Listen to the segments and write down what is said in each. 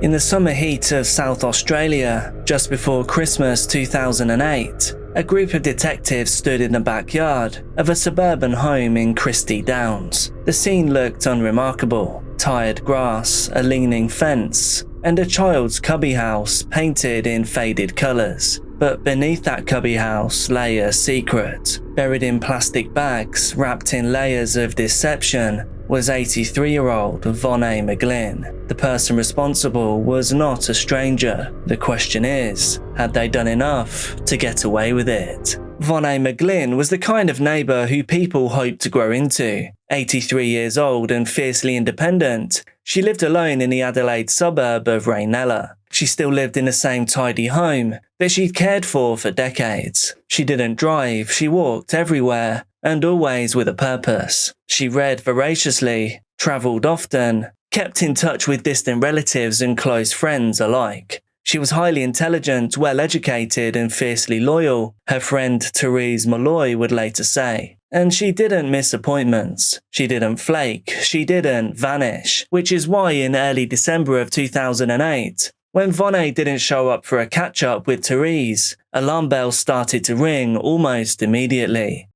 In the summer heat of South Australia, just before Christmas 2008, a group of detectives stood in the backyard of a suburban home in Christie Downs. The scene looked unremarkable: tired grass, a leaning fence, and a child's cubby house painted in faded colours. But beneath that cubby house lay a secret. Buried in plastic bags, wrapped in layers of deception, was 83-year-old Vonne McGlin. The person responsible was not a stranger. The question is, had they done enough to get away with it? Vonne McGlin was the kind of neighbour who people hoped to grow into. 83 years old and fiercely independent, she lived alone in the Adelaide suburb of Raynella. She still lived in the same tidy home that she'd cared for decades. She didn't drive, she walked everywhere, and always with a purpose. She read voraciously, travelled often, kept in touch with distant relatives and close friends alike. She was highly intelligent, well-educated, and fiercely loyal, her friend Therese Malloy would later say. And she didn't miss appointments. She didn't flake. She didn't vanish. Which is why in early December of 2008, when Vonne didn't show up for a catch-up with Therese, alarm bells started to ring almost immediately.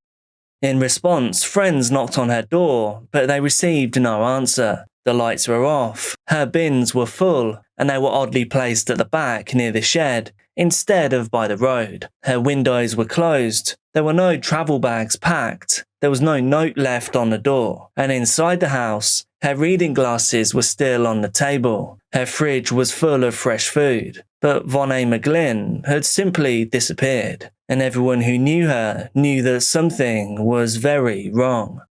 In response, friends knocked on her door, but they received no answer. The lights were off, her bins were full, and they were oddly placed at the back near the shed, instead of by the road. Her windows were closed, there were no travel bags packed, there was no note left on the door, and inside the house, her reading glasses were still on the table. Her fridge was full of fresh food, but Vonne McGlin had simply disappeared, and everyone who knew her knew that something was very wrong.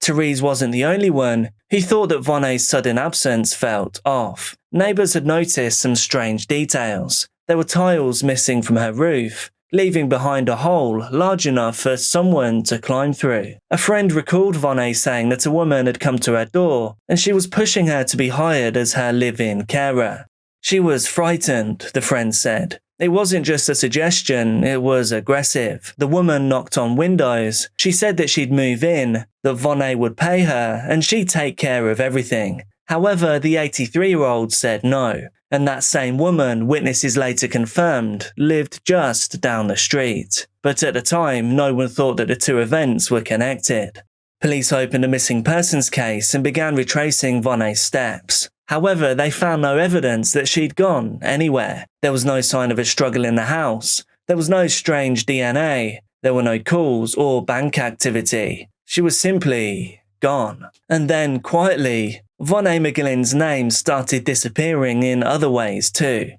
Therese wasn't the only one who thought that Vonne's sudden absence felt off. Neighbours had noticed some strange details. There were tiles missing from her roof, leaving behind a hole large enough for someone to climb through. A friend recalled Vonne saying that a woman had come to her door and she was pushing her to be hired as her live-in carer. She was frightened, the friend said. It wasn't just a suggestion, it was aggressive. The woman knocked on windows. She said that she'd move in, that Vonne would pay her, and she'd take care of everything. However, the 83-year-old said no, and that same woman, witnesses later confirmed, lived just down the street. But at the time, no one thought that the two events were connected. Police opened a missing persons case and began retracing Vonne's steps. However, they found no evidence that she'd gone anywhere. There was no sign of a struggle in the house. There was no strange DNA. There were no calls or bank activity. She was simply gone. And then, quietly, Vonne McGlin's name started disappearing in other ways too.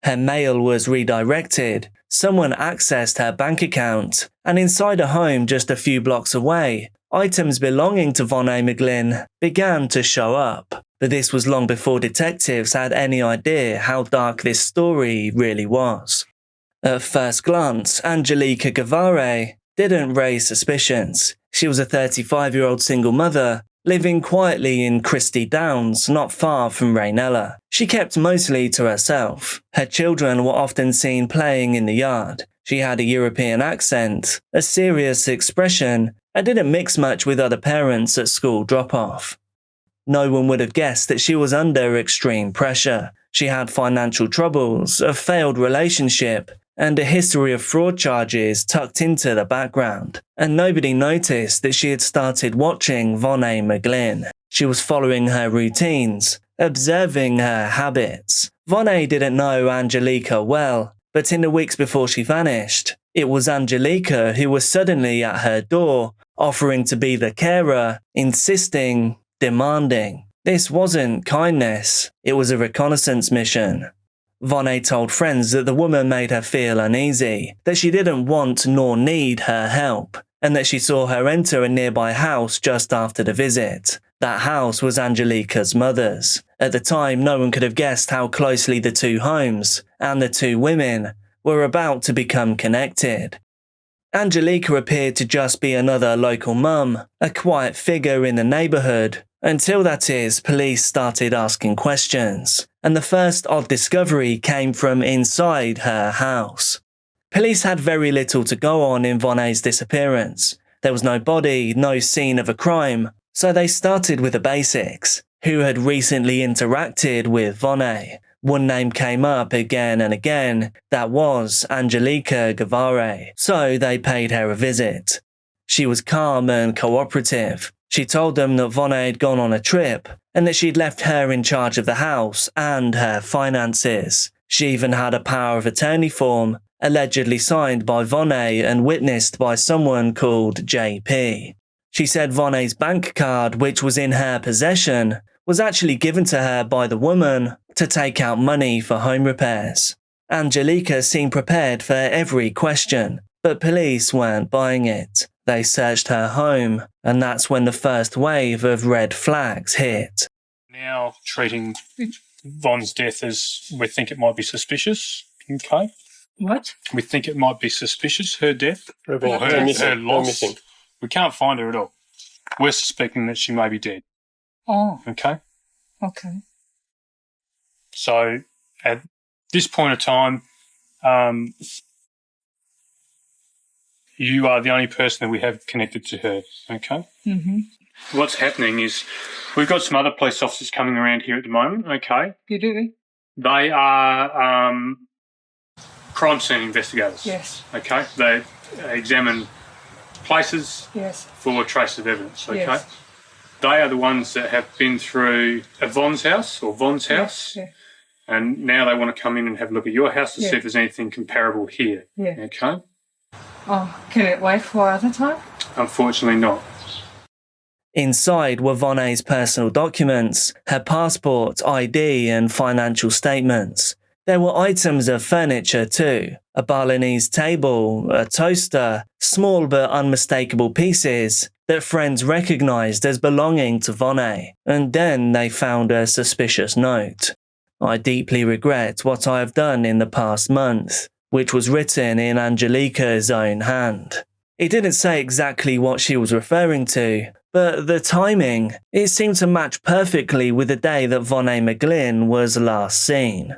Her mail was redirected, someone accessed her bank account, and inside a home just a few blocks away, items belonging to Vonne McGlin began to show up. But this was long before detectives had any idea how dark this story really was. At first glance, Angelica Guevara didn't raise suspicions. She was a 35-year-old single mother, living quietly in Christie Downs, not far from Raynella. She kept mostly to herself. Her children were often seen playing in the yard. She had a European accent, a serious expression, and didn't mix much with other parents at school drop-off. No one would have guessed that she was under extreme pressure. She had financial troubles, a failed relationship, and a history of fraud charges tucked into the background. And nobody noticed that she had started watching Vonne McGlin. She was following her routines, observing her habits. Vonne didn't know Angelica well, but in the weeks before she vanished, it was Angelica who was suddenly at her door, offering to be the carer, insisting, demanding. This wasn't kindness, it was a reconnaissance mission. Vonne told friends that the woman made her feel uneasy, that she didn't want nor need her help, and that she saw her enter a nearby house just after the visit. That house was Angelica's mother's. At the time, no one could have guessed how closely the two homes, and the two women, were about to become connected. Angelica appeared to just be another local mum, a quiet figure in the neighbourhood, until that is, police started asking questions, and the first odd discovery came from inside her house. Police had very little to go on in Vonne's disappearance. There was no body, no scene of a crime, so they started with the basics. who had recently interacted with Vonne. One name came up again and again, that was Angelica Guevara, so they paid her a visit. She was calm and cooperative. She told them that Vonne had gone on a trip and that she'd left her in charge of the house and her finances. She even had a power of attorney form, allegedly signed by Vonne and witnessed by someone called JP. She said Vonne's bank card, which was in her possession, was actually given to her by the woman to take out money for home repairs. Angelica seemed prepared for every question, but police weren't buying it. They searched her home, and that's when the first wave of red flags hit. Now treating Vonne's death as we think it might be suspicious. Okay. What? We think it might be suspicious, her death, or her loss. We can't find her at all. We're suspecting that she may be dead. Oh. Okay? Okay. So, at this point of time, you are the only person that we have connected to her, okay? Mm-hmm. What's happening is we've got some other police officers coming around here at the moment, okay? You do? They are crime scene investigators. Yes. Okay? They examine places yes. for traces of evidence, okay? Yes. They are the ones that have been through Vonne's house or Vonne's house, yeah. and now they want to come in and have a look at your house to see if there's anything comparable here, okay? Oh, can it wait for other time? Unfortunately not. Inside were Vonne's personal documents, her passport, ID and financial statements. There were items of furniture too, a Balinese table, a toaster, small but unmistakable pieces that friends recognised as belonging to Vonne, and then they found a suspicious note. I deeply regret what I have done in the past month, which was written in Angelica's own hand. It didn't say exactly what she was referring to, but the timing, it seemed to match perfectly with the day that Vonne McGlin was last seen.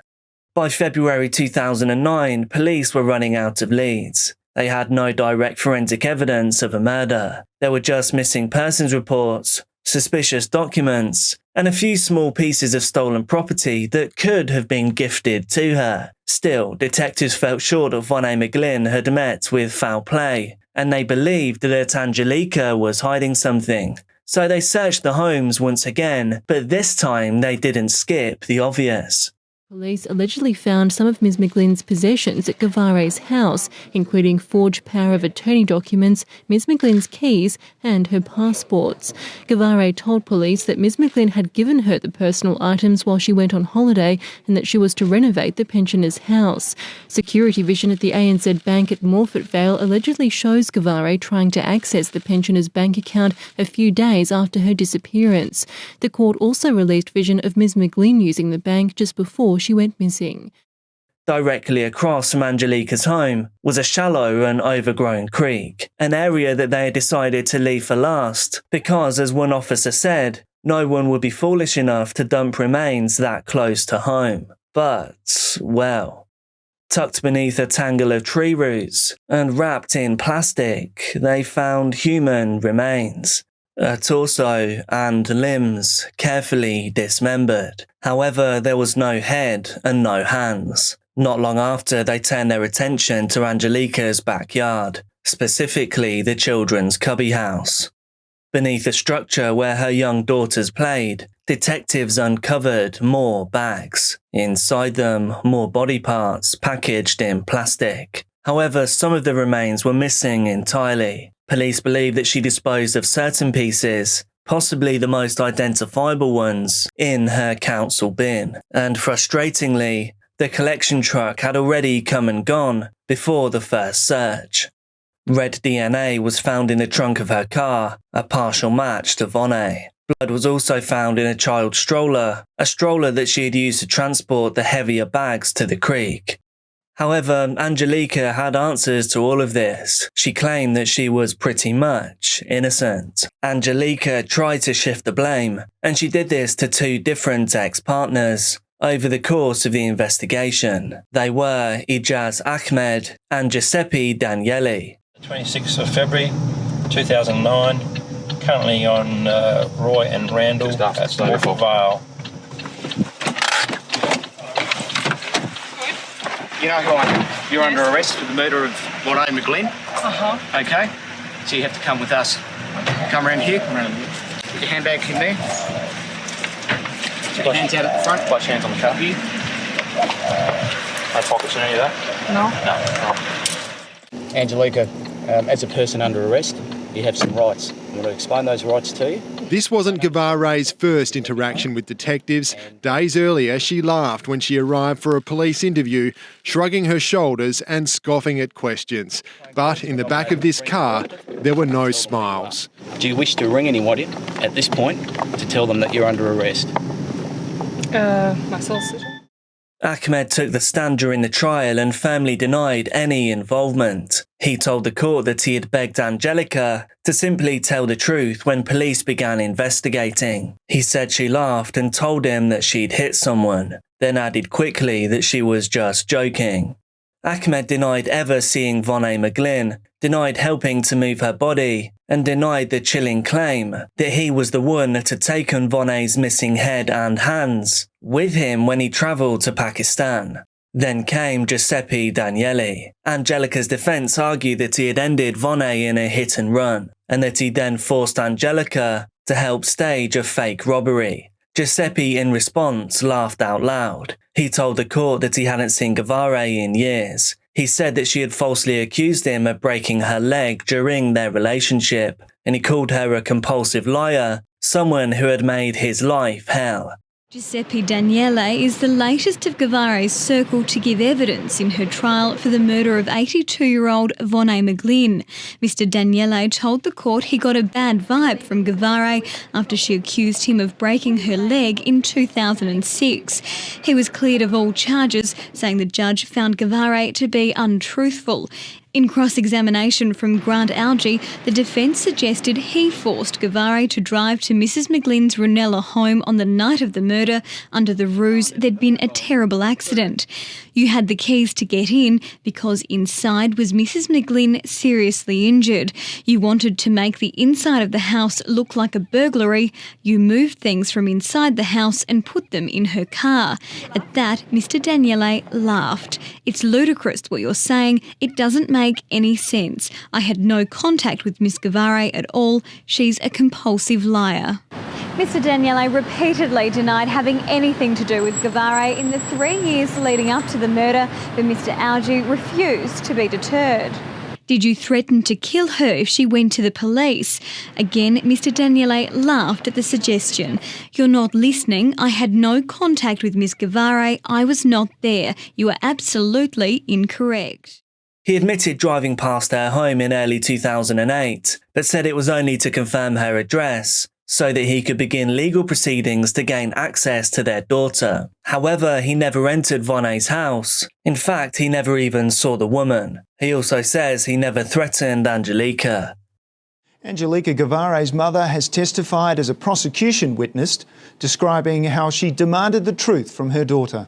By February 2009, police were running out of leads. They had no direct forensic evidence of a murder. There were just missing persons reports, suspicious documents, and a few small pieces of stolen property that could have been gifted to her. Still, detectives felt sure that Vonne McGlin had met with foul play, and they believed that Angelica was hiding something. So they searched the homes once again, but this time they didn't skip the obvious. Police allegedly found some of Ms McGlin's possessions at Guevara's house, including forged power of attorney documents, Ms McGlin's keys and her passports. Guevara told police that Ms McGlin had given her the personal items while she went on holiday and that she was to renovate the pensioner's house. Security vision at the ANZ Bank at Morford Vale allegedly shows Guevara trying to access the pensioner's bank account a few days after her disappearance. The court also released vision of Ms McGlin using the bank just before she went missing. Directly across from Angelica's home was a shallow and overgrown creek, an area that they had decided to leave for last because, as one officer said, no one would be foolish enough to dump remains that close to home. But, well, tucked beneath a tangle of tree roots and wrapped in plastic, they found human remains. A torso and limbs carefully dismembered. However, there was no head and no hands. Not long after, they turned their attention to Angelica's backyard, specifically the children's cubby house. Beneath the structure where her young daughters played, detectives uncovered more bags. Inside them, more body parts packaged in plastic. However, some of the remains were missing entirely. Police believe that she disposed of certain pieces, possibly the most identifiable ones, in her council bin. And frustratingly, the collection truck had already come and gone before the first search. Red DNA was found in the trunk of her car, a partial match to Vonne. Blood was also found in a child's stroller, a stroller that she had used to transport the heavier bags to the creek. However, Angelica had answers to all of this. She claimed that she was pretty much innocent. Angelica tried to shift the blame, and she did this to two different ex-partners over the course of the investigation. They were Ijaz Ahmed and Jeppe Daniele. 26th of February 2009, currently on Roy and Randall at Morphle Vale. You know who I am? You're under arrest for the murder of Vonne McGlin. Uh-huh. Okay? So you have to come with us. Come around here. Put your handbag in there. Put your hands out at the front. Wash hands on the cuff. You. No pockets or any of that? No. No. Angelica, as a person under arrest, you have some rights. You want to explain those rights to you? This wasn't Gavare's first interaction with detectives. Days earlier, she laughed when she arrived for a police interview, shrugging her shoulders and scoffing at questions. But in the back of this car, there were no smiles. Do you wish to ring anyone in at this point to tell them that you're under arrest? My solicitor. Ahmed took the stand during the trial and firmly denied any involvement. He told the court that he had begged Angelica to simply tell the truth when police began investigating. He said she laughed and told him that she'd hit someone, then added quickly that she was just joking. Ahmed denied ever seeing Vonne McGlin, denied helping to move her body, and denied the chilling claim that he was the one that had taken Vonne's missing head and hands with him when he travelled to Pakistan. Then came Jeppe Daniele. Angelica's defence argued that he had ended Vonne in a hit and run, and that he then forced Angelica to help stage a fake robbery. Jeppe, in response, laughed out loud. He told the court that he hadn't seen Gavare in years. He said that she had falsely accused him of breaking her leg during their relationship, and he called her a compulsive liar, someone who had made his life hell. Jeppe Daniele is the latest of Gavare's circle to give evidence in her trial for the murder of 82-year-old Vonne McGlin. Mr Daniele told the court he got a bad vibe from Gavare after she accused him of breaking her leg in 2006. He was cleared of all charges, saying the judge found Gavare to be untruthful. In cross-examination from Grant Algie, the defence suggested he forced Gavare to drive to Mrs McGlin's Ranella home on the night of the murder under the ruse there'd been a terrible accident. You had the keys to get in because inside was Mrs McGlin seriously injured. You wanted to make the inside of the house look like a burglary. You moved things from inside the house and put them in her car. At that, Mr Daniele laughed. It's ludicrous what you're saying. It doesn't make any sense. I had no contact with Miss Gavare at all. She's a compulsive liar. Mr Daniele repeatedly denied having anything to do with Gavare in the 3 years leading up to the murder, but Mr Algie refused to be deterred. Did you threaten to kill her if she went to the police? Again, Mr Daniele laughed at the suggestion. You're not listening. I had no contact with Miss Gavare. I was not there. You are absolutely incorrect. He admitted driving past her home in early 2008, but said it was only to confirm her address, so that he could begin legal proceedings to gain access to their daughter. However, he never entered Vonne's house. In fact, he never even saw the woman. He also says he never threatened Angelica. Angelica Gavare's mother has testified as a prosecution witness, describing how she demanded the truth from her daughter.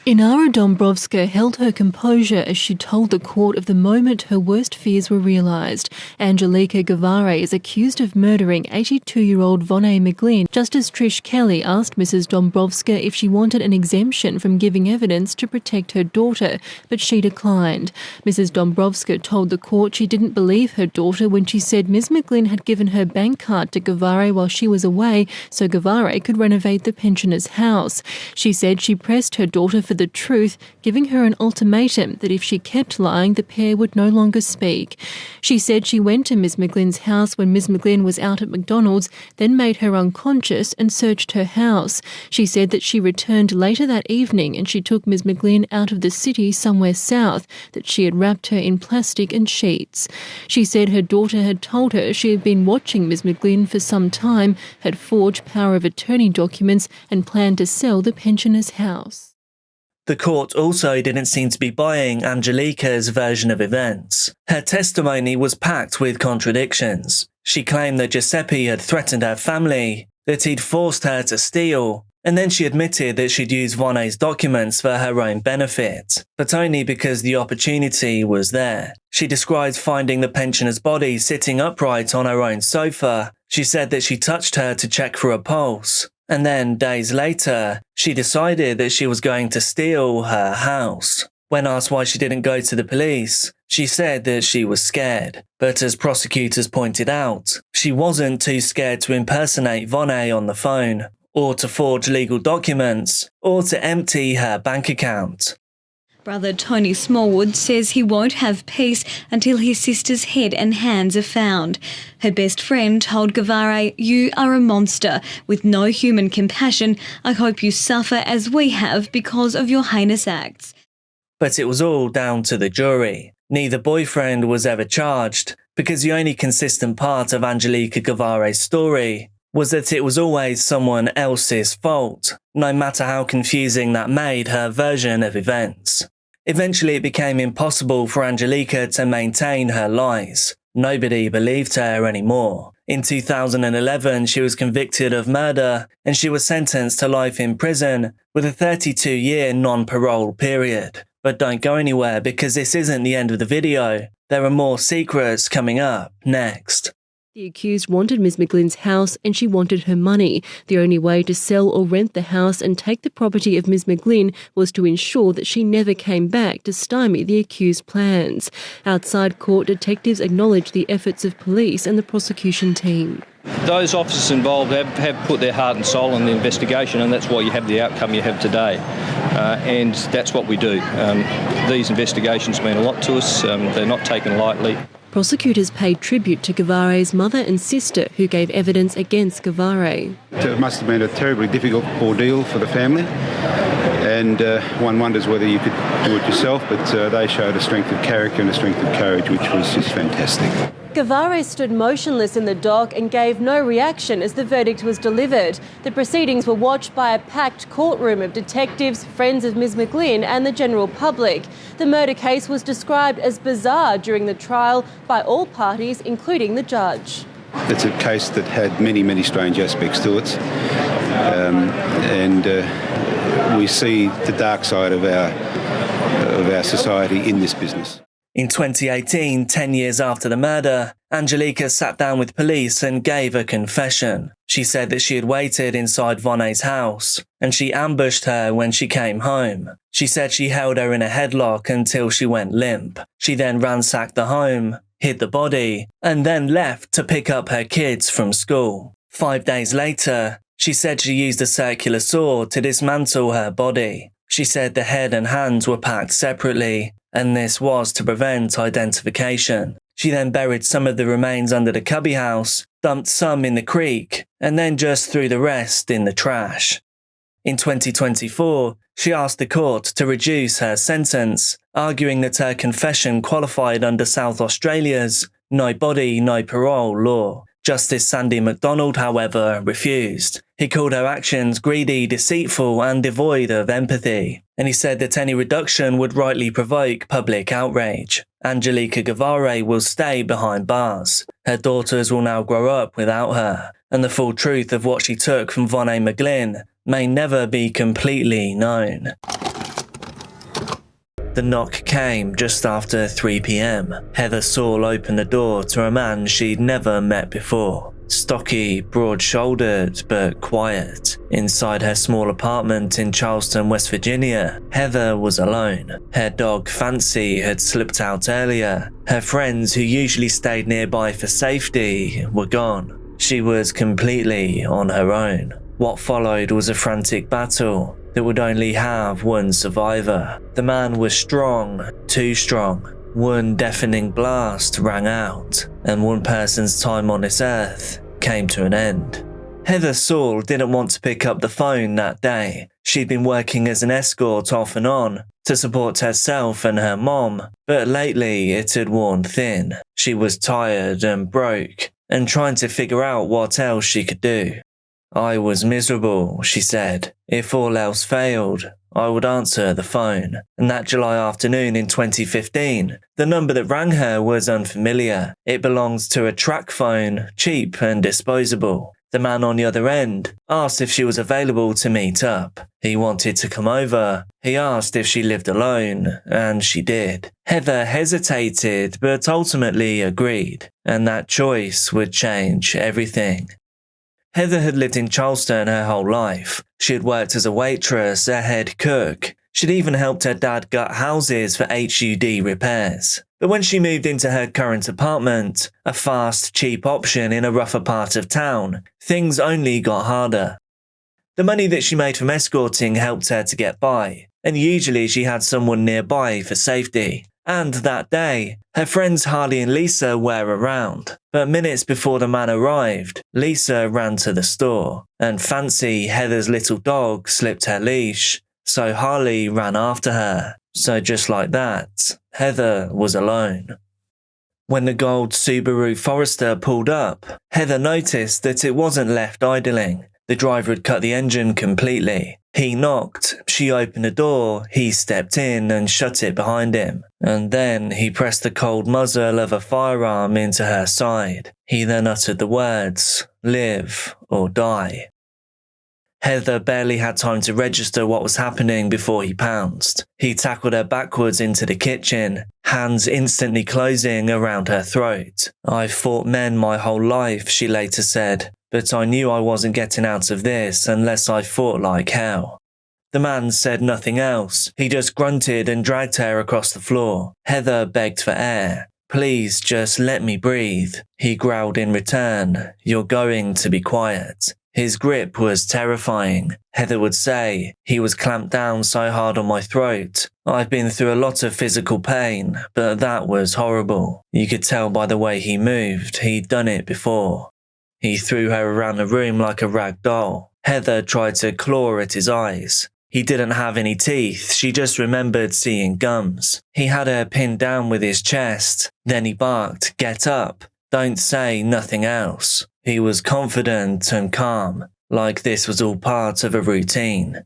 Inara Dombrovska held her composure as she told the court of the moment her worst fears were realised. Angelica Gavare is accused of murdering 82-year-old Vonne McGlin. Justice Trish Kelly asked Mrs Dombrovska if she wanted an exemption from giving evidence to protect her daughter, but she declined. Mrs Dombrovska told the court she didn't believe her daughter when she said Ms McGlin had given her bank card to Gavare while she was away so Gavare could renovate the pensioner's house. She said she pressed her daughter for the truth, giving her an ultimatum that if she kept lying, the pair would no longer speak. She said she went to Ms McGlin's house when Ms McGlin was out at McDonald's, then made her unconscious and searched her house. She said that she returned later that evening and she took Ms McGlin out of the city somewhere south, that she had wrapped her in plastic and sheets. She said her daughter had told her she had been watching Ms McGlin for some time, had forged power of attorney documents and planned to sell the pensioner's house. The court also didn't seem to be buying Angelica's version of events. Her testimony was packed with contradictions. She claimed that Jeppe had threatened her family, that he'd forced her to steal, And then she admitted that she'd used Vonne's documents for her own benefit, but only because the opportunity was there. She described finding the pensioner's body sitting upright on her own sofa. She said that she touched her to check for a pulse. And then, days later, she decided that she was going to steal her house. When asked why she didn't go to the police, she said that she was scared. But as prosecutors pointed out, she wasn't too scared to impersonate Vonne on the phone, or to forge legal documents, or to empty her bank account. Brother Tony Smallwood says he won't have peace until his sister's head and hands are found. Her best friend told Gavare, "You are a monster with no human compassion. I hope you suffer as we have because of your heinous acts." But it was all down to the jury. Neither boyfriend was ever charged, because the only consistent part of Angelica Gavare's story was that it was always someone else's fault, no matter how confusing that made her version of events. Eventually it became impossible for Angelica to maintain her lies. Nobody believed her anymore. In 2011, she was convicted of murder, and she was sentenced to life in prison with a 32-year non-parole period. But don't go anywhere, because this isn't the end of the video. There are more secrets coming up next. The accused wanted Ms McGlin's house and she wanted her money. The only way to sell or rent the house and take the property of Ms McGlin was to ensure that she never came back to stymie the accused plans. Outside court, detectives acknowledged the efforts of police and the prosecution team. Those officers involved have put their heart and soul in the investigation, and that's why you have the outcome you have today. And that's what we do. These investigations mean a lot to us. They're not taken lightly. Prosecutors paid tribute to Gavare's mother and sister, who gave evidence against Gavare. It must have been a terribly difficult ordeal for the family, and one wonders whether you could do it yourself, but they showed a strength of character and a strength of courage which was just fantastic. Gavare stood motionless in the dock and gave no reaction as the verdict was delivered. The proceedings were watched by a packed courtroom of detectives, friends of Ms McGlin and the general public. The murder case was described as bizarre during the trial by all parties, including the judge. It's a case that had many, many strange aspects to it, and we see the dark side of our society in this business. In 2018, 10 years after the murder, Angelica sat down with police and gave a confession. She said that she had waited inside Vonne's house, and she ambushed her when she came home. She said she held her in a headlock until she went limp. She then ransacked the home, hid the body, and then left to pick up her kids from school. 5 days later, she said she used a circular saw to dismantle her body. She said the head and hands were packed separately, and this was to prevent identification. She then buried some of the remains under the cubby house, dumped some in the creek, and then just threw the rest in the trash. In 2024, she asked the court to reduce her sentence, arguing that her confession qualified under South Australia's no body, no parole law. Justice Sandy MacDonald, however, refused. He called her actions greedy, deceitful and devoid of empathy, and he said that any reduction would rightly provoke public outrage. Angelica Gavare will stay behind bars. Her daughters will now grow up without her, and the full truth of what she took from Vonne McGlin may never be completely known. The knock came just after 3 p.m. Heather Saul opened the door to a man she'd never met before. Stocky, broad-shouldered, but quiet. Inside her small apartment in Charleston, West Virginia, Heather was alone. Her dog Fancy had slipped out earlier. Her friends, who usually stayed nearby for safety, were gone. She was completely on her own. What followed was a frantic battle that would only have one survivor. The man was strong, too strong. One deafening blast rang out, and one person's time on this earth came to an end. Heather Saul didn't want to pick up the phone that day. She'd been working as an escort off and on to support herself and her mom, but lately it had worn thin. She was tired and broke, and trying to figure out what else she could do. I was miserable, she said. If all else failed, I would answer the phone. And that July afternoon in 2015, the number that rang her was unfamiliar. It belonged to a track phone, cheap and disposable. The man on the other end asked if she was available to meet up. He wanted to come over. He asked if she lived alone, and she did. Heather hesitated, but ultimately agreed, and that choice would change everything. Heather had lived in Charleston her whole life. She had worked as a waitress, a head cook. She'd even helped her dad gut houses for HUD repairs. But when she moved into her current apartment, a fast, cheap option in a rougher part of town, things only got harder. The money that she made from escorting helped her to get by, and usually she had someone nearby for safety. And that day, her friends Harley and Lisa were around. But minutes before the man arrived, Lisa ran to the store, and Fancy, Heather's little dog, slipped her leash, so Harley ran after her. So just like that, Heather was alone. When the gold Subaru Forester pulled up, Heather noticed that it wasn't left idling. The driver had cut the engine completely. He knocked, she opened the door, he stepped in and shut it behind him. And then he pressed the cold muzzle of a firearm into her side. He then uttered the words, "Live or die." Heather barely had time to register what was happening before he pounced. He tackled her backwards into the kitchen, hands instantly closing around her throat. "I've fought men my whole life," she later said, "but I knew I wasn't getting out of this unless I fought like hell." The man said nothing else. He just grunted and dragged her across the floor. Heather begged for air. "Please just let me breathe." He growled in return, "You're going to be quiet." His grip was terrifying. Heather would say, "He was clamped down so hard on my throat. I've been through a lot of physical pain, but that was horrible. You could tell by the way he moved, he'd done it before." He threw her around the room like a rag doll. Heather tried to claw at his eyes. He didn't have any teeth, she just remembered seeing gums. He had her pinned down with his chest. Then he barked, "Get up. Don't say nothing else." He was confident and calm, like this was all part of a routine.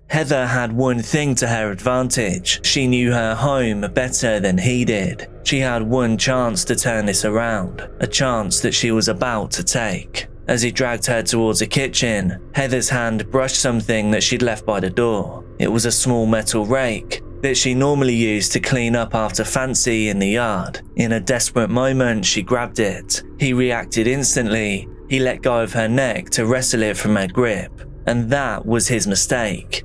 Heather had one thing to her advantage. She knew her home better than he did. She had one chance to turn this around, a chance that she was about to take. As he dragged her towards the kitchen, Heather's hand brushed something that she'd left by the door. It was a small metal rake that she normally used to clean up after Fancy in the yard. In a desperate moment, she grabbed it. He reacted instantly. He let go of her neck to wrestle it from her grip, and that was his mistake.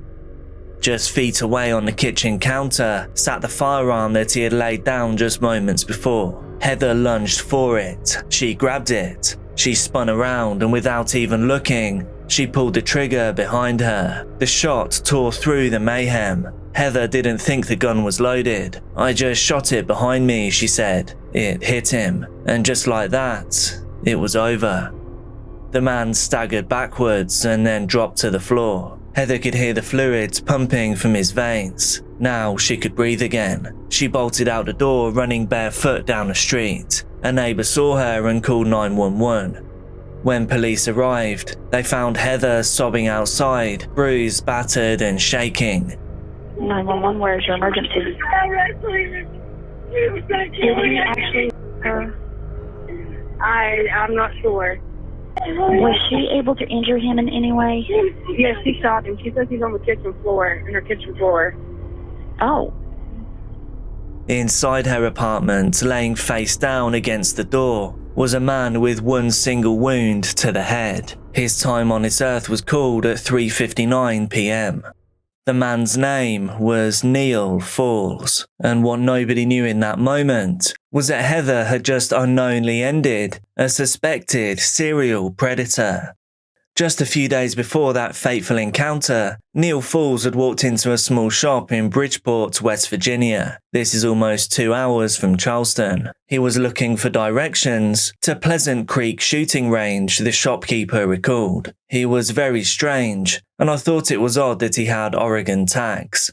Just feet away on the kitchen counter sat the firearm that he had laid down just moments before. Heather lunged for it. She grabbed it. She spun around, and without even looking, she pulled the trigger behind her. The shot tore through the mayhem. Heather didn't think the gun was loaded. "I just shot it behind me," she said. It hit him, and just like that, it was over. The man staggered backwards and then dropped to the floor. Heather could hear the fluids pumping from his veins. Now she could breathe again. She bolted out the door, running barefoot down the street. A neighbour saw her and called 911. When police arrived, they found Heather sobbing outside, bruised, battered and shaking. 911, where's your emergency? Did he actually I'm not sure. Was she able to injure him in any way? Yes, she shot him. She says he's on the kitchen floor, in her kitchen floor. Oh. Inside her apartment, laying face down against the door, was a man with one single wound to the head. His time on this earth was called at 3:59 p.m. The man's name was Neil Falls, and what nobody knew in that moment was that Heather had just unknowingly ended a suspected serial predator. Just a few days before that fateful encounter, Neil Falls had walked into a small shop in Bridgeport, West Virginia. This is almost 2 hours from Charleston. He was looking for directions to Pleasant Creek shooting range, the shopkeeper recalled. He was very strange, and I thought it was odd that he had Oregon tags.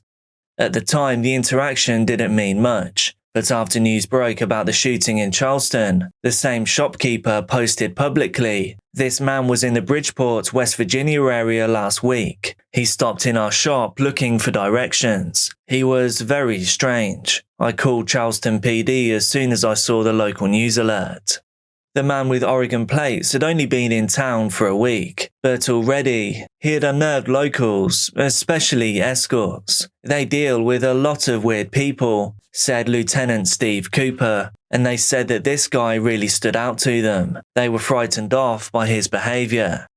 At the time, the interaction didn't mean much. But after news broke about the shooting in Charleston, the same shopkeeper posted publicly, "This man was in the Bridgeport, West Virginia area last week. He stopped in our shop looking for directions. He was very strange. I called Charleston PD as soon as I saw the local news alert." The man with Oregon plates had only been in town for a week, but already he had unnerved locals, especially escorts. They deal with a lot of weird people, said Lieutenant Steve Cooper, and they said that this guy really stood out to them. They were frightened off by his behaviour.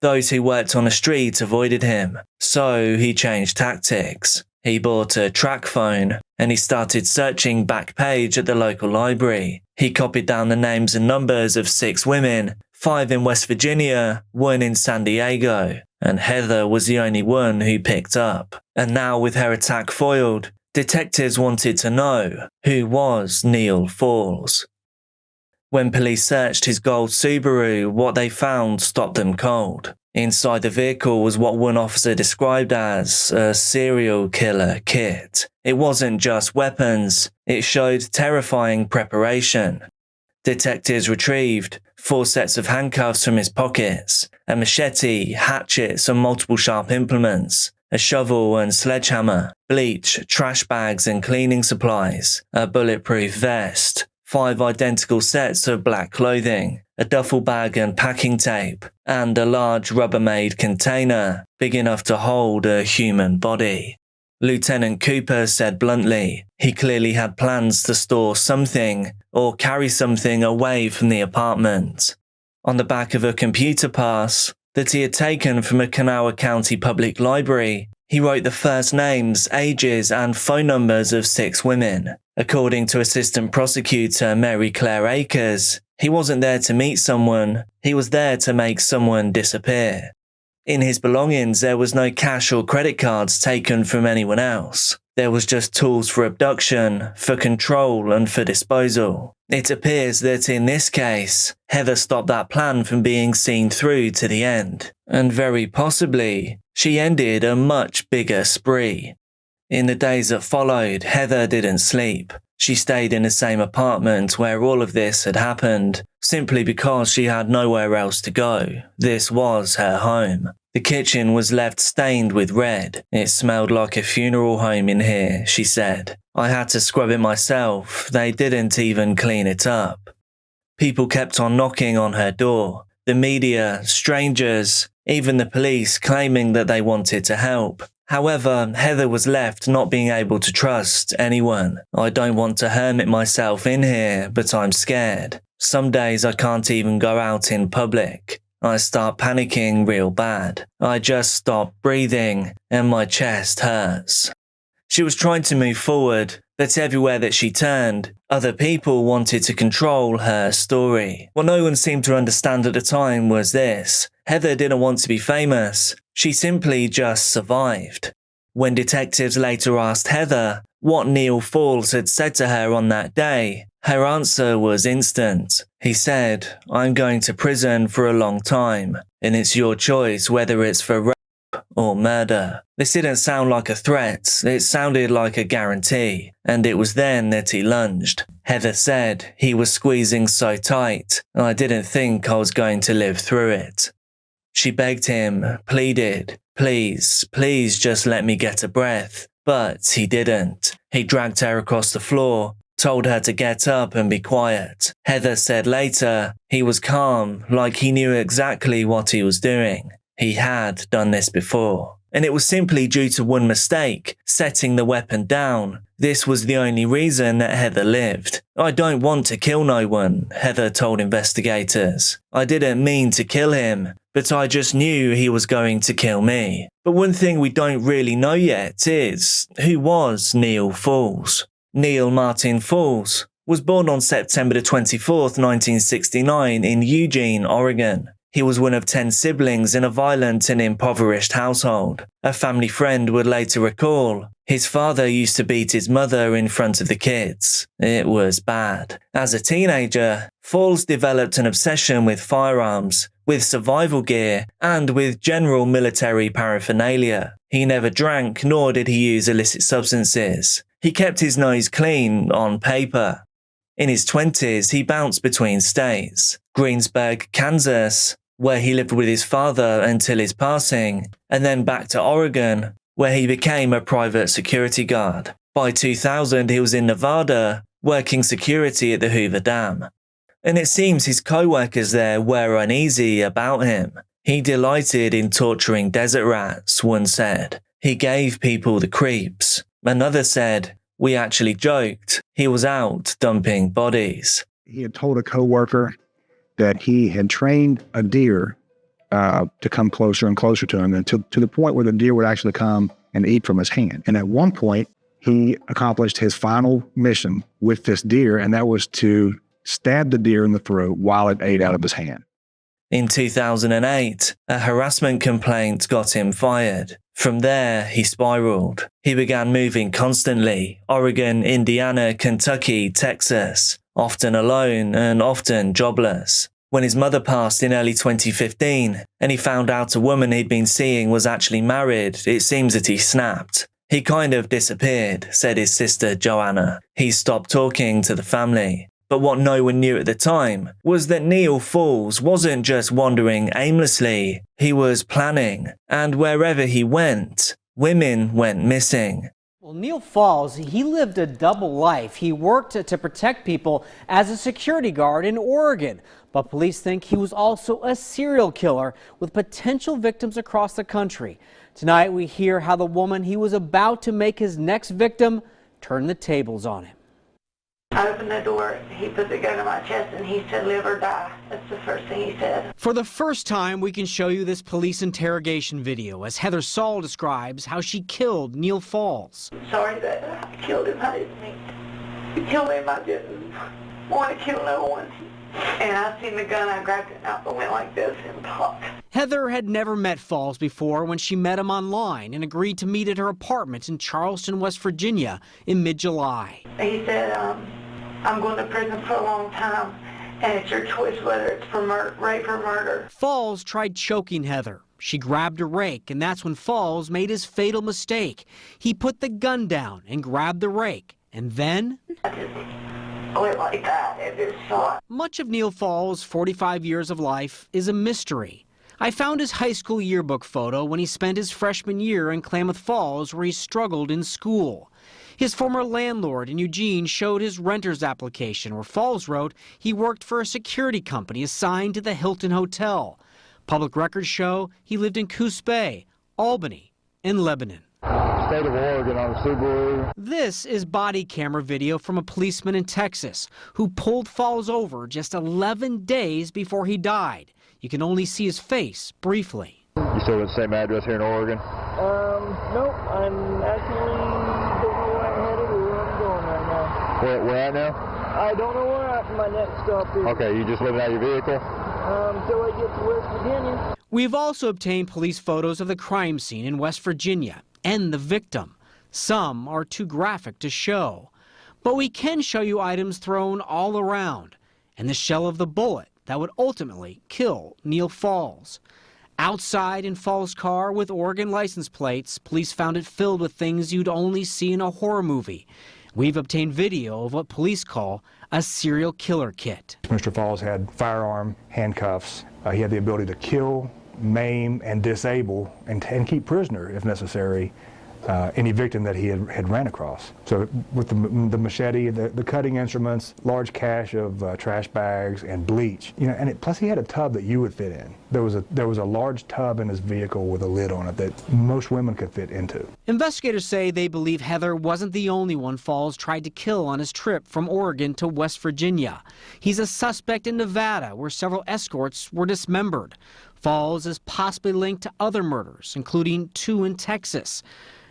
Those who worked on the street avoided him, so he changed tactics. He bought a track phone and he started searching Backpage at the local library. He copied down the names and numbers of 6 women, 5 in West Virginia, 1 in San Diego, and Heather was the only one who picked up. And now with her attack foiled, detectives wanted to know who was Neil Falls. When police searched his gold Subaru, what they found stopped them cold. Inside the vehicle was what one officer described as a serial killer kit. It wasn't just weapons, it showed terrifying preparation. Detectives retrieved 4 sets of handcuffs from his pockets, a machete, hatchets and multiple sharp implements, a shovel and sledgehammer, bleach, trash bags and cleaning supplies, a bulletproof vest, 5 identical sets of black clothing, a duffel bag and packing tape, and a large Rubbermaid container big enough to hold a human body. Lieutenant Cooper said bluntly, he clearly had plans to store something or carry something away from the apartment. On the back of a computer pass that he had taken from a Kanawha County Public Library, he wrote the first names, ages, and phone numbers of 6 women. According to Assistant Prosecutor Mary Claire Akers, he wasn't there to meet someone, he was there to make someone disappear. In his belongings, there was no cash or credit cards taken from anyone else. There was just tools for abduction, for control, and for disposal. It appears that in this case, Heather stopped that plan from being seen through to the end, and very possibly, she ended a much bigger spree. In the days that followed, Heather didn't sleep. She stayed in the same apartment where all of this had happened, simply because she had nowhere else to go. This was her home. The kitchen was left stained with red. It smelled like a funeral home in here, she said. I had to scrub it myself. They didn't even clean it up. People kept on knocking on her door. The media, strangers, even the police claiming that they wanted to help. However, Heather was left not being able to trust anyone. I don't want to hermit myself in here, but I'm scared. Some days I can't even go out in public. I start panicking real bad. I just stop breathing and my chest hurts. She was trying to move forward, but everywhere that she turned, other people wanted to control her story. What no one seemed to understand at the time was this. Heather didn't want to be famous. She simply just survived. When detectives later asked Heather what Neil Falls had said to her on that day, her answer was instant. He said, I'm going to prison for a long time, and it's your choice whether it's for rape or murder. This didn't sound like a threat, it sounded like a guarantee, and it was then that he lunged. Heather said he was squeezing so tight, I didn't think I was going to live through it. She begged him, pleaded, please, please just let me get a breath. But he didn't. He dragged her across the floor, told her to get up and be quiet. Heather said later he was calm, like he knew exactly what he was doing. He had done this before. And it was simply due to one mistake, setting the weapon down. This was the only reason that Heather lived. I don't want to kill no one, Heather told investigators. I didn't mean to kill him, but I just knew he was going to kill me. But one thing we don't really know yet is, who was Neil Falls? Neil Martin Falls was born on September 24th, 1969 in Eugene, Oregon. He was one of 10 siblings in a violent and impoverished household. A family friend would later recall, his father used to beat his mother in front of the kids. It was bad. As a teenager, Falls developed an obsession with firearms, with survival gear, and with general military paraphernalia. He never drank nor did he use illicit substances. He kept his nose clean on paper. In his 20s, he bounced between states, Greensburg, Kansas, where he lived with his father until his passing, and then back to Oregon, where he became a private security guard. By 2000, he was in Nevada, working security at the Hoover Dam. and it seems his co-workers there were uneasy about him. He delighted in torturing desert rats, one said. He gave people the creeps. Another said, we actually joked. He was out dumping bodies. He had told a co-worker that he had trained a deer to come closer and closer to him, and to the point where the deer would actually come and eat from his hand. And at one point, he accomplished his final mission with this deer, and that was to stab the deer in the throat while it ate out of his hand. In 2008, a harassment complaint got him fired. From there, he spiraled. He began moving constantly: Oregon, Indiana, Kentucky, Texas, often alone and often jobless. When his mother passed in early 2015, and he found out a woman he'd been seeing was actually married, it seems that he snapped. He kind of disappeared, said his sister Joanna. He stopped talking to the family. But what no one knew at the time was that Neil Falls wasn't just wandering aimlessly, he was planning, and wherever he went, women went missing. Well, Neil Falls, he lived a double life. He worked to protect people as a security guard in Oregon, but police think he was also a serial killer with potential victims across the country. Tonight we hear how the woman he was about to make his next victim turned the tables on him. I opened the door, he put the gun in my chest, and he said, live or die. That's the first thing he said. For the first time, we can show you this police interrogation video as Heather Saul describes how she killed Neil Falls. Sorry that I killed him. I didn't mean to kill him. I didn't want to kill no one. And I seen the gun, I grabbed it out and went like this and popped. Heather had never met Falls before when she met him online and agreed to meet at her apartment in Charleston, West Virginia in mid-July. He said, I'm going to prison for a long time, and it's your choice whether it's for rape or murder. Falls tried choking Heather. She grabbed a rake, and that's when Falls made his fatal mistake. He put the gun down and grabbed the rake, and then I just went like that and just shot. Much of Neil Falls' 45 years of life is a mystery. I found his high school yearbook photo when he spent his freshman year in Klamath Falls, where he struggled in school. His former landlord in Eugene showed his renter's application, where Falls wrote he worked for a security company assigned to the Hilton Hotel. Public records show he lived in Coos Bay, Albany, and Lebanon. State of Oregon on a Subaru. This is body camera video from a policeman in Texas who pulled Falls over just 11 days before he died. You can only see his face briefly. You still at the same address here in Oregon? Nope. I'm actually don't know where I'm headed or where I'm going right now. Where at now? I don't know where my next stop is. Okay, you just living out of your vehicle? Until I get to West Virginia. We've also obtained police photos of the crime scene in West Virginia and the victim. Some are too graphic to show. But we can show you items thrown all around and the shell of the bullet that would ultimately kill Neil Falls. Outside in Falls' car with Oregon license plates, police found it filled with things you'd only see in a horror movie. We've obtained video of what police call a serial killer kit. Mr. Falls had firearm, handcuffs. He had the ability to kill, maim, and disable and keep prisoner, if necessary, any victim that he had ran across. So with the machete, the cutting instruments, large cache of trash bags and bleach, and plus he had a tub that you would fit in. There was a large tub in his vehicle with a lid on it that most women could fit into. Investigators say they believe Heather wasn't the only one Falls tried to kill on his trip from Oregon to West Virginia. He's a suspect in Nevada, where several escorts were dismembered. Falls is possibly linked to other murders, including 2 in Texas.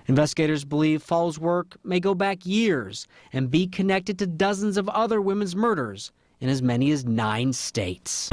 Investigators believe Falls' work may go back years and be connected to dozens of other women's murders in as many as 9 states.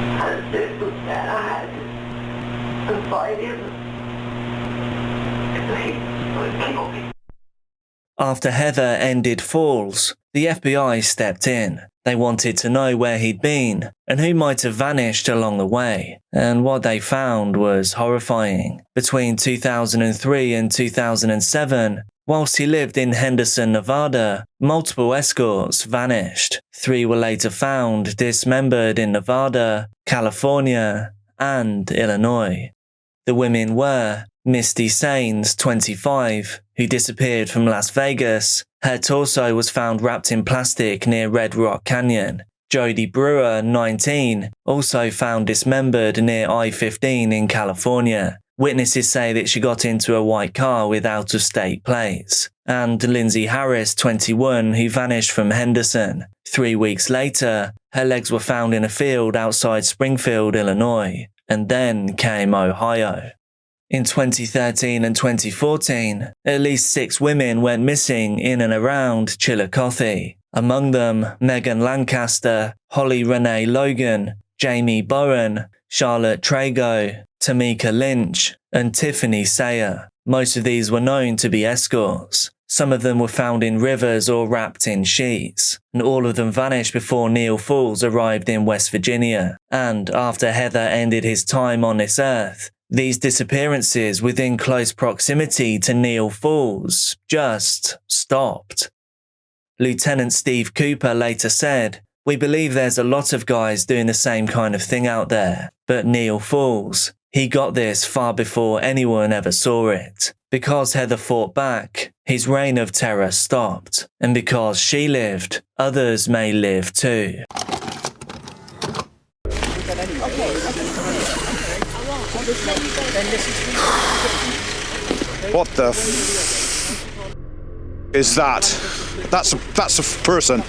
After Heather ended Falls, the FBI stepped in. They wanted to know where he'd been and who might have vanished along the way. And what they found was horrifying. Between 2003 and 2007, whilst he lived in Henderson, Nevada, multiple escorts vanished. 3 were later found dismembered in Nevada, California, and Illinois. The women were Misty Sains, 25, who disappeared from Las Vegas. Her torso was found wrapped in plastic near Red Rock Canyon. Jody Brewer, 19, also found dismembered near I-15 in California. Witnesses say that she got into a white car with out-of-state plates. And Lindsay Harris, 21, who vanished from Henderson. 3 weeks later, her legs were found in a field outside Springfield, Illinois. And then came Ohio. In 2013 and 2014, at least 6 women went missing in and around Chillicothe. Among them, Megan Lancaster, Holly Renee Logan, Jamie Bowen, Charlotte Trago, Tamika Lynch, and Tiffany Sayer. Most of these were known to be escorts. Some of them were found in rivers or wrapped in sheets, and all of them vanished before Neil Falls arrived in West Virginia. And after Heather ended his time on this earth, these disappearances within close proximity to Neil Falls just stopped. Lieutenant Steve Cooper later said, "We believe there's a lot of guys doing the same kind of thing out there, but Neil Falls, he got this far before anyone ever saw it. Because Heather fought back, his reign of terror stopped, and because she lived, others may live too." What the is that? That's a person.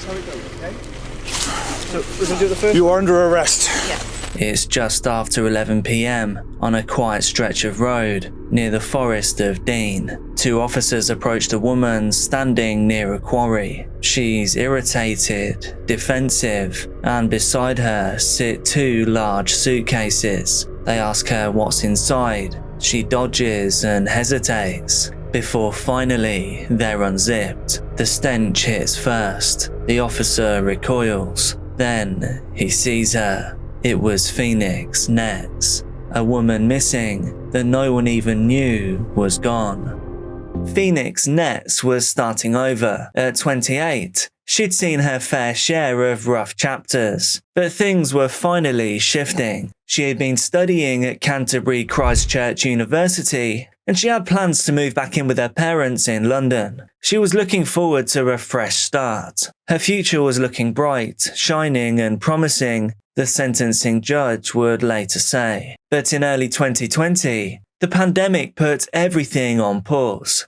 You are under arrest. It's just after 11 p.m. on a quiet stretch of road near the Forest of Dean. 2 officers approached a woman standing near a quarry. She's irritated, defensive, and beside her sit 2 large suitcases. They ask her what's inside. She dodges and hesitates, before finally they're unzipped. The stench hits first. The officer recoils. Then he sees her. It was Phoenix Nets, a woman missing that no one even knew was gone. Phoenix Nets was starting over. At 28, she'd seen her fair share of rough chapters, but things were finally shifting. She had been studying at Canterbury Christ Church University, and she had plans to move back in with her parents in London. She was looking forward to a fresh start. Her future was looking bright, shining and promising, the sentencing judge would later say. But in early 2020, the pandemic put everything on pause.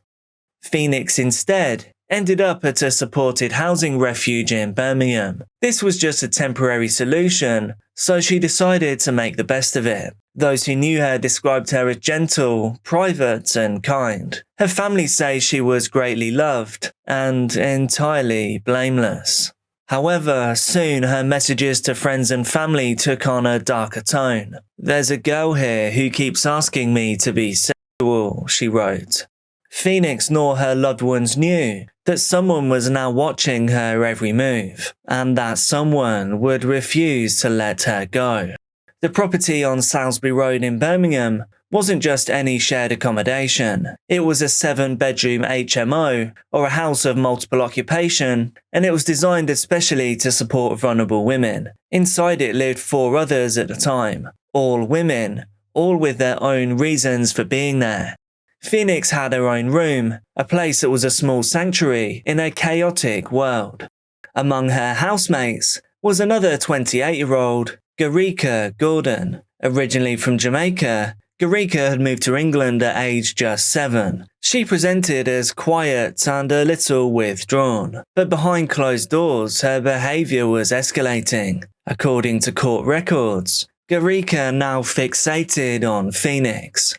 Phoenix instead ended up at a supported housing refuge in Birmingham. This was just a temporary solution, so she decided to make the best of it. Those who knew her described her as gentle, private, and kind. Her family say she was greatly loved and entirely blameless. However, soon her messages to friends and family took on a darker tone. "There's a girl here who keeps asking me to be sexual," she wrote. Phoenix nor her loved ones knew that someone was now watching her every move, and that someone would refuse to let her go. The property on Salisbury Road in Birmingham wasn't just any shared accommodation. It was a 7-bedroom HMO, or a house of multiple occupation, and it was designed especially to support vulnerable women. Inside it lived 4 others at the time, all women, all with their own reasons for being there. Phoenix had her own room, a place that was a small sanctuary in a chaotic world. Among her housemates was another 28-year-old, Garika Gordon. Originally from Jamaica, Garika had moved to England at age just 7. She presented as quiet and a little withdrawn, but behind closed doors her behaviour was escalating. According to court records, Garika now fixated on Phoenix.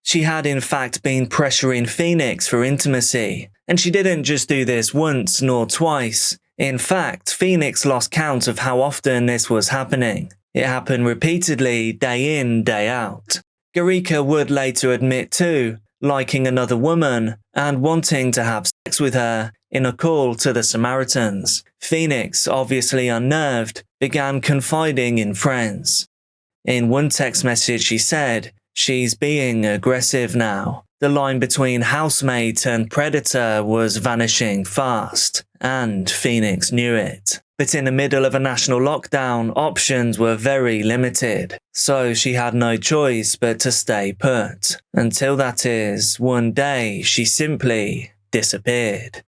She had in fact been pressuring Phoenix for intimacy, and she didn't just do this once nor twice. In fact, Phoenix lost count of how often this was happening. It happened repeatedly, day in, day out. Garika would later admit to liking another woman and wanting to have sex with her in a call to the Samaritans. Phoenix, obviously unnerved, began confiding in friends. In one text message she said, "She's being aggressive now." The line between housemate and predator was vanishing fast, and Phoenix knew it. But in the middle of a national lockdown, options were very limited, so she had no choice but to stay put. Until that is, one day she simply disappeared.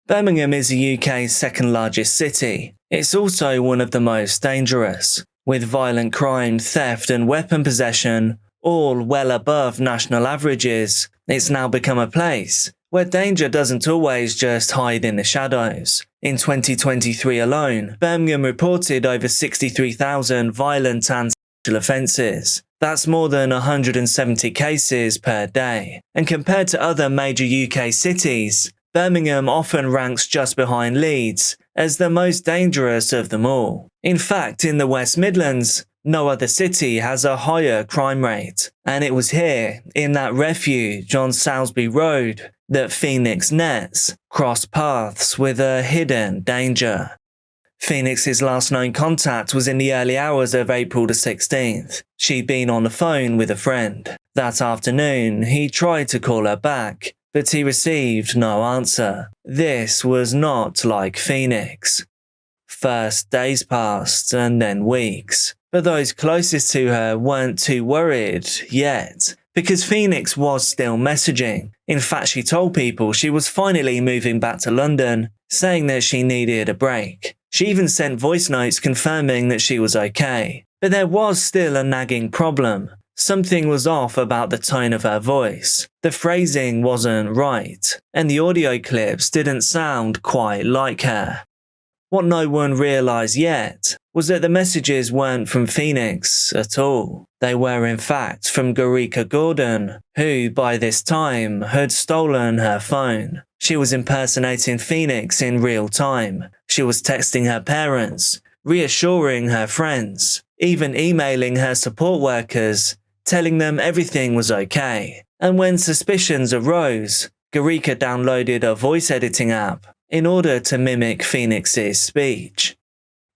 Birmingham is the UK's second largest city, It's also one of the most dangerous, with violent crime, theft and weapon possession all well above national averages. It's now become a place where danger doesn't always just hide in the shadows. In 2023 alone, Birmingham reported over 63,000 violent and sexual offences. That's more than 170 cases per day. And compared to other major UK cities, Birmingham often ranks just behind Leeds as the most dangerous of them all. In fact, in the West Midlands, no other city has a higher crime rate. And it was here, in that refuge on Salisbury Road, that Phoenix Nets crossed paths with a hidden danger. Phoenix's last known contact was in the early hours of April the 16th. She'd been on the phone with a friend. That afternoon, he tried to call her back, but he received no answer. This was not like Phoenix. First, days passed and then weeks, but those closest to her weren't too worried yet, because Phoenix was still messaging. In fact, she told people she was finally moving back to London, saying that she needed a break. She even sent voice notes confirming that she was okay. But there was still a nagging problem. Something was off about the tone of her voice. The phrasing wasn't right, and the audio clips didn't sound quite like her. What no one realised yet was that the messages weren't from Phoenix at all. They were in fact from Gregory Gordon, who by this time had stolen her phone. She was impersonating Phoenix in real time. She was texting her parents, reassuring her friends, even emailing her support workers, telling them everything was okay. And when suspicions arose, Gregory downloaded a voice editing app in order to mimic Phoenix's speech.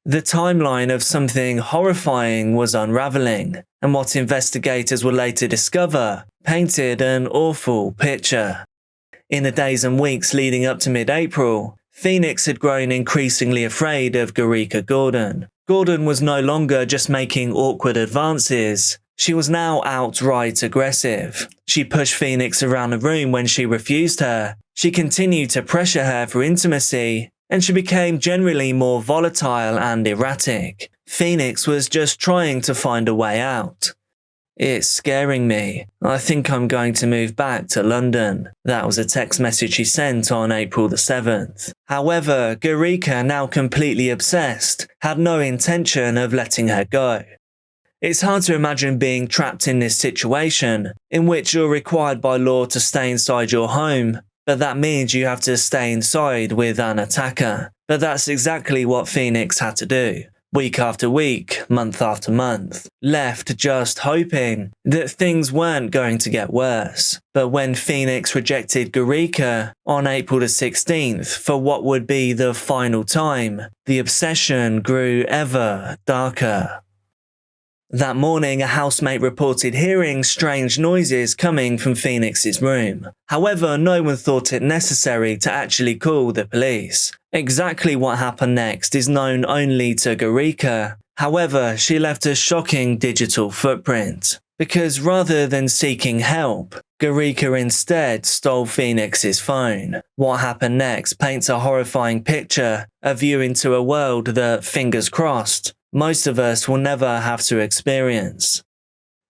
The timeline of something horrifying was unravelling, and what investigators would later discover painted an awful picture. In the days and weeks leading up to mid-April, Phoenix had grown increasingly afraid of Gregory Gordon. Gordon was no longer just making awkward advances. She was now outright aggressive. She pushed Phoenix around the room when she refused her. She continued to pressure her for intimacy, and she became generally more volatile and erratic. Phoenix was just trying to find a way out. "It's scaring me. I think I'm going to move back to London." That was a text message she sent on April the 7th. However, Gregory, now completely obsessed, had no intention of letting her go. It's hard to imagine being trapped in this situation, in which you're required by law to stay inside your home, but that means you have to stay inside with an attacker. But that's exactly what Phoenix had to do. Week after week, month after month, left just hoping that things weren't going to get worse. But when Phoenix rejected Gregory on April the 16th for what would be the final time, the obsession grew ever darker. That morning, a housemate reported hearing strange noises coming from Phoenix's room. However, no one thought it necessary to actually call the police. Exactly what happened next is known only to Gregory. However, she left a shocking digital footprint, because rather than seeking help, Gregory instead stole Phoenix's phone. What happened next paints a horrifying picture, a view into a world that, fingers crossed, most of us will never have to experience.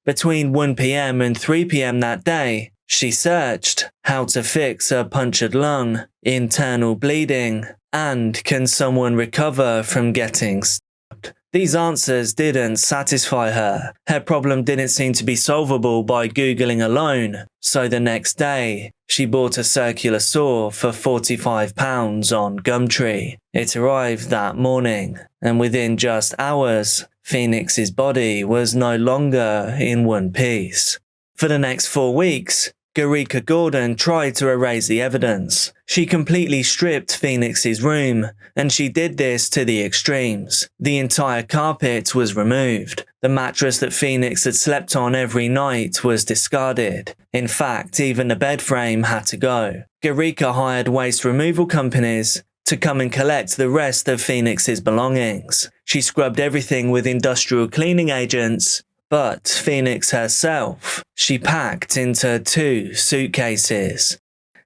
Between 1 p.m. and 3 p.m. that day, she searched how to fix a punctured lung, internal bleeding, and can someone recover from getting stabbed. These answers didn't satisfy her. Her problem didn't seem to be solvable by Googling alone, so the next day, she bought a circular saw for £45 on Gumtree. It arrived that morning, and within just hours, Phoenix's body was no longer in one piece. For the next 4 weeks, Gregory Gordon tried to erase the evidence. She completely stripped Phoenix's room, and she did this to the extremes. The entire carpet was removed. The mattress that Phoenix had slept on every night was discarded. In fact, even the bed frame had to go. Gregory hired waste removal companies to come and collect the rest of Phoenix's belongings. She scrubbed everything with industrial cleaning agents, but Phoenix herself, she packed into 2 suitcases.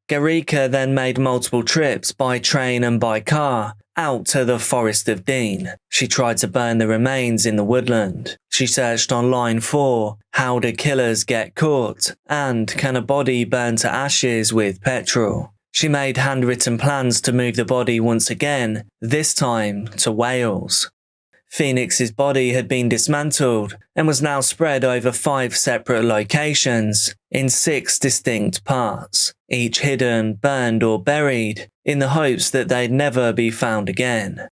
Gericka then made multiple trips by train and by car out to the Forest of Dean. She tried to burn the remains in the woodland. She searched online for how do killers get caught and can a body burn to ashes with petrol. She made handwritten plans to move the body once again, this time to Wales. Phoenix's body had been dismantled and was now spread over 5 separate locations in 6 distinct parts, each hidden, burned or buried, in the hopes that they'd never be found again.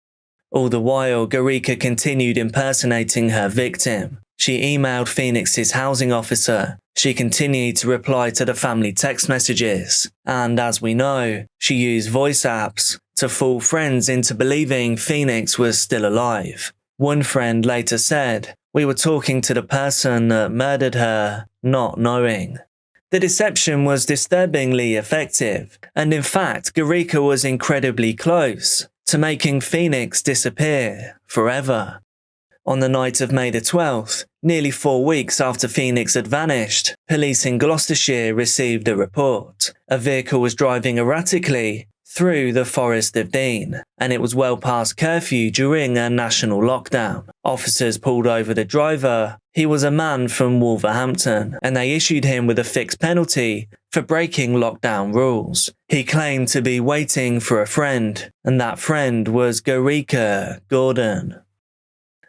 All the while, Gericka continued impersonating her victim. She emailed Phoenix's housing officer. She continued to reply to the family text messages. And as we know, she used voice apps to fool friends into believing Phoenix was still alive. One friend later said, "We were talking to the person that murdered her, not knowing." The deception was disturbingly effective, and in fact, Gericka was incredibly close to making Phoenix disappear forever. On the night of May the 12th, nearly 4 weeks after Phoenix had vanished, police in Gloucestershire received a report. A vehicle was driving erratically through the Forest of Dean, and it was well past curfew during a national lockdown. Officers pulled over the driver. He was a man from Wolverhampton, and they issued him with a fixed penalty for breaking lockdown rules. He claimed to be waiting for a friend, and that friend was Gericka Gordon.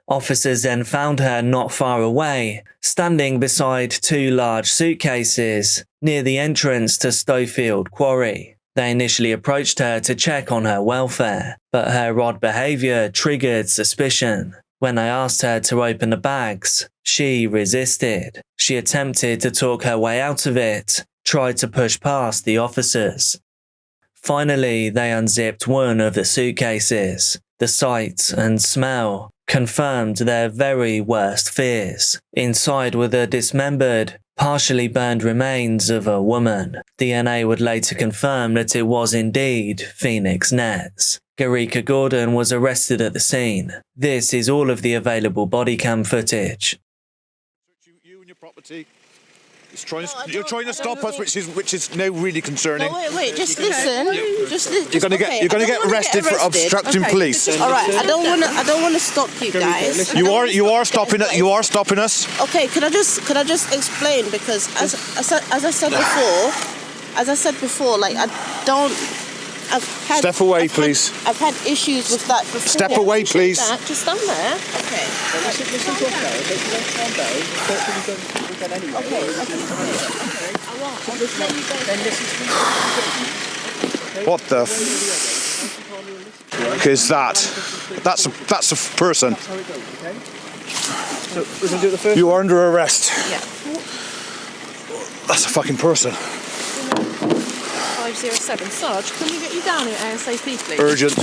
Officers then found her not far away, standing beside 2 large suitcases near the entrance to Stowfield Quarry. They initially approached her to check on her welfare, but her odd behaviour triggered suspicion. When they asked her to open the bags, she resisted. She attempted to talk her way out of it, tried to push past the officers. Finally, they unzipped one of the suitcases. The sight and smell confirmed their very worst fears. Inside were the dismembered, partially burned remains of a woman. DNA would later confirm that it was indeed Phoenix Nez. Gericka Gordon was arrested at the scene. This is all of the available body cam footage. You and your property. You're trying to stop us, which is now really concerning. No, wait, just listen. You're going to get arrested for obstructing police. All right, I don't want to stop you guys. You are stopping it. You are stopping us. Okay, could I just explain, because as I said before, like Step away, please. I've had issues with that before. Step away, please. Just stand there. Okay. What the f is that? That's a person. You are under arrest. Yeah. That's a fucking person. 507. Sarge, can we get you down here ASAP, please? Urgent.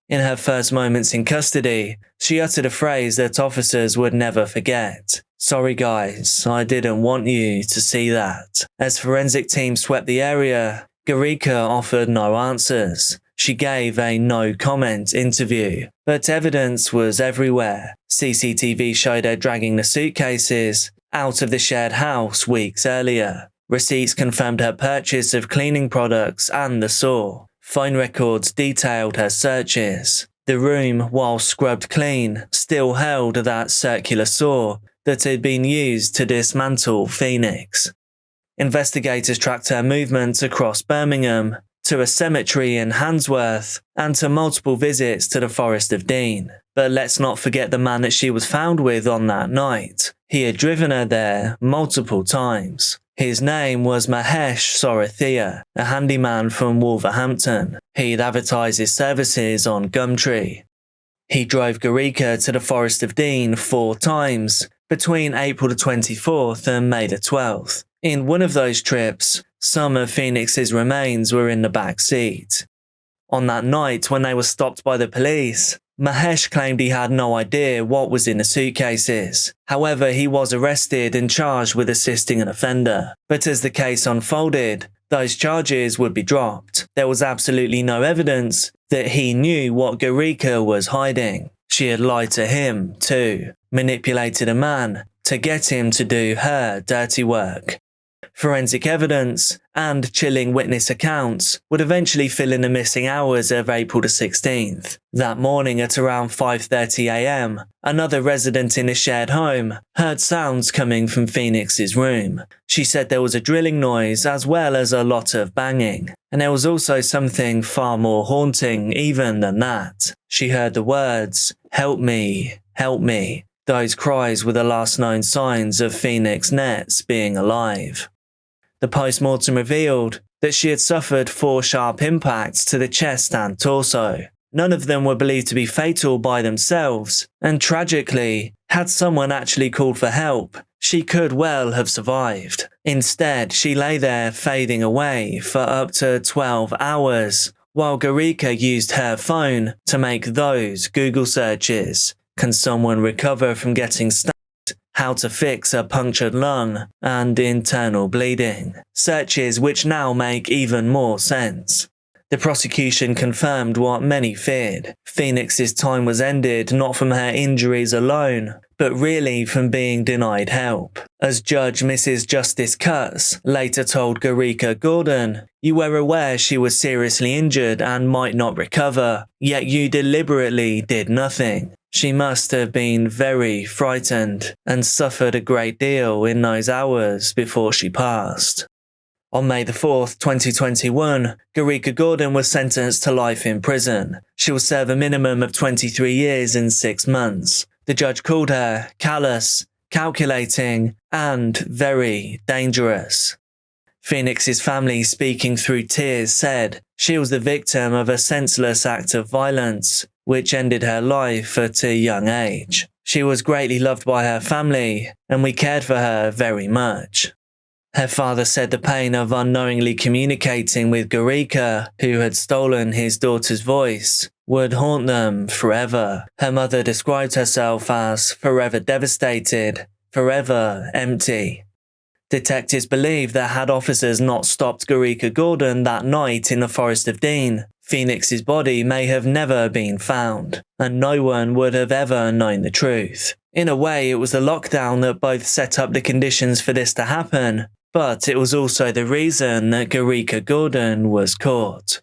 In her first moments in custody, she uttered a phrase that officers would never forget. "Sorry guys, I didn't want you to see that." As forensic teams swept the area, Gericka offered no answers. She gave a no-comment interview, but evidence was everywhere. CCTV showed her dragging the suitcases out of the shared house weeks earlier. Receipts confirmed her purchase of cleaning products and the saw. Phone records detailed her searches. The room, while scrubbed clean, still held that circular saw that had been used to dismantle Phoenix. Investigators tracked her movements across Birmingham, to a cemetery in Handsworth, and to multiple visits to the Forest of Dean. But let's not forget the man that she was found with on that night. He had driven her there multiple times. His name was Mahesh Sorathia, a handyman from Wolverhampton. He'd advertised his services on Gumtree. He drove Gericka to the Forest of Dean 4 times, between April the 24th and May the 12th. In one of those trips, some of Phoenix's remains were in the back seat. On that night, when they were stopped by the police, Mahesh claimed he had no idea what was in the suitcases. However, he was arrested and charged with assisting an offender. But as the case unfolded, those charges would be dropped. There was absolutely no evidence that he knew what Garika was hiding. She had lied to him, too, manipulated a man to get him to do her dirty work. Forensic evidence and chilling witness accounts would eventually fill in the missing hours of April the 16th. That morning at around 5:30 a.m, another resident in a shared home heard sounds coming from Phoenix's room. She said there was a drilling noise as well as a lot of banging. And there was also something far more haunting even than that. She heard the words, "Help me, help me." Those cries were the last known signs of Phoenix Nets being alive. The post-mortem revealed that she had suffered 4 sharp impacts to the chest and torso. None of them were believed to be fatal by themselves, and tragically, had someone actually called for help, she could well have survived. Instead, she lay there fading away for up to 12 hours, while Garika used her phone to make those Google searches. Can someone recover from getting stabbed? How to fix a punctured lung and internal bleeding. Searches which now make even more sense. The prosecution confirmed what many feared. Phoenix's time was ended not from her injuries alone, but really from being denied help. As Judge Mrs. Justice Cutts later told Garika Gordon, "You were aware she was seriously injured and might not recover, yet you deliberately did nothing. She must have been very frightened and suffered a great deal in those hours before she passed." On May the 4th, 2021, Garika Gordon was sentenced to life in prison. She will serve a minimum of 23 years and 6 months. The judge called her callous, calculating, and very dangerous. Phoenix's family, speaking through tears, said she was the victim of a senseless act of violence, which ended her life at a young age. She was greatly loved by her family, and we cared for her very much. Her father said the pain of unknowingly communicating with Garika, who had stolen his daughter's voice, would haunt them forever. Her mother described herself as forever devastated, forever empty. Detectives believe that had officers not stopped Garika Gordon that night in the Forest of Dean, Phoenix's body may have never been found, and no one would have ever known the truth. In a way, it was the lockdown that both set up the conditions for this to happen, but it was also the reason that Garika Gordon was caught.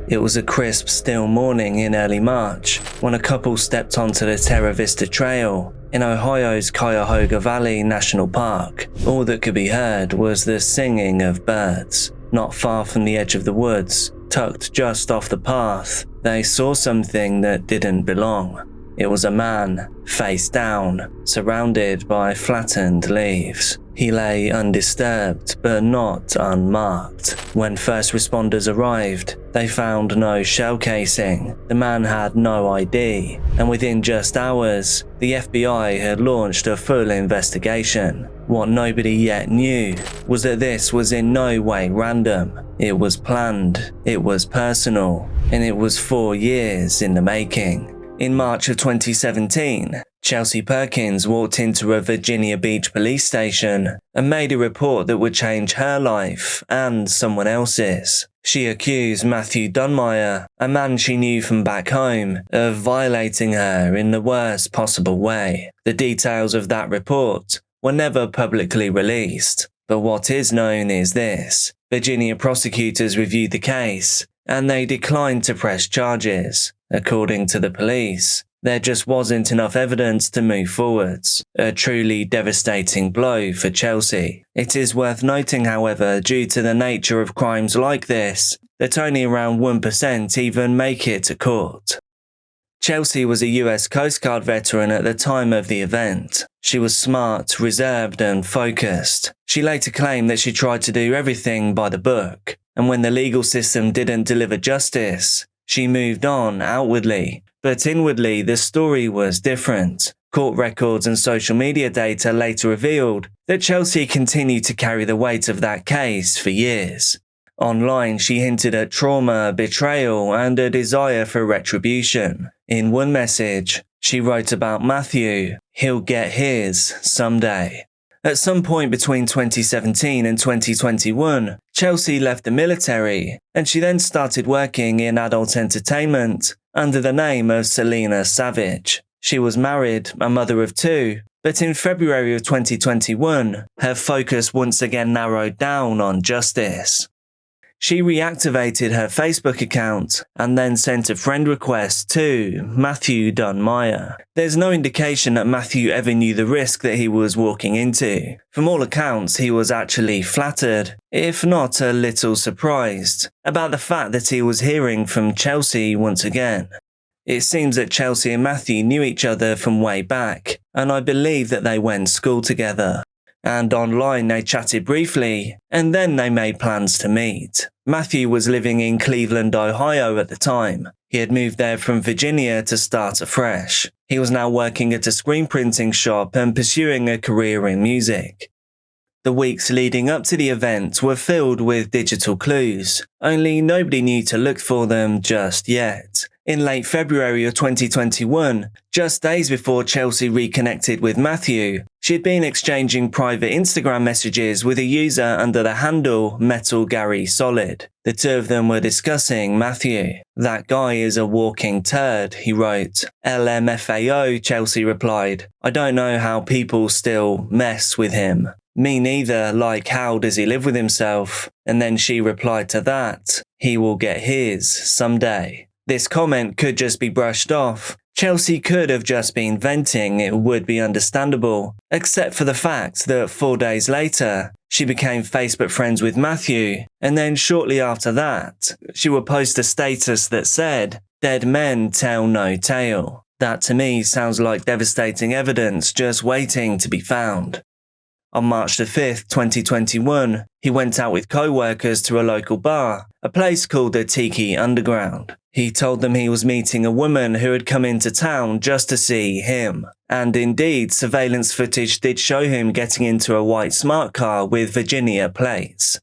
It was a crisp, still morning in early March when a couple stepped onto the Terra Vista Trail in Ohio's Cuyahoga Valley National Park. All that could be heard was the singing of birds. Not far from the edge of the woods, tucked just off the path, they saw something that didn't belong. It was a man, face down, surrounded by flattened leaves. He lay undisturbed, but not unmarked. When first responders arrived, they found no shell casing. The man had no ID, and within just hours, the FBI had launched a full investigation. What nobody yet knew was that this was in no way random. It was planned, it was personal, and it was 4 years in the making. In March of 2017, Chelsea Perkins walked into a Virginia Beach police station and made a report that would change her life and someone else's. She accused Matthew Dunmeyer, a man she knew from back home, of violating her in the worst possible way. The details of that report were never publicly released, but what is known is this: Virginia prosecutors reviewed the case and they declined to press charges. According to the police, there just wasn't enough evidence to move forwards. A truly devastating blow for Chelsea. It is worth noting, however, due to the nature of crimes like this, that only around 1% even make it to court. Chelsea was a US Coast Guard veteran at the time of the event. She was smart, reserved, and focused. She later claimed that she tried to do everything by the book, and when the legal system didn't deliver justice, she moved on outwardly. But inwardly, the story was different. Court records and social media data later revealed that Chelsea continued to carry the weight of that case for years. Online, she hinted at trauma, betrayal, and a desire for retribution. In one message, she wrote about Matthew, "He'll get his someday." At some point between 2017 and 2021, Chelsea left the military, and she then started working in adult entertainment under the name of Selena Savage. She was married, a mother of two, but in February of 2021, her focus once again narrowed down on justice. She reactivated her Facebook account and then sent a friend request to Matthew Dunmeyer. There's no indication that Matthew ever knew the risk that he was walking into. From all accounts, he was actually flattered, if not a little surprised, about the fact that he was hearing from Chelsea once again. It seems that Chelsea and Matthew knew each other from way back, and I believe that they went to school together. And online they chatted briefly, and then they made plans to meet. Matthew was living in Cleveland, Ohio at the time. He had moved there from Virginia to start afresh. He was now working at a screen printing shop and pursuing a career in music. The weeks leading up to the event were filled with digital clues, only nobody knew to look for them just yet. In late February of 2021, just days before Chelsea reconnected with Matthew, she had been exchanging private Instagram messages with a user under the handle Metal Gary Solid. The two of them were discussing Matthew. "That guy is a walking turd," he wrote. "LMFAO," Chelsea replied. "I don't know how people still mess with him." "Me neither, like how does he live with himself?" And then she replied to that, "He will get his someday." This comment could just be brushed off. Chelsea could have just been venting, it would be understandable, except for the fact that 4 days later, she became Facebook friends with Matthew, and then shortly after that, she would post a status that said, "Dead men tell no tale." That to me sounds like devastating evidence just waiting to be found. On March the 5th, 2021, he went out with co-workers to a local bar, a place called the Tiki Underground. He told them he was meeting a woman who had come into town just to see him. And indeed, surveillance footage did show him getting into a white smart car with Virginia plates.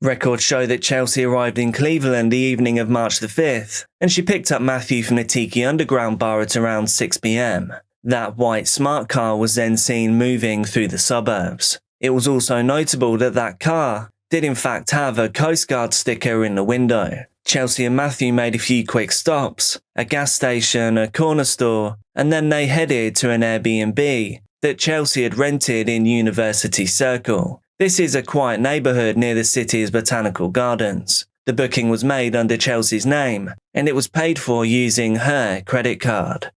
Records show that Chelsea arrived in Cleveland the evening of March the 5th, and she picked up Matthew from the Tiki Underground bar at around 6 p.m. That white smart car was then seen moving through the suburbs. It was also notable that that car did in fact have a Coast Guard sticker in the window. Chelsea and Matthew made a few quick stops, a gas station, a corner store, and then they headed to an Airbnb that Chelsea had rented in University Circle. This is a quiet neighbourhood near the city's botanical gardens. The booking was made under Chelsea's name, and it was paid for using her credit card.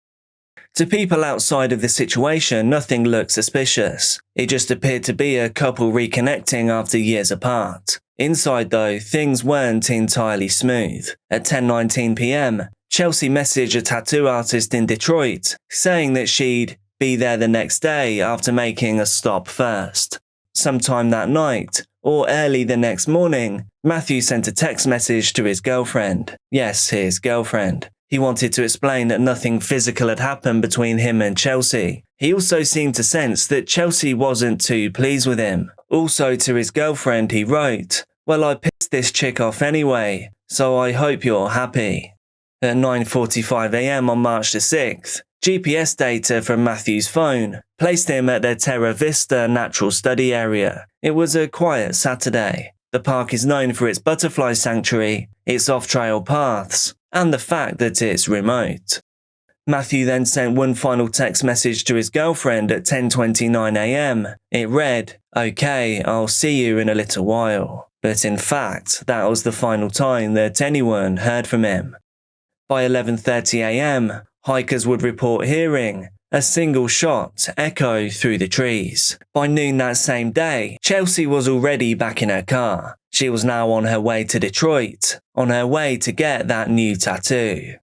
To people outside of the situation, nothing looked suspicious. It just appeared to be a couple reconnecting after years apart. Inside though, things weren't entirely smooth. At 10:19 p.m, Chelsea messaged a tattoo artist in Detroit, saying that she'd be there the next day after making a stop first. Sometime that night, or early the next morning, Matthew sent a text message to his girlfriend. Yes, his girlfriend. He wanted to explain that nothing physical had happened between him and Chelsea. He also seemed to sense that Chelsea wasn't too pleased with him. Also to his girlfriend he wrote, "Well, I pissed this chick off anyway, so I hope you're happy." At 9:45 a.m. on March the 6th, GPS data from Matthew's phone placed him at the Terra Vista Natural Study Area. It was a quiet Saturday. The park is known for its butterfly sanctuary, its off-trail paths, and the fact that it's remote. Matthew then sent one final text message to his girlfriend at 10:29 a.m. It read, "Okay, I'll see you in a little while." But in fact, that was the final time that anyone heard from him. By 11:30 a.m, hikers would report hearing a single shot echo through the trees. By noon that same day, Chelsea was already back in her car. She was now on her way to Detroit, on her way to get that new tattoo.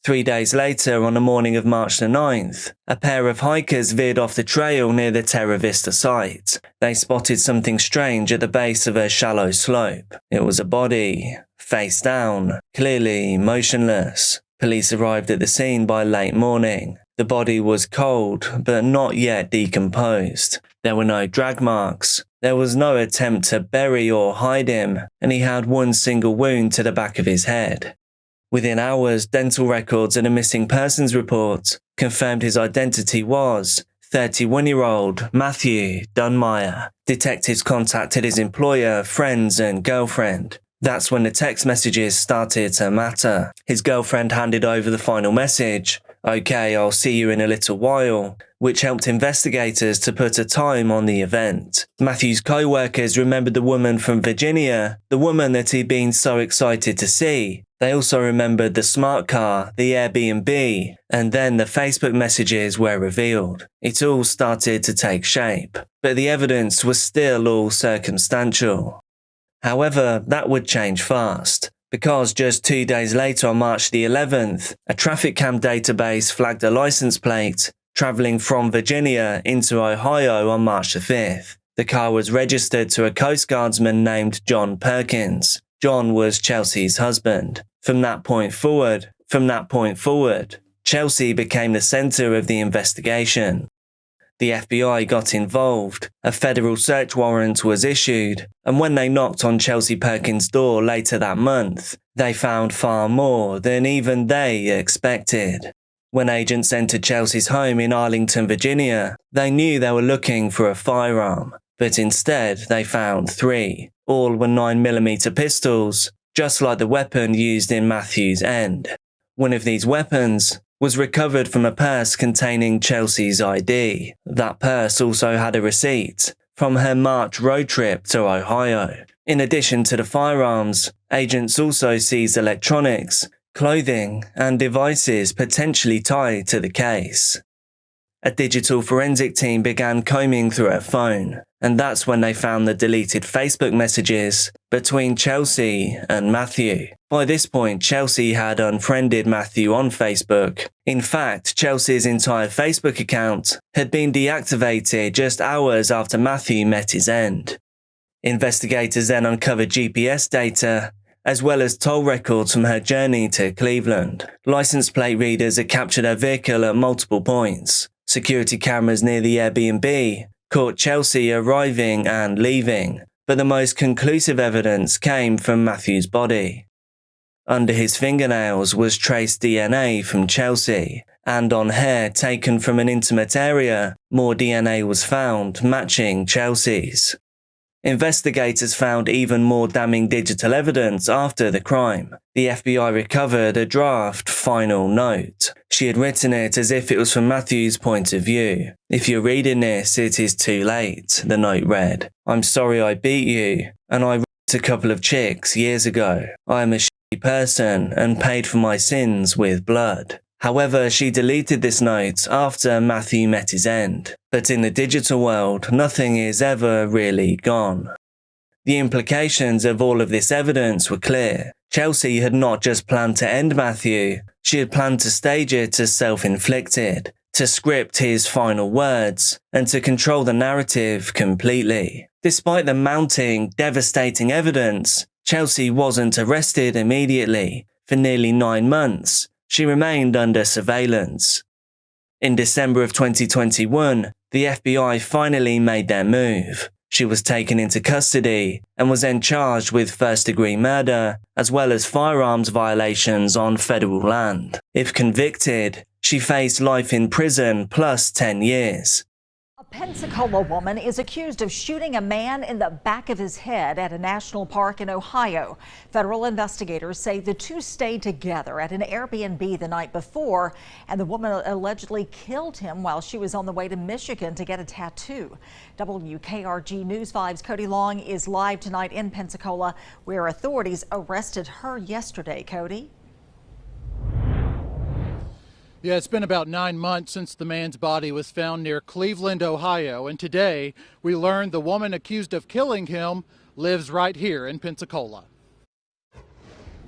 3 days later, on the morning of March the 9th, a pair of hikers veered off the trail near the Terra Vista site. They spotted something strange at the base of a shallow slope. It was a body, face down, clearly motionless. Police arrived at the scene by late morning. The body was cold, but not yet decomposed. There were no drag marks, There was no attempt to bury or hide him, and he had one single wound to the back of his head. Within hours, dental records and a missing persons report confirmed his identity was 31-year-old Matthew Dunmeyer. Detectives contacted his employer, friends and girlfriend. That's when the text messages started to matter. His girlfriend handed over the final message, "Okay, I'll see you in a little while," which helped investigators to put a time on the event. Matthew's co-workers remembered the woman from Virginia, the woman that he'd been so excited to see. They also remembered the smart car, the Airbnb, and then the Facebook messages were revealed. It all started to take shape, but the evidence was still all circumstantial. However, that would change fast, because just 2 days later on March the 11th, a traffic cam database flagged a license plate travelling from Virginia into Ohio on March the 5th. The car was registered to a Coast Guardsman named John Perkins. John was Chelsea's husband. From that point forward, Chelsea became the centre of the investigation. The FBI got involved, a federal search warrant was issued, and when they knocked on Chelsea Perkins' door later that month, they found far more than even they expected. When agents entered Chelsea's home in Arlington, Virginia, they knew they were looking for a firearm, but instead they found 3. All were 9mm pistols, just like the weapon used in Matthew's end. One of these weapons was recovered from a purse containing Chelsea's ID. That purse also had a receipt from her March road trip to Ohio. In addition to the firearms, agents also seized electronics, clothing, and devices potentially tied to the case. A digital forensic team began combing through her phone, and that's when they found the deleted Facebook messages between Chelsea and Matthew. By this point, Chelsea had unfriended Matthew on Facebook. In fact, Chelsea's entire Facebook account had been deactivated just hours after Matthew met his end. Investigators then uncovered GPS data, as well as toll records from her journey to Cleveland. License plate readers had captured her vehicle at multiple points. Security cameras near the Airbnb caught Chelsea arriving and leaving, but the most conclusive evidence came from Matthew's body. Under his fingernails was traced DNA from Chelsea, and on hair taken from an intimate area, more DNA was found matching Chelsea's. Investigators found even more damning digital evidence after the crime. The FBI recovered a draft final note. She had written it as if it was from Matthew's point of view. "If you're reading this, it is too late," the note read. "I'm sorry I beat you, and I raped a couple of chicks years ago. I am a shitty person and paid for my sins with blood." However, she deleted this note after Matthew met his end. But in the digital world, nothing is ever really gone. The implications of all of this evidence were clear. Chelsea had not just planned to end Matthew, she had planned to stage it as self-inflicted, to script his final words, and to control the narrative completely. Despite the mounting, devastating evidence, Chelsea wasn't arrested immediately. For nearly 9 months, she remained under surveillance. In December of 2021, the FBI finally made their move. She was taken into custody and was then charged with first-degree murder, as well as firearms violations on federal land. If convicted, she faced life in prison plus 10 years. A Pensacola woman is accused of shooting a man in the back of his head at a national park in Ohio. Federal investigators say the two stayed together at an Airbnb the night before, and the woman allegedly killed him while she was on the way to Michigan to get a tattoo. WKRG News 5's Cody Long is live tonight in Pensacola, where authorities arrested her yesterday. Cody? Yeah, it's been about 9 months since the man's body was found near Cleveland, Ohio, and today we learned the woman accused of killing him lives right here in Pensacola.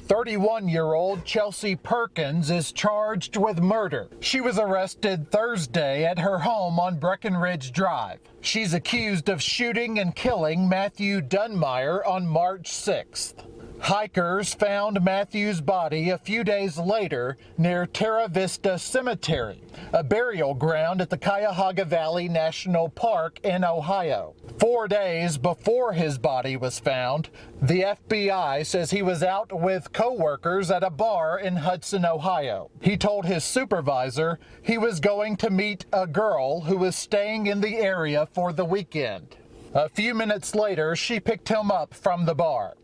31-year-old Chelsea Perkins is charged with murder. She was arrested Thursday at her home on Breckenridge Drive. She's accused of shooting and killing Matthew Dunmeyer on March 6th. Hikers found Matthew's body a few days later near Terra Vista Cemetery, a burial ground at the Cuyahoga Valley National Park in Ohio. 4 days before his body was found, the FBI says he was out with co-workers at a bar in Hudson, Ohio. He told his supervisor he was going to meet a girl who was staying in the area for the weekend. A few minutes later, she picked him up from the bar.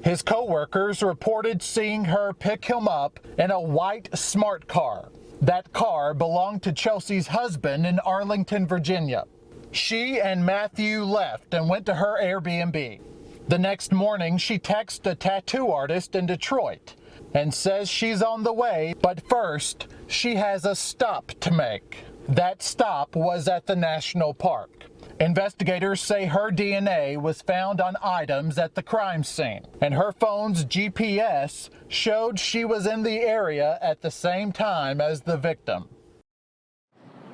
His co-workers reported seeing her pick him up in a white smart car. That car belonged to Chelsea's husband in Arlington, Virginia. She and Matthew left and went to her Airbnb. The next morning, she texts a tattoo artist in Detroit and says she's on the way, but first, she has a stop to make. That stop was at the national park. Investigators say her DNA was found on items at the crime scene, and her phone's GPS showed she was in the area at the same time as the victim.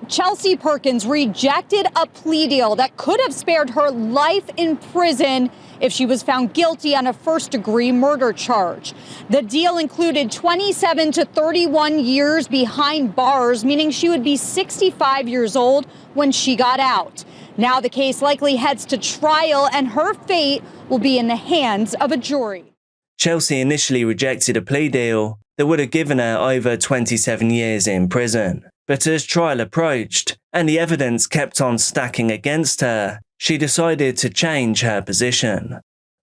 Chelsea Perkins rejected a plea deal that could have spared her life in prison if she was found guilty on a first-degree murder charge. The deal included 27 to 31 years behind bars, meaning she would be 65 years old when she got out. Now the case likely heads to trial, and her fate will be in the hands of a jury. Chelsea initially rejected a plea deal that would have given her over 27 years in prison. But as trial approached, and the evidence kept on stacking against her, she decided to change her position.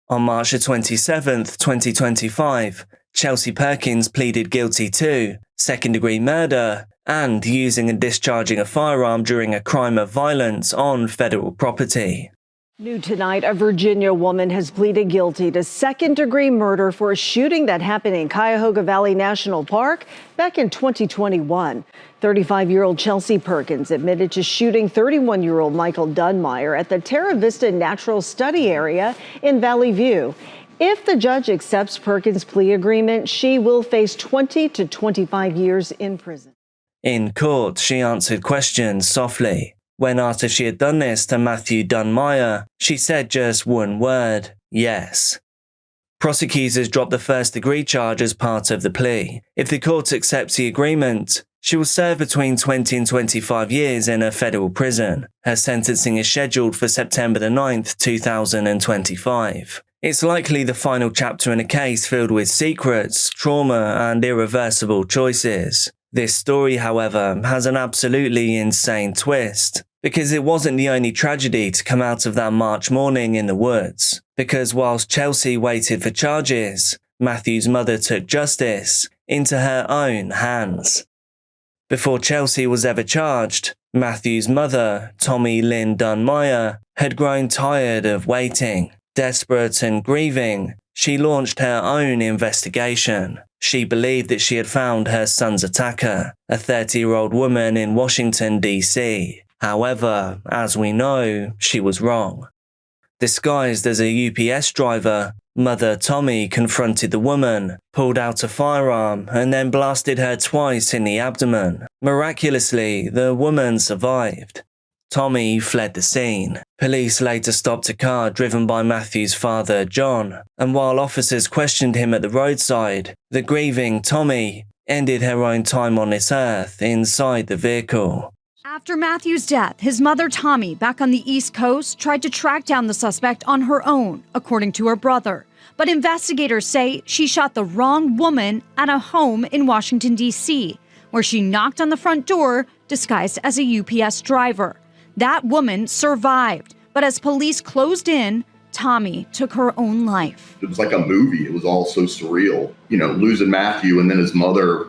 On March 27, 2025, Chelsea Perkins pleaded guilty to second-degree murder and using and discharging a firearm during a crime of violence on federal property. New tonight, a Virginia woman has pleaded guilty to second-degree murder for a shooting that happened in Cuyahoga Valley National Park back in 2021. 35-year-old Chelsea Perkins admitted to shooting 31-year-old Michael Dunmeyer at the Terra Vista Natural Study Area in Valley View. If the judge accepts Perkins' plea agreement, she will face 20 to 25 years in prison. In court, she answered questions softly. When asked if she had done this to Matthew Dunmeyer, she said just one word: yes. Prosecutors dropped the first-degree charge as part of the plea. If the court accepts the agreement, she will serve between 20 and 25 years in a federal prison. Her sentencing is scheduled for September 9th, 2025. It's likely the final chapter in a case filled with secrets, trauma, and irreversible choices. This story, however, has an absolutely insane twist, because it wasn't the only tragedy to come out of that March morning in the woods. Because whilst Chelsea waited for charges, Matthew's mother took justice into her own hands. Before Chelsea was ever charged, Matthew's mother, Tommy Lynn Dunmeyer, had grown tired of waiting. Desperate and grieving, she launched her own investigation. She believed that she had found her son's attacker, a 30-year-old woman in Washington, D.C. However, as we know, she was wrong. Disguised as a UPS driver, Mother Tommy confronted the woman, pulled out a firearm, and then blasted her twice in the abdomen. Miraculously, the woman survived. Tommy fled the scene. Police later stopped a car driven by Matthew's father, John, and while officers questioned him at the roadside, the grieving Tommy ended her own time on this earth inside the vehicle. After Matthew's death, his mother, Tommy, back on the East Coast, tried to track down the suspect on her own, according to her brother. But investigators say she shot the wrong woman at a home in Washington, D.C., where she knocked on the front door disguised as a UPS driver. That woman survived, but as police closed in, Tommy took her own life. It was like a movie. It was all so surreal. You know, losing Matthew and then his mother,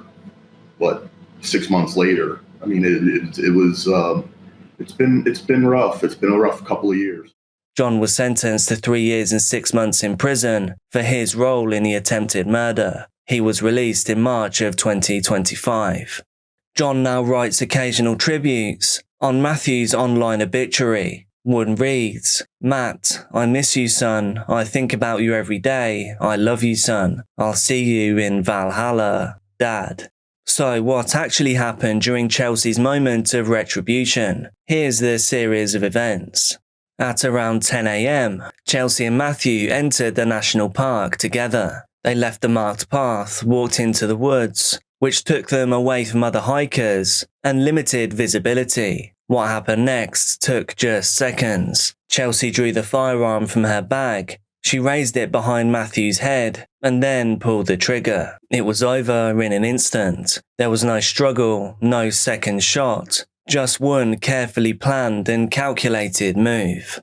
6 months later. I mean, it's been rough. It's been a rough couple of years. John was sentenced to 3 years and 6 months in prison for his role in the attempted murder. He was released in March of 2025. John now writes occasional tributes. On Matthew's online obituary, one reads, "Matt, I miss you, son. I think about you every day. I love you, son. I'll see you in Valhalla, Dad." So what actually happened during Chelsea's moment of retribution? Here's the series of events. At around 10 a.m, Chelsea and Matthew entered the national park together. They left the marked path, walked into the woods, which took them away from other hikers and limited visibility. What happened next took just seconds. Chelsea drew the firearm from her bag. She raised it behind Matthew's head and then pulled the trigger. It was over in an instant. There was no struggle, no second shot, just one carefully planned and calculated move.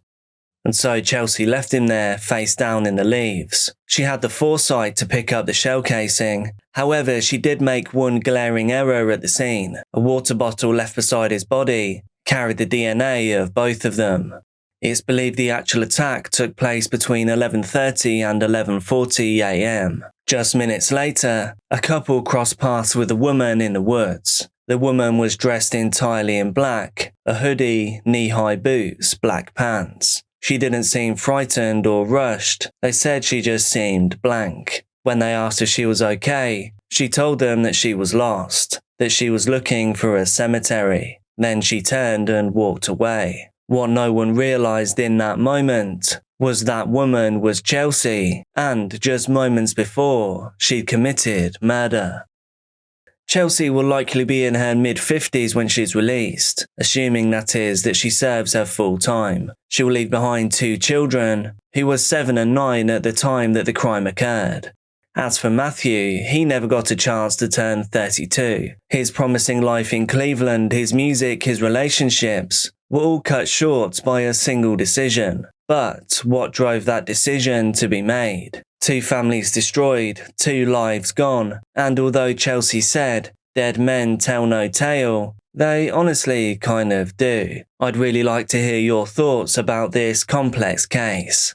And so Chelsea left him there, face down in the leaves. She had the foresight to pick up the shell casing. However, she did make one glaring error at the scene. A water bottle left beside his body carried the DNA of both of them. It's believed the actual attack took place between 11:30 and 11:40 a.m. Just minutes later, a couple crossed paths with a woman in the woods. The woman was dressed entirely in black, a hoodie, knee-high boots, black pants. She didn't seem frightened or rushed. They said she just seemed blank. When they asked if she was okay, she told them that she was lost, that she was looking for a cemetery. Then she turned and walked away. What no one realized in that moment was that woman was Chelsea, and just moments before, she'd committed murder. Chelsea will likely be in her mid-50s when she's released, assuming that is that she serves her full time. She will leave behind 2 children, who were 7 and 9 at the time that the crime occurred. As for Matthew, he never got a chance to turn 32. His promising life in Cleveland, his music, his relationships were all cut short by a single decision. But what drove that decision to be made? 2 families destroyed, 2 lives gone, and although Chelsea said, "Dead men tell no tale," they honestly kind of do. I'd really like to hear your thoughts about this complex case.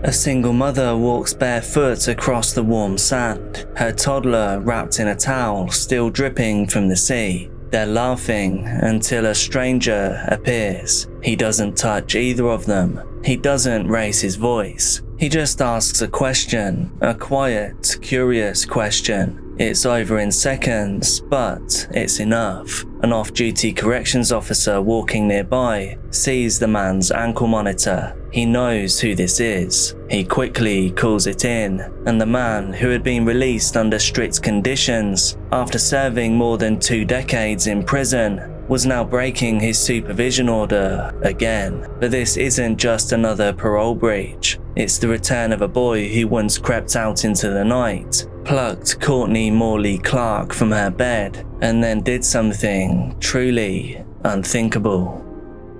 A single mother walks barefoot across the warm sand, her toddler wrapped in a towel still dripping from the sea. They're laughing until a stranger appears. He doesn't touch either of them. He doesn't raise his voice. He just asks a question, a quiet, curious question. It's over in seconds, but it's enough. An off-duty corrections officer walking nearby sees the man's ankle monitor. He knows who this is. He quickly calls it in, and the man, who had been released under strict conditions after serving more than 2 decades in prison, was now breaking his supervision order again. But this isn't just another parole breach. It's the return of a boy who once crept out into the night, plucked Courtney Morley Clark from her bed, and then did something truly unthinkable.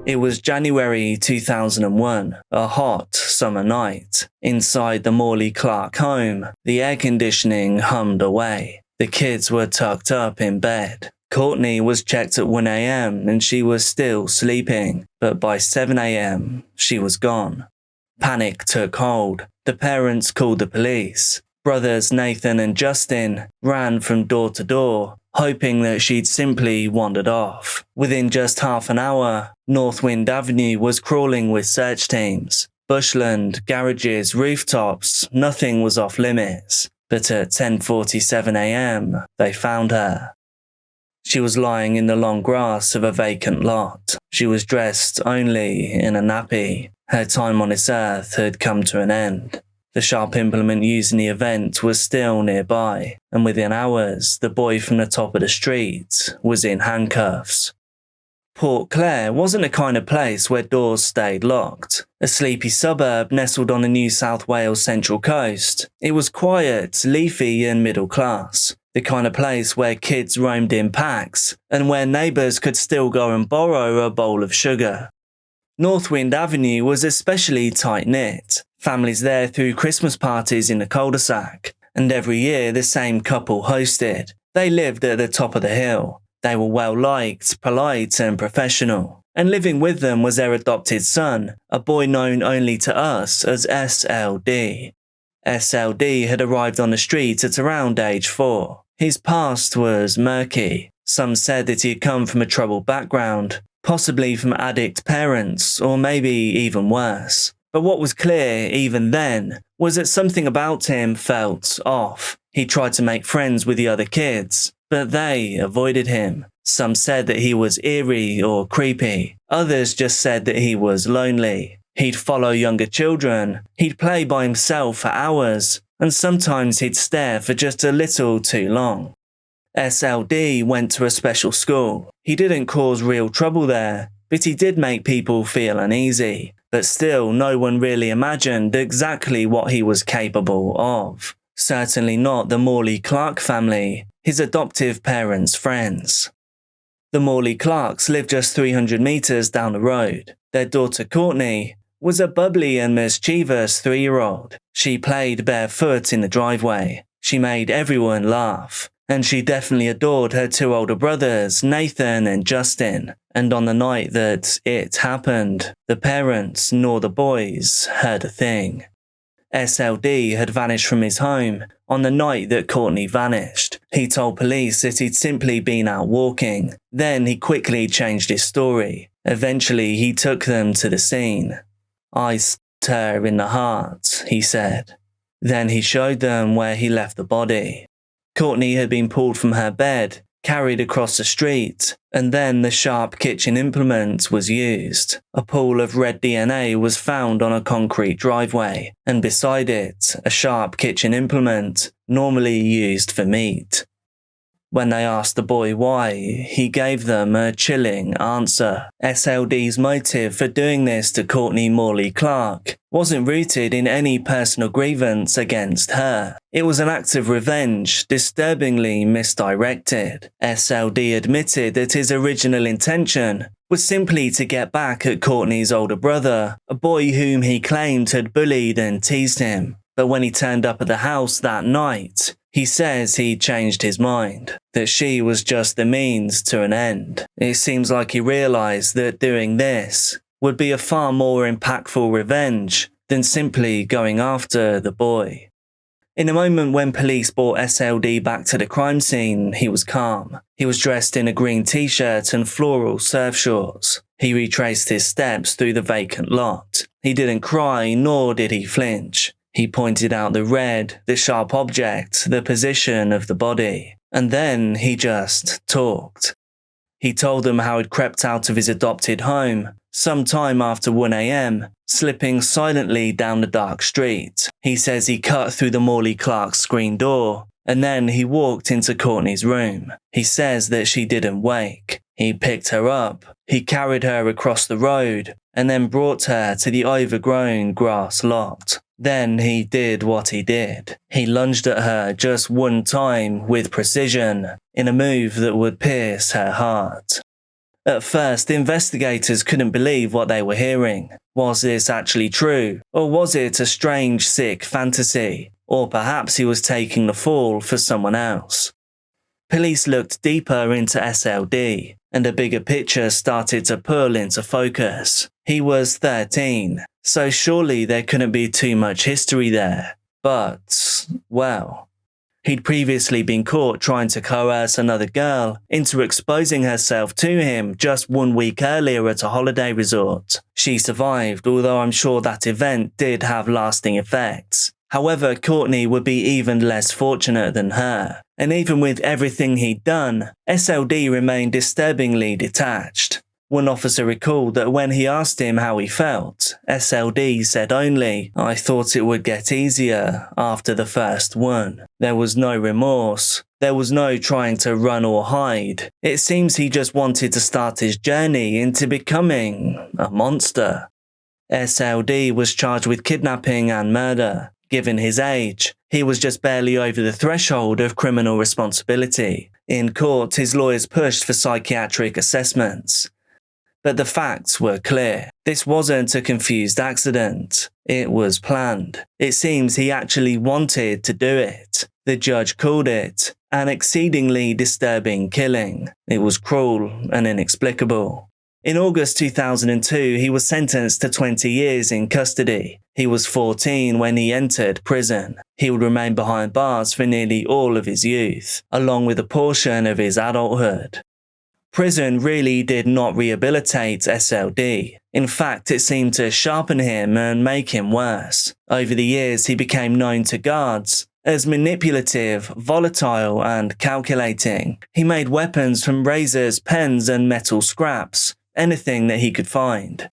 It was January 2001, a hot summer night. Inside the Morley Clark home, the air conditioning hummed away. The kids were tucked up in bed. Courtney was checked at 1 a.m. and she was still sleeping, but by 7 a.m. she was gone. Panic took hold. The parents called the police. Brothers Nathan and Justin ran from door to door, hoping that she'd simply wandered off. Within just half an hour, Northwind Avenue was crawling with search teams. Bushland, garages, rooftops, nothing was off limits. But at 10:47 a.m., they found her. She was lying in the long grass of a vacant lot. She was dressed only in a nappy. Her time on this earth had come to an end. The sharp implement used in the event was still nearby, and within hours, the boy from the top of the street was in handcuffs. Port Clare wasn't the kind of place where doors stayed locked. A sleepy suburb nestled on the New South Wales Central Coast, it was quiet, leafy and middle class. The kind of place where kids roamed in packs, and where neighbours could still go and borrow a bowl of sugar. Northwind Avenue was especially tight-knit. Families there threw Christmas parties in the cul-de-sac, and every year the same couple hosted. They lived at the top of the hill. They were well-liked, polite and professional. And living with them was their adopted son, a boy known only to us as SLD. SLD had arrived on the street at around age 4. His past was murky. Some said that he had come from a troubled background, possibly from addict parents, or maybe even worse. But what was clear, even then, was that something about him felt off. He tried to make friends with the other kids, but they avoided him. Some said that he was eerie or creepy. Others just said that he was lonely. He'd follow younger children. He'd play by himself for hours, and sometimes he'd stare for just a little too long. SLD went to a special school. He didn't cause real trouble there, but he did make people feel uneasy. But still, no one really imagined exactly what he was capable of. Certainly not the Morley Clark family, his adoptive parents' friends. The Morley Clarks lived just 300 metres down the road. Their daughter Courtney was a bubbly and mischievous 3-year-old. She played barefoot in the driveway. She made everyone laugh. And she definitely adored her 2 older brothers, Nathan and Justin. And on the night that it happened, the parents nor the boys heard a thing. SLD had vanished from his home on the night that Courtney vanished. He told police that he'd simply been out walking. Then he quickly changed his story. Eventually, he took them to the scene. "I stabbed her in the heart," he said. Then he showed them where he left the body. Courtney had been pulled from her bed, carried across the street, and then the sharp kitchen implement was used. A pool of red DNA was found on a concrete driveway, and beside it, a sharp kitchen implement, normally used for meat. When they asked the boy why, he gave them a chilling answer. SLD's motive for doing this to Courtney Morley Clark wasn't rooted in any personal grievance against her. It was an act of revenge, disturbingly misdirected. SLD admitted that his original intention was simply to get back at Courtney's older brother, a boy whom he claimed had bullied and teased him. But when he turned up at the house that night, he says he changed his mind, that she was just the means to an end. It seems like he realised that doing this would be a far more impactful revenge than simply going after the boy. In a moment when police brought SLD back to the crime scene, he was calm. He was dressed in a green t-shirt and floral surf shorts. He retraced his steps through the vacant lot. He didn't cry, nor did he flinch. He pointed out the red, the sharp object, the position of the body. And then he just talked. He told them how he'd crept out of his adopted home sometime after 1 a.m, slipping silently down the dark street. He says he cut through the Morley Clark screen door, and then he walked into Courtney's room. He says that she didn't wake. He picked her up, he carried her across the road, and then brought her to the overgrown grass lot. Then he did what he did. He lunged at her just one time with precision, in a move that would pierce her heart. At first, investigators couldn't believe what they were hearing. Was this actually true? Or was it a strange, sick fantasy? Or perhaps he was taking the fall for someone else? Police looked deeper into SLD, and a bigger picture started to pull into focus. He was 13, so surely there couldn't be too much history there. But, well, he'd previously been caught trying to coerce another girl into exposing herself to him just 1 week earlier at a holiday resort. She survived, although I'm sure that event did have lasting effects. However, Courtney would be even less fortunate than her. And even with everything he'd done, SLD remained disturbingly detached. One officer recalled that when he asked him how he felt, SLD said only, "I thought it would get easier after the first one." There was no remorse. There was no trying to run or hide. It seems he just wanted to start his journey into becoming a monster. SLD was charged with kidnapping and murder. Given his age, he was just barely over the threshold of criminal responsibility. In court, his lawyers pushed for psychiatric assessments. But the facts were clear. This wasn't a confused accident. It was planned. It seems he actually wanted to do it. The judge called it an exceedingly disturbing killing. It was cruel and inexplicable. In August 2002, he was sentenced to 20 years in custody. He was 14 when he entered prison. He would remain behind bars for nearly all of his youth, along with a portion of his adulthood. Prison really did not rehabilitate SLD. In fact, it seemed to sharpen him and make him worse. Over the years, he became known to guards as manipulative, volatile, and calculating. He made weapons from razors, pens, and metal scraps, anything that he could find.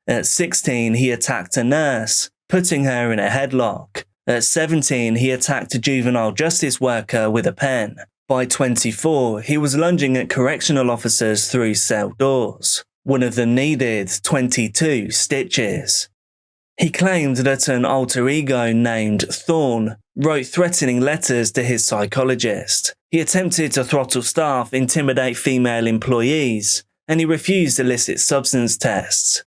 At 16, he attacked a nurse, putting her in a headlock. At 17, he attacked a juvenile justice worker with a pen. By 24, he was lunging at correctional officers through cell doors. One of them needed 22 stitches. He claimed that an alter ego named Thorne wrote threatening letters to his psychologist. He attempted to throttle staff, intimidate female employees, and he refused illicit substance tests.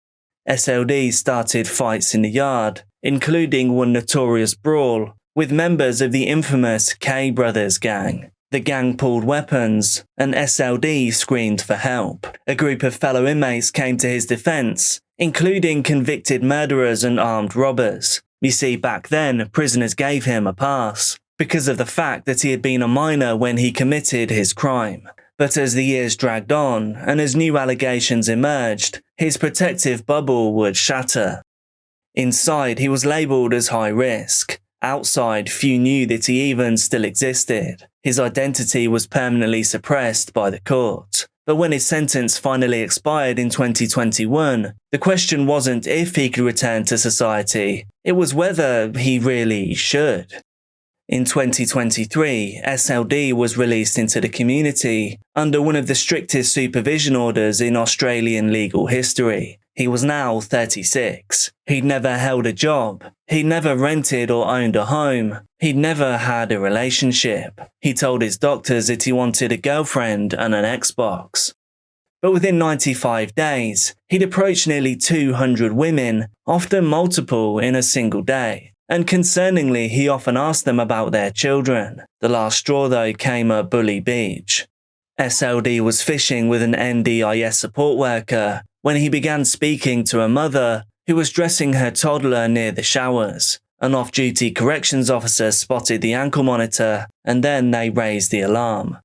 SLD started fights in the yard, including one notorious brawl with members of the infamous K Brothers gang. The gang pulled weapons, and SLD screamed for help. A group of fellow inmates came to his defense, including convicted murderers and armed robbers. You see, back then, prisoners gave him a pass, because of the fact that he had been a minor when he committed his crime. But as the years dragged on, and as new allegations emerged, his protective bubble would shatter. Inside, he was labelled as high risk. Outside, few knew that he even still existed. His identity was permanently suppressed by the court. But when his sentence finally expired in 2021, the question wasn't if he could return to society, it was whether he really should. In 2023, SLD was released into the community under one of the strictest supervision orders in Australian legal history. He was now 36. He'd never held a job. He'd never rented or owned a home. He'd never had a relationship. He told his doctors that he wanted a girlfriend and an Xbox. But within 95 days, he'd approached nearly 200 women, often multiple in a single day. And concerningly, he often asked them about their children. The last straw, though, came at Bully Beach. SLD was fishing with an NDIS support worker when he began speaking to a mother who was dressing her toddler near the showers. An off-duty corrections officer spotted the ankle monitor, and then they raised the alarm.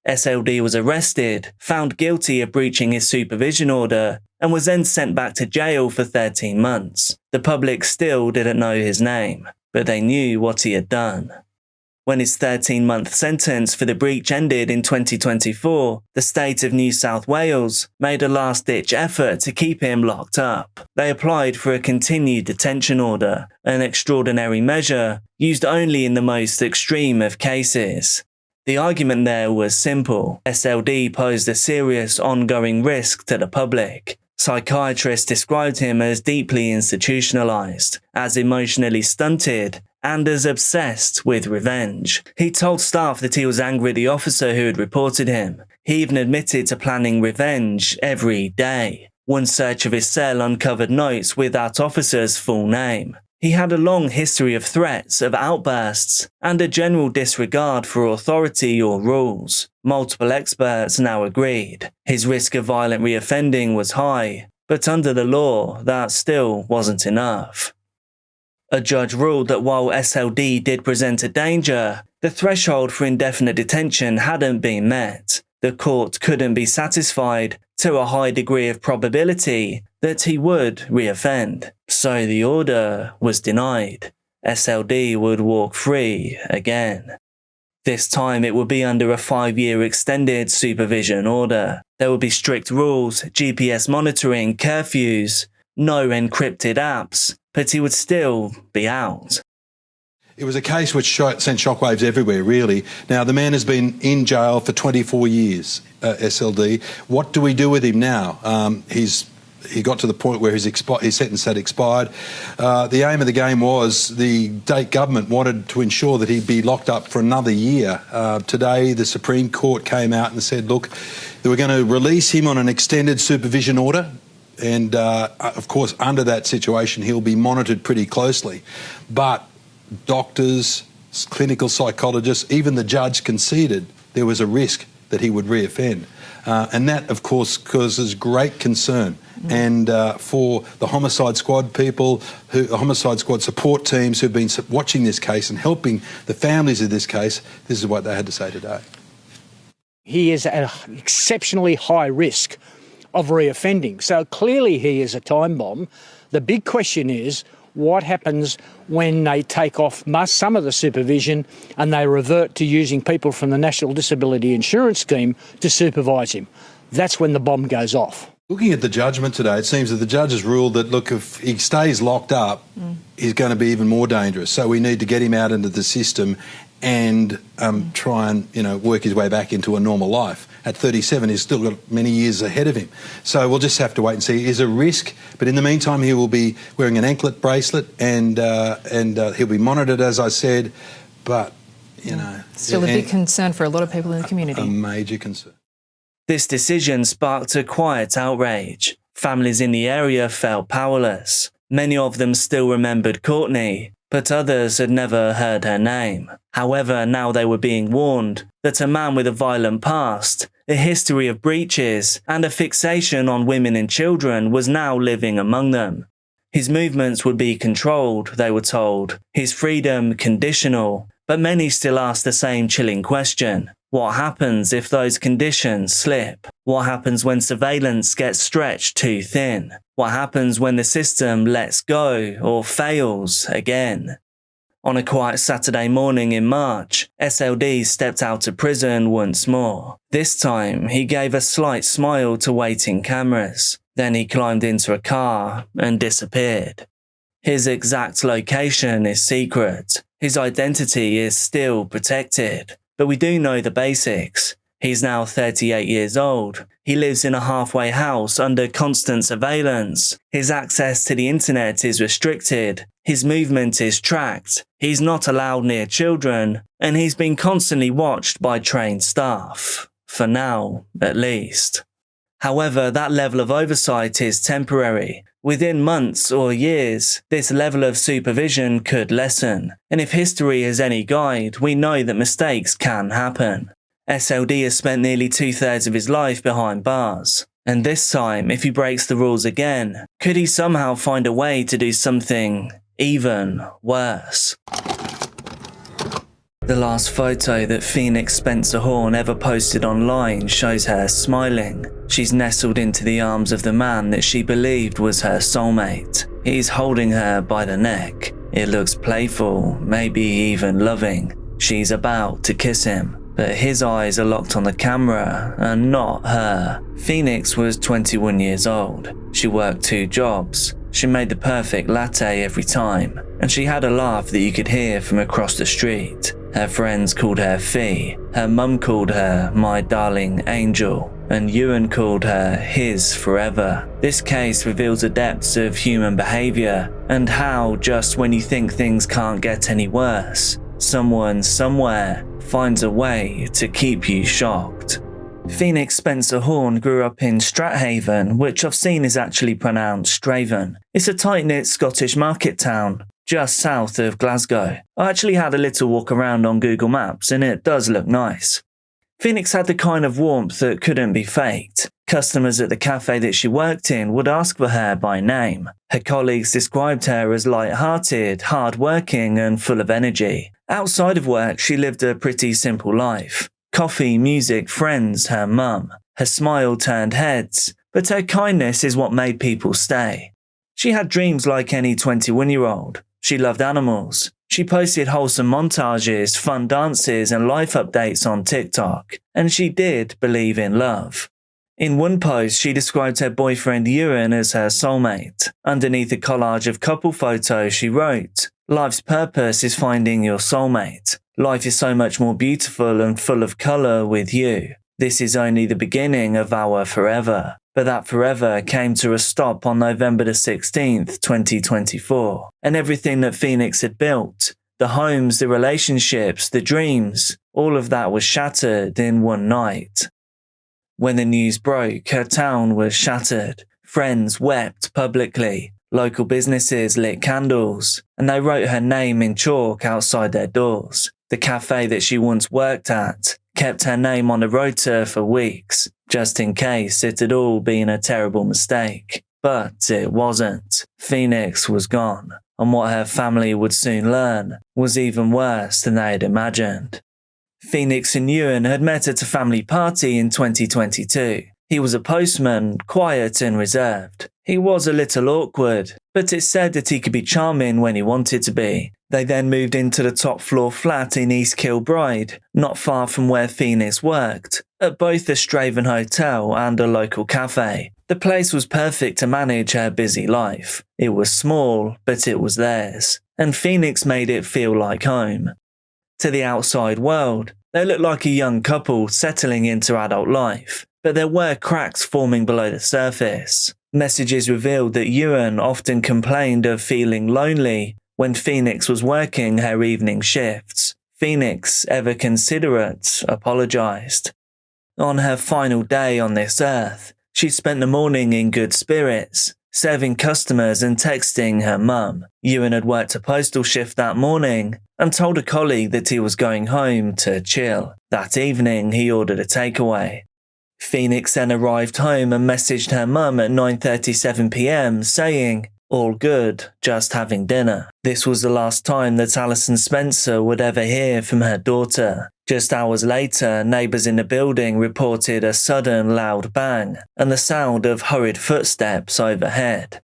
SLD was arrested, found guilty of breaching his supervision order, and was then sent back to jail for 13 months. The public still didn't know his name, but they knew what he had done. When his 13-month sentence for the breach ended in 2024, the state of New South Wales made a last-ditch effort to keep him locked up. They applied for a continued detention order, an extraordinary measure used only in the most extreme of cases. The argument there was simple. SLD posed a serious ongoing risk to the public. Psychiatrists described him as deeply institutionalized, as emotionally stunted, and as obsessed with revenge. He told staff that he was angry at the officer who had reported him. He even admitted to planning revenge every day. One search of his cell uncovered notes with that officer's full name. He had a long history of threats, of outbursts, and a general disregard for authority or rules. Multiple experts now agreed. His risk of violent reoffending was high, but under the law, that still wasn't enough. A judge ruled that while SLD did present a danger, the threshold for indefinite detention hadn't been met. The court couldn't be satisfied to a high degree of probability that he would reoffend. So the order was denied. SLD would walk free again. This time it would be under a 5-year extended supervision order. There would be strict rules, GPS monitoring, curfews, no encrypted apps, but he would still be out. It was a case which sent shockwaves everywhere, really. Now, the man has been in jail for 24 years, SLD. What do we do with him now? He got to the point where his sentence had expired. The aim of the game was the state government wanted to ensure that he'd be locked up for another year. Today, the Supreme Court came out and said, look, they were going to release him on an extended supervision order. And, of course, under that situation, he'll be monitored pretty closely. But doctors, clinical psychologists, even the judge conceded there was a risk that he would reoffend. And that, of course, causes great concern. And for the homicide squad people, the homicide squad support teams who've been watching this case and helping the families of this case, this is what they had to say today. He is at an exceptionally high risk of reoffending. So clearly he is a time bomb. The big question is, what happens when they take off some of the supervision and they revert to using people from the National Disability Insurance Scheme to supervise him? That's when the bomb goes off. Looking at the judgment today, it seems that the judge has ruled that, look, if he stays locked up, he's going to be even more dangerous. So we need to get him out into the system and try and, work his way back into a normal life. At 37, he's still got many years ahead of him. So we'll just have to wait and see. There's a risk, but in the meantime, he will be wearing an anklet bracelet and he'll be monitored, as I said. But, Still a big concern for a lot of people in the community. A major concern. This decision sparked a quiet outrage. Families in the area felt powerless. Many of them still remembered Courtney, but others had never heard her name. However, now they were being warned that a man with a violent past, a history of breaches, and a fixation on women and children was now living among them. His movements would be controlled, they were told, his freedom conditional, but many still ask the same chilling question. What happens if those conditions slip? What happens when surveillance gets stretched too thin? What happens when the system lets go or fails again? On a quiet Saturday morning in March, SLD stepped out of prison once more. This time, he gave a slight smile to waiting cameras. Then he climbed into a car and disappeared. His exact location is secret. His identity is still protected. But we do know the basics. He's now 38 years old. He lives in a halfway house under constant surveillance. His access to the internet is restricted. His movement is tracked. He's not allowed near children. And he's been constantly watched by trained staff. For now, at least. However, that level of oversight is temporary. Within months or years, this level of supervision could lessen, and if history is any guide, we know that mistakes can happen. SLD has spent nearly 2/3 of his life behind bars, and this time, if he breaks the rules again, could he somehow find a way to do something even worse? The last photo that Phoenix Spencer Horn ever posted online shows her smiling. She's nestled into the arms of the man that she believed was her soulmate. He's holding her by the neck. It looks playful, maybe even loving. She's about to kiss him, but his eyes are locked on the camera and not her. Phoenix was 21 years old. She worked 2 jobs. She made the perfect latte every time, and she had a laugh that you could hear from across the street. Her friends called her Fee, her mum called her my darling angel, and Ewan called her his forever. This case reveals the depths of human behaviour, and how just when you think things can't get any worse, someone somewhere finds a way to keep you shocked. Phoenix Spencer Horn grew up in Strathaven, which I've seen is actually pronounced Straven. It's a tight-knit Scottish market town, just south of Glasgow. I actually had a little walk around on Google Maps and it does look nice. Phoenix had the kind of warmth that couldn't be faked. Customers at the cafe that she worked in would ask for her by name. Her colleagues described her as light-hearted, hard-working and full of energy. Outside of work, she lived a pretty simple life. Coffee, music, friends, her mum. Her smile turned heads, but her kindness is what made people stay. She had dreams like any 21-year-old. She loved animals. She posted wholesome montages, fun dances and life updates on TikTok. And she did believe in love. In one post, she described her boyfriend Ewan as her soulmate. Underneath a collage of couple photos, she wrote, "Life's purpose is finding your soulmate. Life is so much more beautiful and full of colour with you. This is only the beginning of our forever." But that forever came to a stop on November the 16th, 2024. And everything that Phoenix had built, the homes, the relationships, the dreams, all of that was shattered in one night. When the news broke, her town was shattered. Friends wept publicly. Local businesses lit candles, and they wrote her name in chalk outside their doors. The cafe that she once worked at kept her name on the rota for weeks, just in case it had all been a terrible mistake. But it wasn't. Phoenix was gone, and what her family would soon learn was even worse than they had imagined. Phoenix and Ewan had met at a family party in 2022. He was a postman, quiet and reserved. He was a little awkward, but it's said that he could be charming when he wanted to be. They then moved into the top floor flat in East Kilbride, not far from where Phoenix worked, at both a Straven hotel and a local cafe. The place was perfect to manage her busy life. It was small, but it was theirs, and Phoenix made it feel like home. To the outside world, they looked like a young couple settling into adult life, but there were cracks forming below the surface. Messages revealed that Ewan often complained of feeling lonely when Phoenix was working her evening shifts. Phoenix, ever considerate, apologized. On her final day on this earth, she spent the morning in good spirits, serving customers and texting her mum. Ewan had worked a postal shift that morning and told a colleague that he was going home to chill. That evening, he ordered a takeaway. Phoenix then arrived home and messaged her mum at 9:37 p.m. saying, "All good, just having dinner." This was the last time that Alison Spencer would ever hear from her daughter. Just hours later, neighbours in the building reported a sudden loud bang and the sound of hurried footsteps overhead.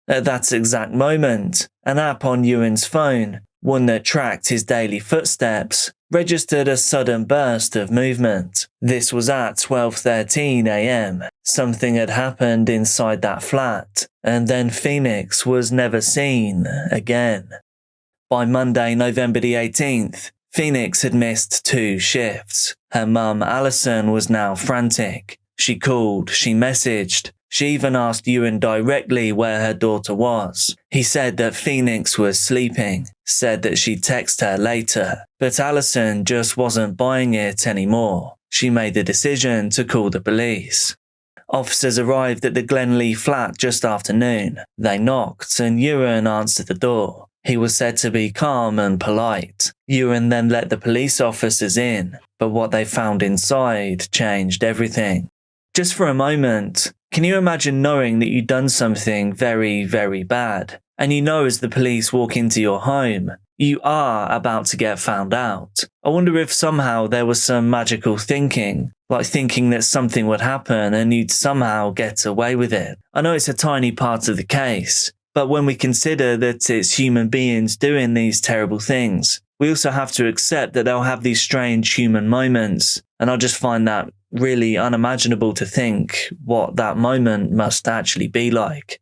At that exact moment, an app on Ewan's phone, one that tracked his daily footsteps, registered a sudden burst of movement. This was at 12:13 a.m. Something had happened inside that flat, and then Phoenix was never seen again. By Monday, November the 18th, Phoenix had missed 2 shifts. Her mum, Alison, was now frantic. She called, she messaged, she even asked Ewan directly where her daughter was. He said that Phoenix was sleeping, said that she'd text her later, but Alison just wasn't buying it anymore. She made the decision to call the police. Officers arrived at the Glenlee flat just after noon. They knocked and Ewan answered the door. He was said to be calm and polite. Ewan then let the police officers in, but what they found inside changed everything. Just for a moment, can you imagine knowing that you've done something very, very bad, and you know as the police walk into your home, you are about to get found out? I wonder if somehow there was some magical thinking, like thinking that something would happen and you'd somehow get away with it. I know it's a tiny part of the case, but when we consider that it's human beings doing these terrible things, we also have to accept that they'll have these strange human moments, and I just find that really unimaginable to think what that moment must actually be like.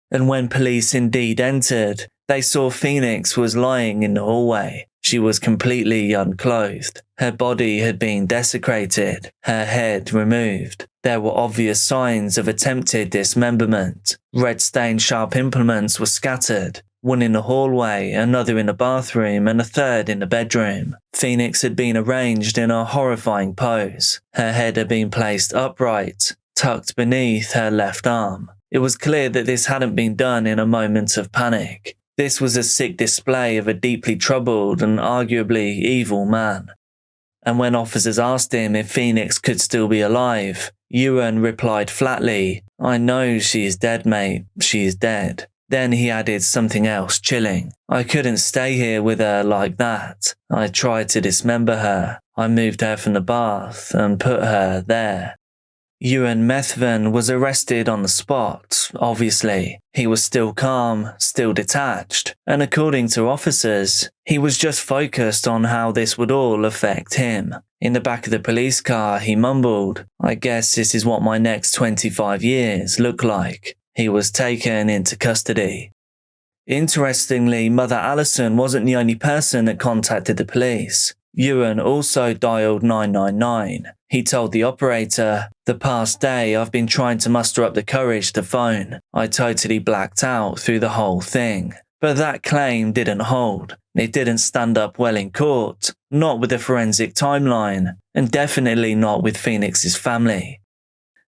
And when police indeed entered, they saw Phoenix was lying in the hallway. She was completely unclothed. Her body had been desecrated, her head removed. There were obvious signs of attempted dismemberment. Red-stained sharp implements were scattered, one in the hallway, another in the bathroom, and a third in the bedroom. Phoenix had been arranged in a horrifying pose. Her head had been placed upright, tucked beneath her left arm. It was clear that this hadn't been done in a moment of panic. This was a sick display of a deeply troubled and arguably evil man. And when officers asked him if Phoenix could still be alive, Ewan replied flatly, "I know she is dead, mate. She is dead." Then he added something else chilling. "I couldn't stay here with her like that. I tried to dismember her. I moved her from the bath and put her there." Ewan Methven was arrested on the spot, obviously. He was still calm, still detached, and according to officers, he was just focused on how this would all affect him. In the back of the police car, he mumbled, "I guess this is what my next 25 years look like." He was taken into custody. Interestingly, Mother Alison wasn't the only person that contacted the police. Ewan also dialed 999. He told the operator, "The past day I've been trying to muster up the courage to phone. I totally blacked out through the whole thing." But that claim didn't hold. It didn't stand up well in court, not with the forensic timeline, and definitely not with Phoenix's family.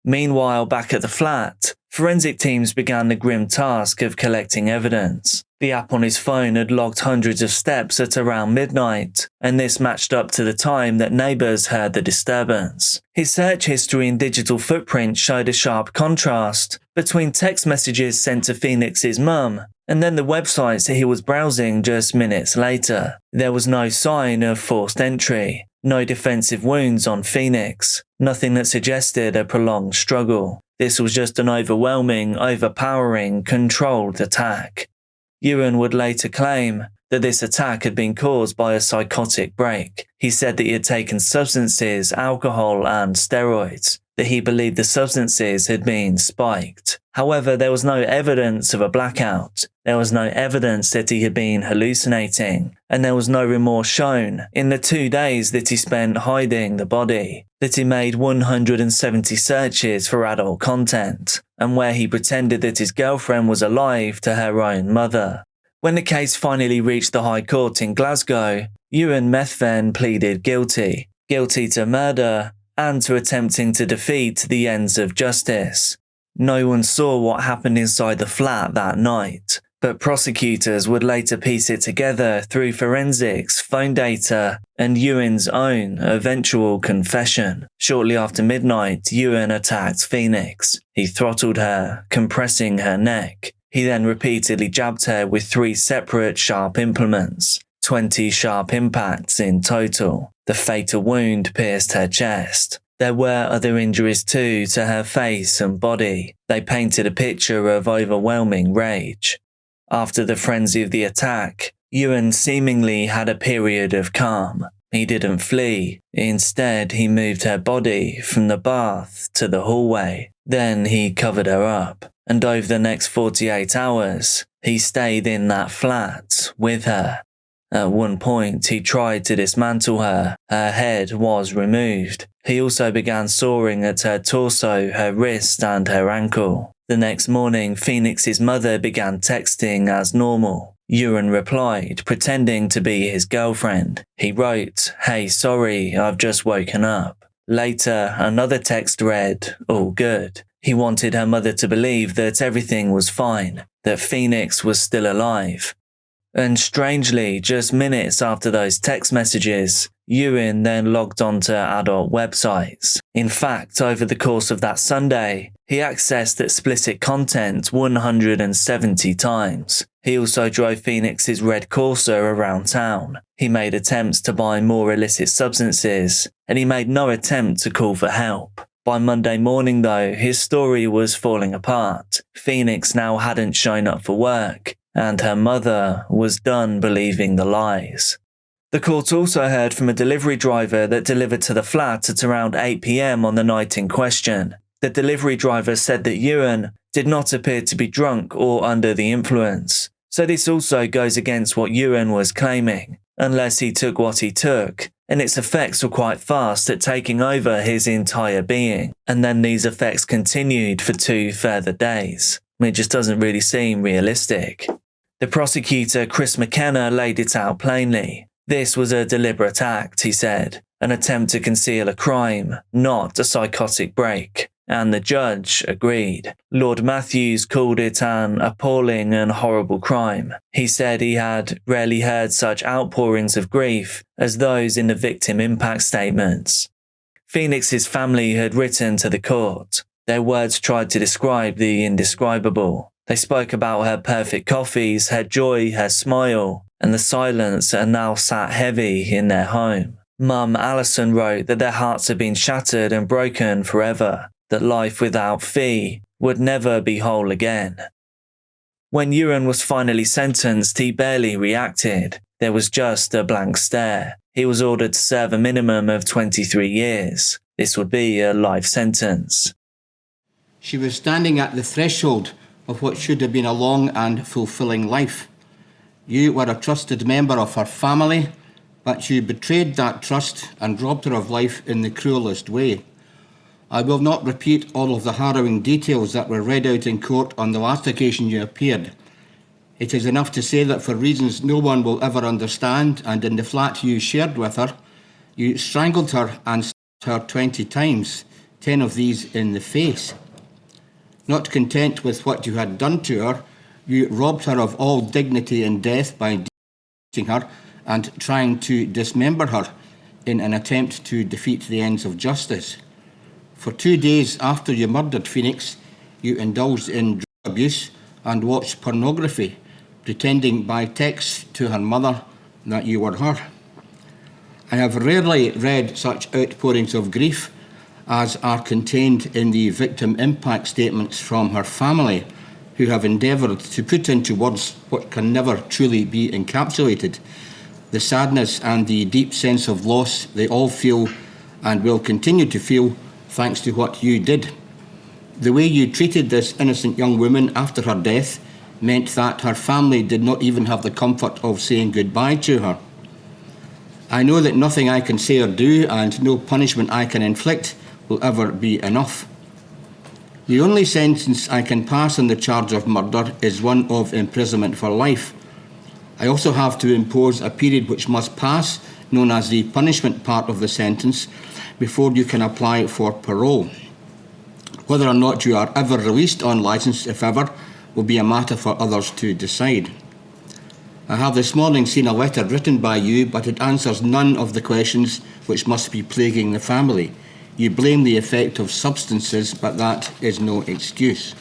Meanwhile, back at the flat, forensic teams began the grim task of collecting evidence. The app on his phone had logged hundreds of steps at around midnight, and this matched up to the time that neighbours heard the disturbance. His search history and digital footprint showed a sharp contrast between text messages sent to Phoenix's mum and then the websites that he was browsing just minutes later. There was no sign of forced entry, no defensive wounds on Phoenix, nothing that suggested a prolonged struggle. This was just an overwhelming, overpowering, controlled attack. Ewan would later claim that this attack had been caused by a psychotic break. He said that he had taken substances, alcohol and steroids. that he believed the substances had been spiked. However, there was no evidence of a blackout. There was no evidence that he had been hallucinating, and there was no remorse shown in the 2 days that he spent hiding the body, that he made 170 searches for adult content, and where he pretended that his girlfriend was alive to her own mother. When the case finally reached the High Court in Glasgow, Ewan Methven pleaded guilty to murder and to attempting to defeat the ends of justice. No one saw what happened inside the flat that night, but prosecutors would later piece it together through forensics, phone data, and Ewan's own eventual confession. Shortly after midnight, Ewan attacked Phoenix. He throttled her, compressing her neck. He then repeatedly jabbed her with 3 separate sharp implements, 20 sharp impacts in total. The fatal wound pierced her chest. There were other injuries too to her face and body. They painted a picture of overwhelming rage. After the frenzy of the attack, Ewan seemingly had a period of calm. He didn't flee. Instead, he moved her body from the bath to the hallway. Then he covered her up. And over the next 48 hours, he stayed in that flat with her. At one point, he tried to dismantle her. Her head was removed. He also began sawing at her torso, her wrist, and her ankle. The next morning, Phoenix's mother began texting as normal. Ewan replied, pretending to be his girlfriend. He wrote, "Hey, sorry, I've just woken up." Later, another text read, "All good." He wanted her mother to believe that everything was fine, that Phoenix was still alive. And strangely, just minutes after those text messages, Ewan then logged onto adult websites. In fact, over the course of that Sunday, he accessed explicit content 170 times. He also drove Phoenix's red Corsa around town. He made attempts to buy more illicit substances, and he made no attempt to call for help. By Monday morning, though, his story was falling apart. Phoenix now hadn't shown up for work, and her mother was done believing the lies. The court also heard from a delivery driver that delivered to the flat at around 8 p.m. on the night in question. The delivery driver said that Ewan did not appear to be drunk or under the influence. So this also goes against what Ewan was claiming, unless he took what he took, and its effects were quite fast at taking over his entire being. And then these effects continued for 2 further days. It just doesn't really seem realistic. The prosecutor, Chris McKenna, laid it out plainly. This was a deliberate act, he said, an attempt to conceal a crime, not a psychotic break. And the judge agreed. Lord Matthews called it an appalling and horrible crime. He said he had rarely heard such outpourings of grief as those in the victim impact statements. Phoenix's family had written to the court. Their words tried to describe the indescribable. They spoke about her perfect coffees, her joy, her smile, and the silence that now sat heavy in their home. Mum Alison wrote that their hearts had been shattered and broken forever, that life without Fee would never be whole again. When Ewan was finally sentenced, he barely reacted. There was just a blank stare. He was ordered to serve a minimum of 23 years. This would be a life sentence. She was standing at the threshold of what should have been a long and fulfilling life. You were a trusted member of her family, but you betrayed that trust and robbed her of life in the cruelest way. I will not repeat all of the harrowing details that were read out in court on the last occasion you appeared. It is enough to say that for reasons no one will ever understand, and in the flat you shared with her, you strangled her and stabbed her 20 times, 10 of these in the face. Not content with what you had done to her, you robbed her of all dignity in death by decapitating her and trying to dismember her in an attempt to defeat the ends of justice. For 2 days after you murdered Phoenix, you indulged in drug abuse and watched pornography, pretending by text to her mother that you were her. I have rarely read such outpourings of grief as are contained in the victim impact statements from her family, who have endeavoured to put into words what can never truly be encapsulated, the sadness and the deep sense of loss they all feel and will continue to feel thanks to what you did. The way you treated this innocent young woman after her death meant that her family did not even have the comfort of saying goodbye to her. I know that nothing I can say or do and no punishment I can inflict will ever be enough. The only sentence I can pass on the charge of murder is one of imprisonment for life. I also have to impose a period which must pass, known as the punishment part of the sentence, before you can apply for parole. Whether or not you are ever released on licence, if ever, will be a matter for others to decide. I have this morning seen a letter written by you, but it answers none of the questions which must be plaguing the family. You blame the effect of substances, but that is no excuse.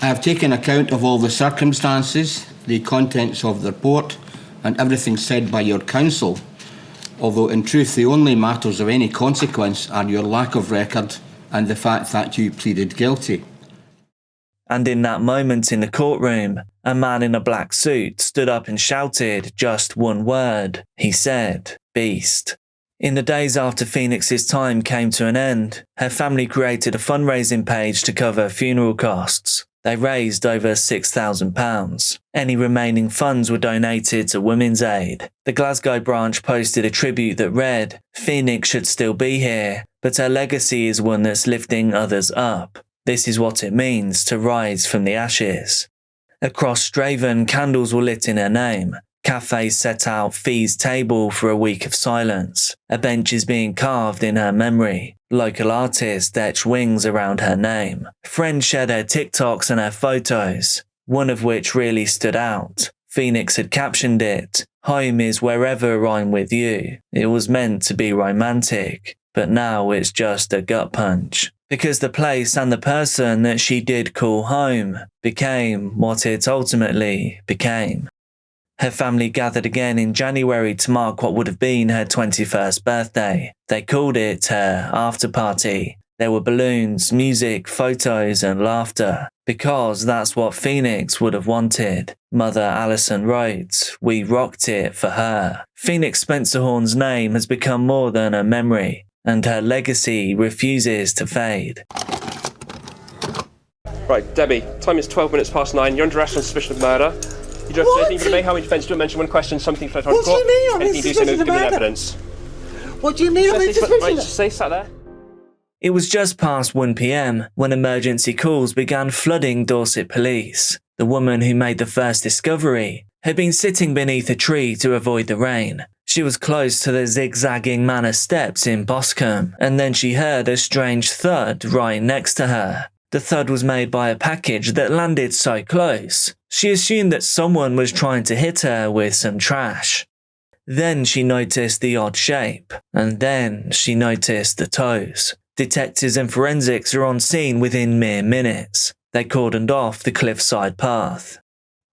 I have taken account of all the circumstances, the contents of the report, and everything said by your counsel, although in truth the only matters of any consequence are your lack of record and the fact that you pleaded guilty. And in that moment in the courtroom, a man in a black suit stood up and shouted just one word. He said, "Beast." In the days after Phoenix's time came to an end, her family created a fundraising page to cover funeral costs. They raised over £6,000. Any remaining funds were donated to Women's Aid. The Glasgow branch posted a tribute that read, "Phoenix should still be here, but her legacy is one that's lifting others up. This is what it means to rise from the ashes." Across Straven, candles were lit in her name. Cafes set out Fee's table for a week of silence. A bench is being carved in her memory. Local artists etch wings around her name. Friends shared her TikToks and her photos, one of which really stood out. Phoenix had captioned it, "Home is wherever I'm with you." It was meant to be romantic, but now it's just a gut punch. Because the place and the person that she did call home became what it ultimately became. Her family gathered again in January to mark what would have been her 21st birthday. They called it her after party. There were balloons, music, photos and laughter, because that's what Phoenix would have wanted. Mother Alison wrote, "We rocked it for her." Phoenix Spencerhorn's name has become more than a memory, and her legacy refuses to fade. Right, Debbie, time is 12 minutes past 9. You're under arrest on suspicion of murder. You don't have anything for the how many defence? Don't mention one question, something for the What do you mean? I'm anything you do, suspicious give of me murder. evidence. What do you mean? I'm suspicious? Right, just stay sat there. It was just past 1 p.m. when emergency calls began flooding Dorset police. The woman who made the first discovery had been sitting beneath a tree to avoid the rain. She was close to the zigzagging manor steps in Boscombe, and then she heard a strange thud right next to her. The thud was made by a package that landed so close. She assumed that someone was trying to hit her with some trash. Then she noticed the odd shape, and then she noticed the toes. Detectives and forensics are on scene within mere minutes. They cordoned off the cliffside path.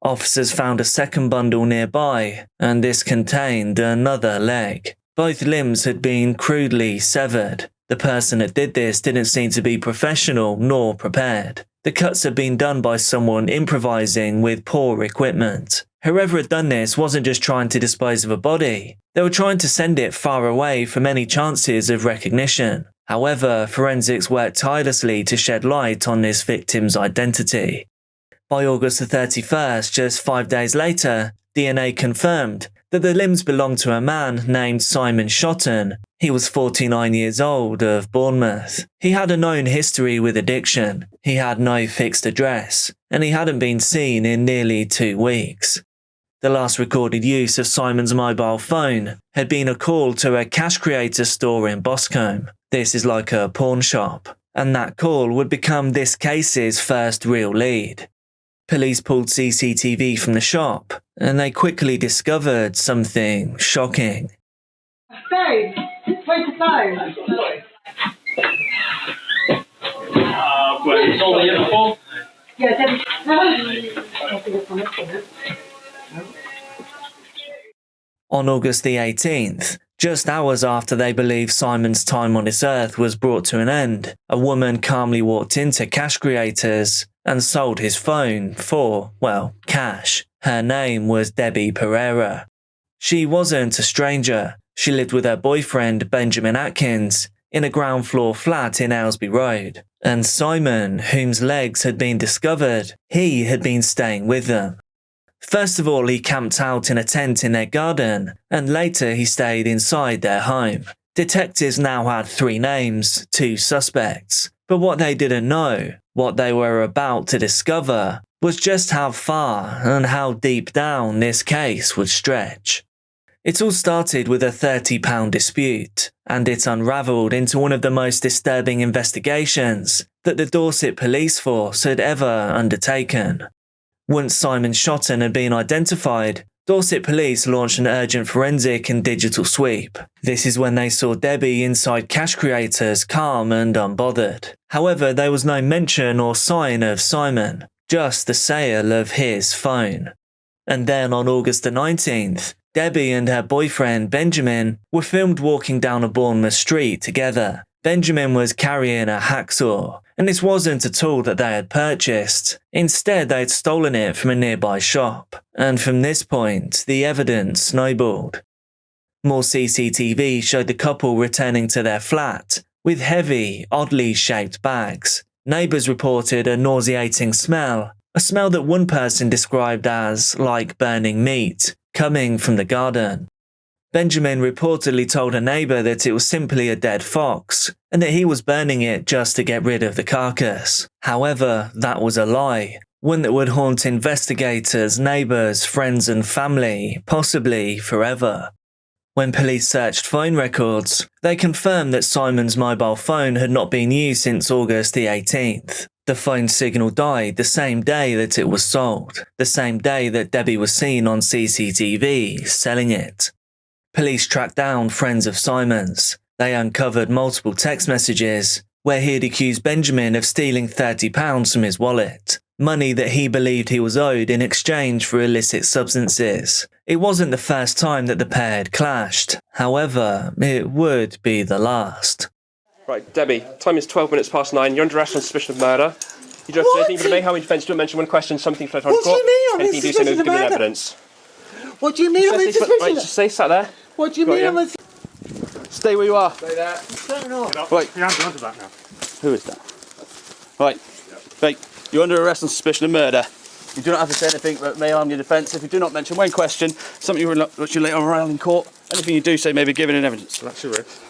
Officers found a second bundle nearby, and this contained another leg. Both limbs had been crudely severed. The person that did this didn't seem to be professional nor prepared. The cuts had been done by someone improvising with poor equipment. Whoever had done this wasn't just trying to dispose of a body. They were trying to send it far away from any chances of recognition. However, forensics worked tirelessly to shed light on this victim's identity. By August the 31st, just 5 days later, DNA confirmed that the limbs belonged to a man named Simon Shotton. He was 49 years old, of Bournemouth. He had a known history with addiction, he had no fixed address, and he hadn't been seen in nearly 2 weeks. The last recorded use of Simon's mobile phone had been a call to a cash creator store in Boscombe. This is like a pawn shop, and that call would become this case's first real lead. Police pulled CCTV from the shop, and they quickly discovered something shocking. Phone. Where's the phone? Wait, you told me here before? Yeah, Debbie. On August the 18th, just hours after they believed Simon's time on this earth was brought to an end, a woman calmly walked into Cash Creators and sold his phone for, well, cash. Her name was Debbie Pereira. She wasn't a stranger. She lived with her boyfriend, Benjamin Atkins, in a ground floor flat in Aylesbury Road, and Simon, whose legs had been discovered, he had been staying with them. First of all, he camped out in a tent in their garden, and later he stayed inside their home. Detectives now had 3 names, 2 suspects, but what they didn't know, what they were about to discover, was just how far and how deep down this case would stretch. It all started with a £30 dispute, and it unravelled into one of the most disturbing investigations that the Dorset police force had ever undertaken. Once Simon Shotton had been identified, Dorset police launched an urgent forensic and digital sweep. This is when they saw Debbie inside Cash Creators calm and unbothered. However, there was no mention or sign of Simon, just the sale of his phone. And then on August the 19th, Debbie and her boyfriend Benjamin were filmed walking down a Bournemouth street together. Benjamin was carrying a hacksaw, and this wasn't a tool that they had purchased. Instead, they had stolen it from a nearby shop, and from this point, the evidence snowballed. More CCTV showed the couple returning to their flat with heavy, oddly shaped bags. Neighbours reported a nauseating smell, a smell that one person described as like burning meat, coming from the garden. Benjamin reportedly told a neighbour that it was simply a dead fox, and that he was burning it just to get rid of the carcass. However, that was a lie, one that would haunt investigators, neighbours, friends and family, possibly forever. When police searched phone records, they confirmed that Simon's mobile phone had not been used since August the 18th. The phone signal died the same day that it was sold, the same day that Debbie was seen on CCTV selling it. Police tracked down friends of Simon's. They uncovered multiple text messages where he had accused Benjamin of stealing £30 from his wallet, money that he believed he was owed in exchange for illicit substances. It wasn't the first time that the pair had clashed. However, it would be the last. Right, Debbie, time is 12 minutes past 9. You're under arrest on suspicion of murder. You don't have to say anything for the main harm defence. Don't mention one question, something for the court. What do you mean? Anything you do say no to give me evidence. What do you mean? Right, just stay sat there. What do you mean? Stay where you are. Stay there. Turn off. Right. Your hands onto that now. Who is that? Right. Right. You're under arrest on suspicion of murder. You do not have to say anything that may harm your defence. If you do not mention one question, something which you later on trial in court, anything you do say may be given in evidence. So that's your risk.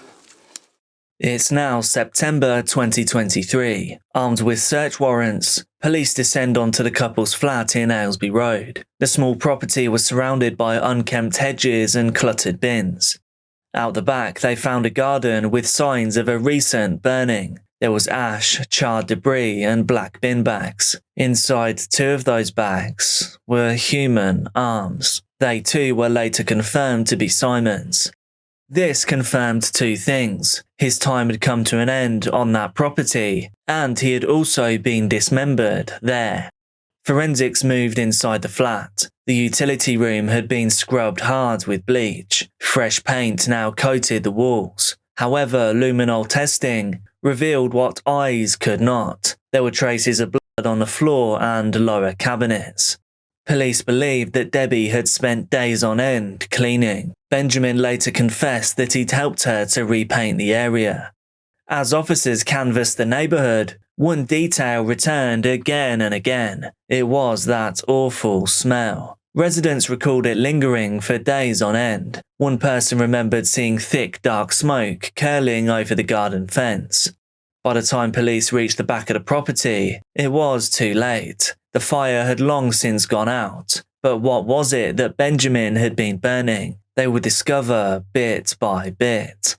It's now September 2023. Armed with search warrants, police descend onto the couple's flat in Aylesbury Road. The small property was surrounded by unkempt hedges and cluttered bins. Out the back, they found a garden with signs of a recent burning. There was ash, charred debris, and black bin bags. Inside 2 of those bags were human arms. They too were later confirmed to be Simon's. This confirmed 2 things. His time had come to an end on that property, and he had also been dismembered there. Forensics moved inside the flat. The utility room had been scrubbed hard with bleach. Fresh paint now coated the walls. However, luminol testing revealed what eyes could not. There were traces of blood on the floor and lower cabinets. Police believed that Debbie had spent days on end cleaning. Benjamin later confessed that he'd helped her to repaint the area. As officers canvassed the neighbourhood, one detail returned again and again. It was that awful smell. Residents recalled it lingering for days on end. One person remembered seeing thick, dark smoke curling over the garden fence. By the time police reached the back of the property, it was too late. The fire had long since gone out. But what was it that Benjamin had been burning? They would discover bit by bit.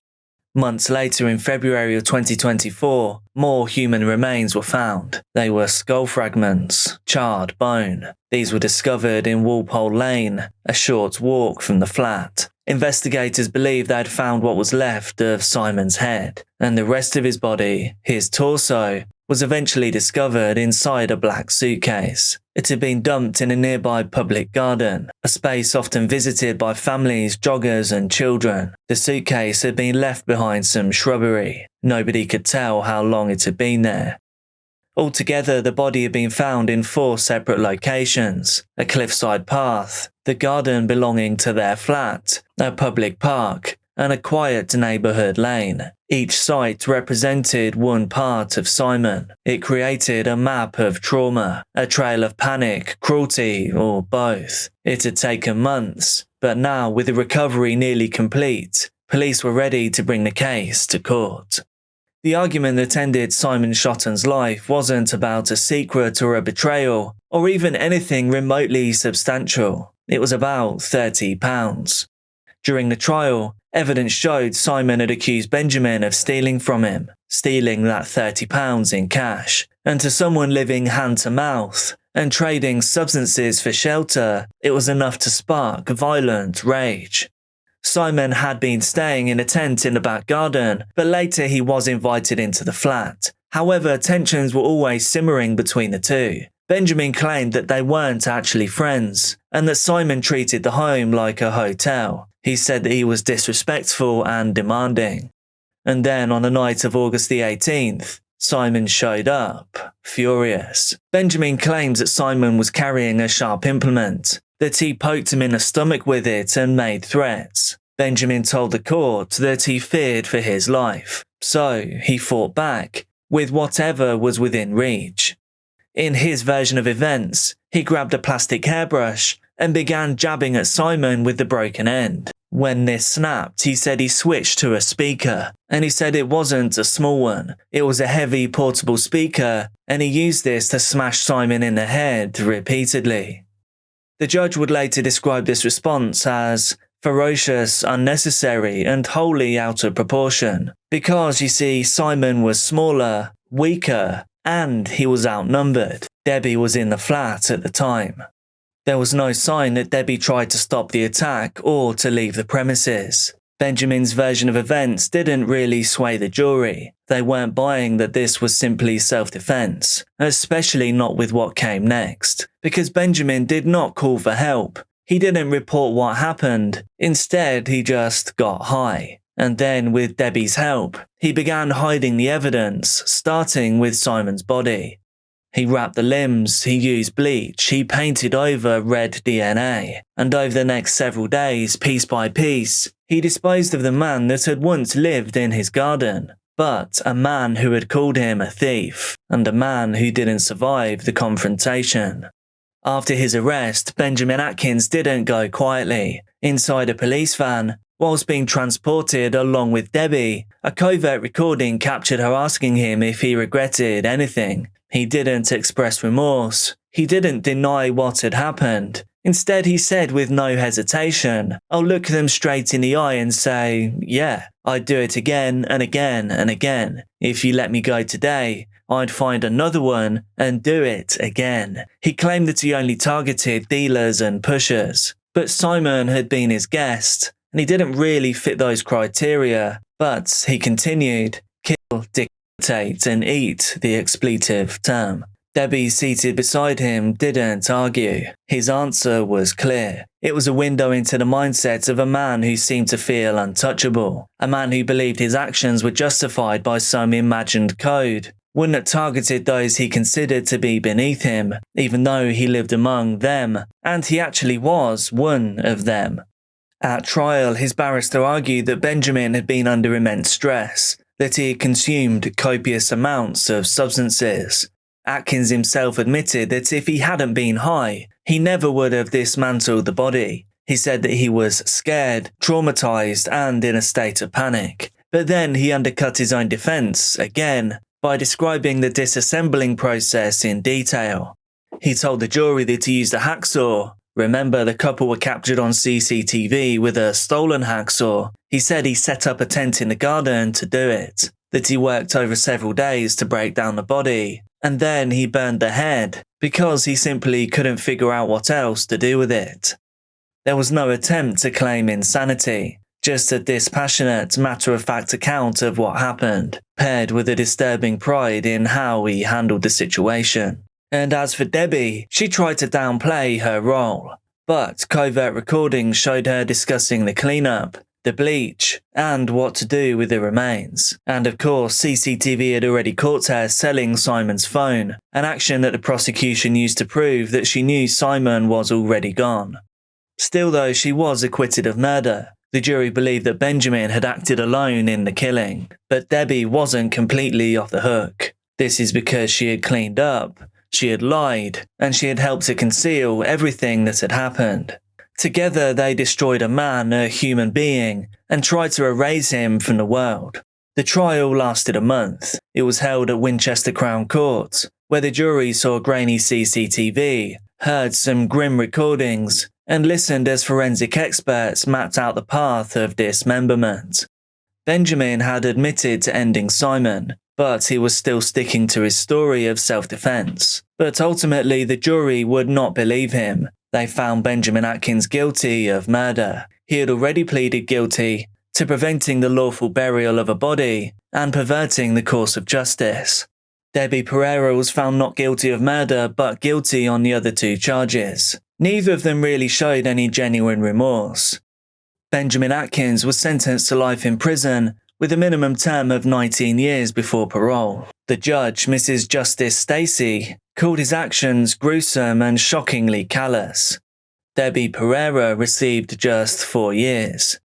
Months later, in February of 2024, more human remains were found. They were skull fragments, charred bone. These were discovered in Walpole Lane, a short walk from the flat. Investigators believed they had found what was left of Simon's head, and the rest of his body, his torso, was eventually discovered inside a black suitcase. It had been dumped in a nearby public garden, a space often visited by families, joggers and children. The suitcase had been left behind some shrubbery. Nobody could tell how long it had been there. Altogether, the body had been found in 4 separate locations: a cliffside path, the garden belonging to their flat, a public park, and a quiet neighbourhood lane. Each site represented one part of Simon. It created a map of trauma, a trail of panic, cruelty, or both. It had taken months, but now with the recovery nearly complete, police were ready to bring the case to court. The argument that ended Simon Shotton's life wasn't about a secret or a betrayal, or even anything remotely substantial. It was about £30. During the trial, evidence showed Simon had accused Benjamin of stealing from him, stealing that £30 in cash, and to someone living hand to mouth and trading substances for shelter, it was enough to spark violent rage. Simon had been staying in a tent in the back garden, but later he was invited into the flat. However, tensions were always simmering between the two. Benjamin claimed that they weren't actually friends, and that Simon treated the home like a hotel. He said that he was disrespectful and demanding. And then on the night of August the 18th, Simon showed up, furious. Benjamin claims that Simon was carrying a sharp implement, that he poked him in the stomach with it and made threats. Benjamin told the court that he feared for his life, so he fought back with whatever was within reach. In his version of events, he grabbed a plastic hairbrush and began jabbing at Simon with the broken end. When this snapped, he said he switched to a speaker, and he said it wasn't a small one. It was a heavy portable speaker, and he used this to smash Simon in the head repeatedly. The judge would later describe this response as ferocious, unnecessary, and wholly out of proportion. Because, you see, Simon was smaller, weaker, and he was outnumbered. Debbie was in the flat at the time. There was no sign that Debbie tried to stop the attack or to leave the premises. Benjamin's version of events didn't really sway the jury. They weren't buying that this was simply self-defense, especially not with what came next, because Benjamin did not call for help. He didn't report what happened. Instead, he just got high. And then, with Debbie's help, he began hiding the evidence, starting with Simon's body. He wrapped the limbs, he used bleach, he painted over red DNA, and over the next several days, piece by piece, he disposed of the man that had once lived in his garden, but a man who had called him a thief, and a man who didn't survive the confrontation. After his arrest, Benjamin Atkins didn't go quietly. Inside a police van, whilst being transported along with Debbie, a covert recording captured her asking him if he regretted anything. He didn't express remorse. He didn't deny what had happened. Instead, he said with no hesitation, "I'll look them straight in the eye and say, yeah, I'd do it again and again and again. If you let me go today, I'd find another one and do it again." He claimed that he only targeted dealers and pushers. But Simon had been his guest, and he didn't really fit those criteria. But he continued, kill, dictate, and eat, the expletive term. Debbie, seated beside him, didn't argue. His answer was clear. It was a window into the mindset of a man who seemed to feel untouchable, a man who believed his actions were justified by some imagined code, one that targeted those he considered to be beneath him, even though he lived among them, and he actually was one of them. At trial, his barrister argued that Benjamin had been under immense stress, that he had consumed copious amounts of substances. Atkins himself admitted that if he hadn't been high, he never would have dismantled the body. He said that he was scared, traumatized, and in a state of panic. But then he undercut his own defense, again, by describing the disassembling process in detail. He told the jury that he used a hacksaw. Remember, the couple were captured on CCTV with a stolen hacksaw. He said he set up a tent in the garden to do it, that he worked over several days to break down the body, and then he burned the head because he simply couldn't figure out what else to do with it. There was no attempt to claim insanity, just a dispassionate, matter-of-fact account of what happened, paired with a disturbing pride in how he handled the situation. And as for Debbie, she tried to downplay her role, but covert recordings showed her discussing the cleanup, the bleach, and what to do with the remains. And of course, CCTV had already caught her selling Simon's phone, an action that the prosecution used to prove that she knew Simon was already gone. Still though, she was acquitted of murder. The jury believed that Benjamin had acted alone in the killing, but Debbie wasn't completely off the hook. This is because she had cleaned up, she had lied, and she had helped to conceal everything that had happened. Together, they destroyed a man, a human being, and tried to erase him from the world. The trial lasted a month. It was held at Winchester Crown Court, where the jury saw grainy CCTV, heard some grim recordings, and listened as forensic experts mapped out the path of dismemberment. Benjamin had admitted to ending Simon, but he was still sticking to his story of self-defense. But ultimately, the jury would not believe him. They found Benjamin Atkins guilty of murder. He had already pleaded guilty to preventing the lawful burial of a body and perverting the course of justice. Debbie Pereira was found not guilty of murder, but guilty on the other two charges. Neither of them really showed any genuine remorse. Benjamin Atkins was sentenced to life in prison with a minimum term of 19 years before parole. The judge, Mrs. Justice Stacey, called his actions gruesome and shockingly callous. Debbie Pereira received just 4 years.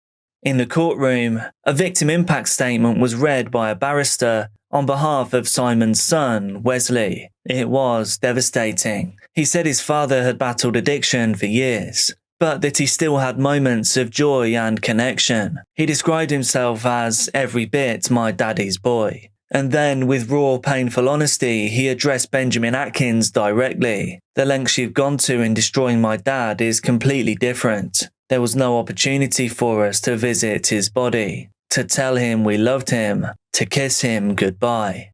In the courtroom, a victim impact statement was read by a barrister on behalf of Simon's son, Wesley. It was devastating. He said his father had battled addiction for years, but that he still had moments of joy and connection. He described himself as every bit my daddy's boy. And then, with raw, painful honesty, he addressed Benjamin Atkins directly. The lengths you've gone to in destroying my dad is completely different. There was no opportunity for us to visit his body, to tell him we loved him, to kiss him goodbye.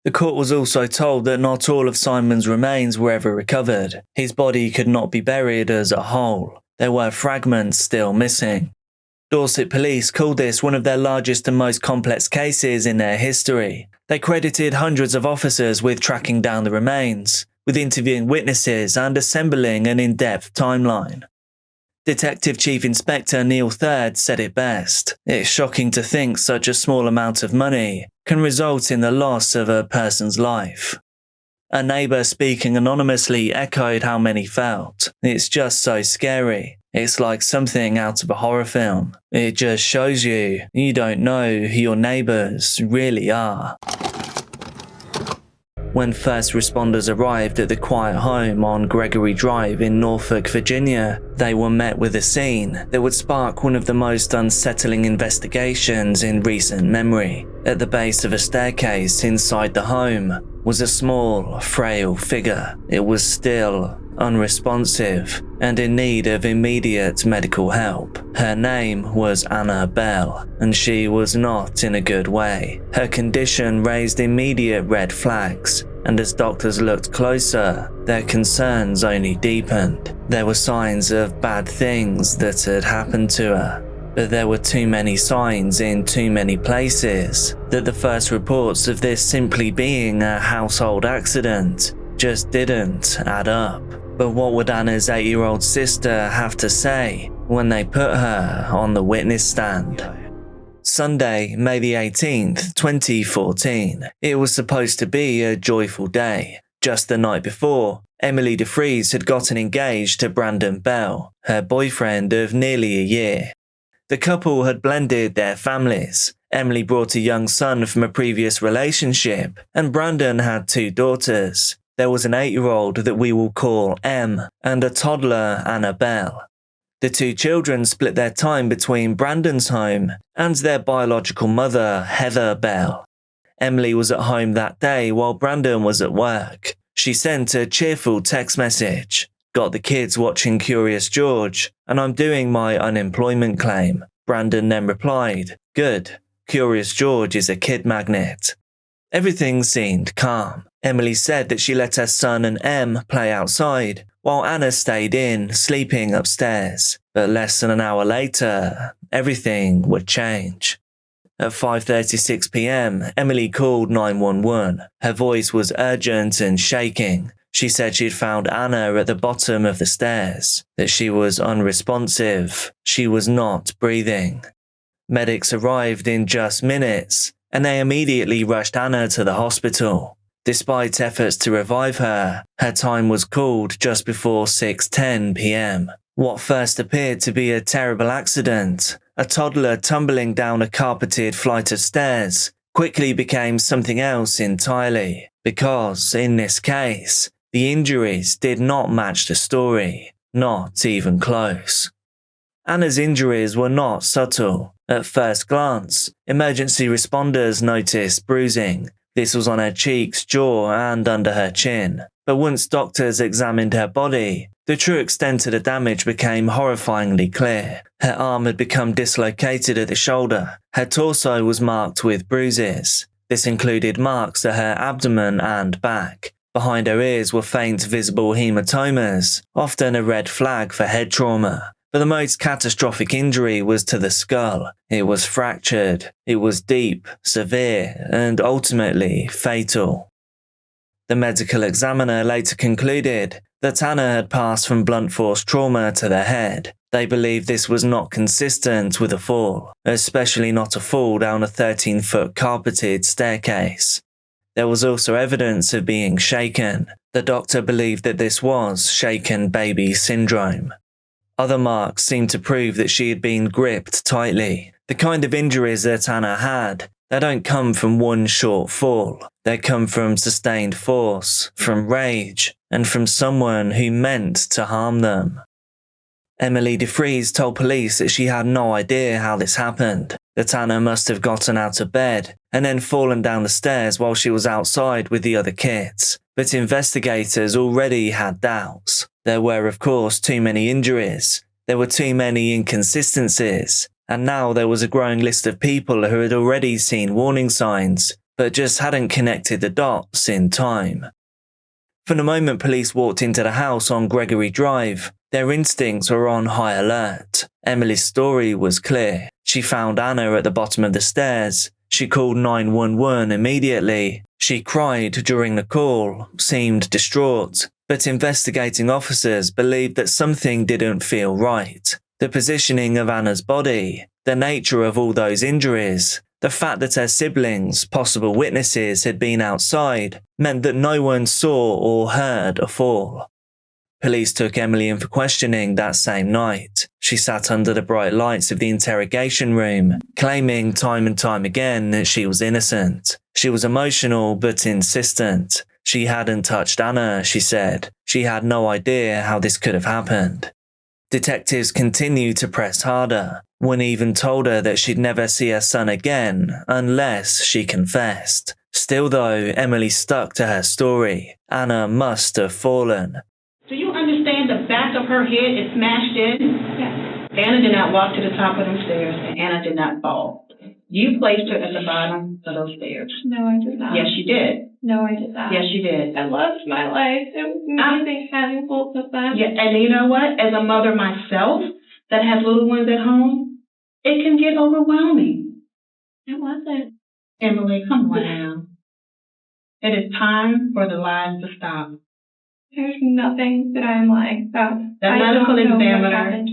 The court was also told that not all of Simon's remains were ever recovered. His body could not be buried as a whole. There were fragments still missing. Dorset police called this one of their largest and most complex cases in their history. They credited hundreds of officers with tracking down the remains, with interviewing witnesses and assembling an in-depth timeline. Detective Chief Inspector Neil Third said it best. It's shocking to think such a small amount of money can result in the loss of a person's life. A neighbour speaking anonymously echoed how many felt. It's just so scary. It's like something out of a horror film. It just shows you don't know who your neighbours really are. When first responders arrived at the quiet home on Gregory Drive in Norfolk, Virginia, they were met with a scene that would spark one of the most unsettling investigations in recent memory. At the base of a staircase inside the home was a small, frail figure. It was still, unresponsive, and in need of immediate medical help. Her name was Anna Bell, and she was not in a good way. Her condition raised immediate red flags, and as doctors looked closer, their concerns only deepened. There were signs of bad things that had happened to her, but there were too many signs in too many places that the first reports of this simply being a household accident just didn't add up. But what would Anna's 8-year-old sister have to say when they put her on the witness stand? Sunday, May the 18th, 2014. It was supposed to be a joyful day. Just the night before, Emily Defreeze had gotten engaged to Brandon Bell, her boyfriend of nearly a year. The couple had blended their families. Emily brought a young son from a previous relationship, and Brandon had 2 daughters. There was an 8-year-old that we will call M, and a toddler, Annabelle. The 2 children split their time between Brandon's home and their biological mother, Heather Bell. Emily was at home that day while Brandon was at work. She sent a cheerful text message. Got the kids watching Curious George, and I'm doing my unemployment claim. Brandon then replied, good, Curious George is a kid magnet. Everything seemed calm. Emily said that she let her son and M play outside, while Anna stayed in, sleeping upstairs. But less than an hour later, everything would change. At 5:36 p.m, Emily called 911. Her voice was urgent and shaking. She said she'd found Anna at the bottom of the stairs, that she was unresponsive. She was not breathing. Medics arrived in just minutes, and they immediately rushed Anna to the hospital. Despite efforts to revive her, her time was called just before 6:10 p.m. What first appeared to be a terrible accident, a toddler tumbling down a carpeted flight of stairs, quickly became something else entirely, because, in this case, the injuries did not match the story, not even close. Anna's injuries were not subtle. At first glance, emergency responders noticed bruising. This was on her cheeks, jaw, and under her chin. But once doctors examined her body, the true extent of the damage became horrifyingly clear. Her arm had become dislocated at the shoulder. Her torso was marked with bruises. This included marks to her abdomen and back. Behind her ears were faint visible hematomas, often a red flag for head trauma. But the most catastrophic injury was to the skull. It was fractured. It was deep, severe, and ultimately fatal. The medical examiner later concluded that Anna had passed from blunt force trauma to the head. They believed this was not consistent with a fall, especially not a fall down a 13-foot carpeted staircase. There was also evidence of being shaken. The doctor believed that this was shaken baby syndrome. Other marks seemed to prove that she had been gripped tightly. The kind of injuries that Anna had, they don't come from one short fall. They come from sustained force, from rage, and from someone who meant to harm them. Emily Defreeze told police that she had no idea how this happened, that Anna must have gotten out of bed and then fallen down the stairs while she was outside with the other kids. But investigators already had doubts. There were, of course, too many injuries. There were too many inconsistencies. And now there was a growing list of people who had already seen warning signs, but just hadn't connected the dots in time. From the moment police walked into the house on Gregory Drive, their instincts were on high alert. Emily's story was clear. She found Anna at the bottom of the stairs. She called 911 immediately. She cried during the call, seemed distraught, but investigating officers believed that something didn't feel right. The positioning of Anna's body, the nature of all those injuries, the fact that her siblings, possible witnesses, had been outside, meant that no one saw or heard a fall. Police took Emily in for questioning that same night. She sat under the bright lights of the interrogation room, claiming time and time again that she was innocent. She was emotional but insistent. She hadn't touched Anna, she said. She had no idea how this could have happened. Detectives continued to press harder. One even told her that she'd never see her son again unless she confessed. Still though, Emily stuck to her story. Anna must have fallen. Do you understand the back of her head is smashed in? Yes. Anna did not walk to the top of them stairs, and Anna did not fall. You placed her at the bottom of those stairs. No, I did not. Yes, you did. No, I did not. Yes, you did. I loved my life. It was amazing having both of them. Yeah, and you know what? As a mother myself that has little ones at home, it can get overwhelming. It wasn't. Emily, come on now. It is time for the lies to stop. There's nothing that I'm like that. The medical examiner.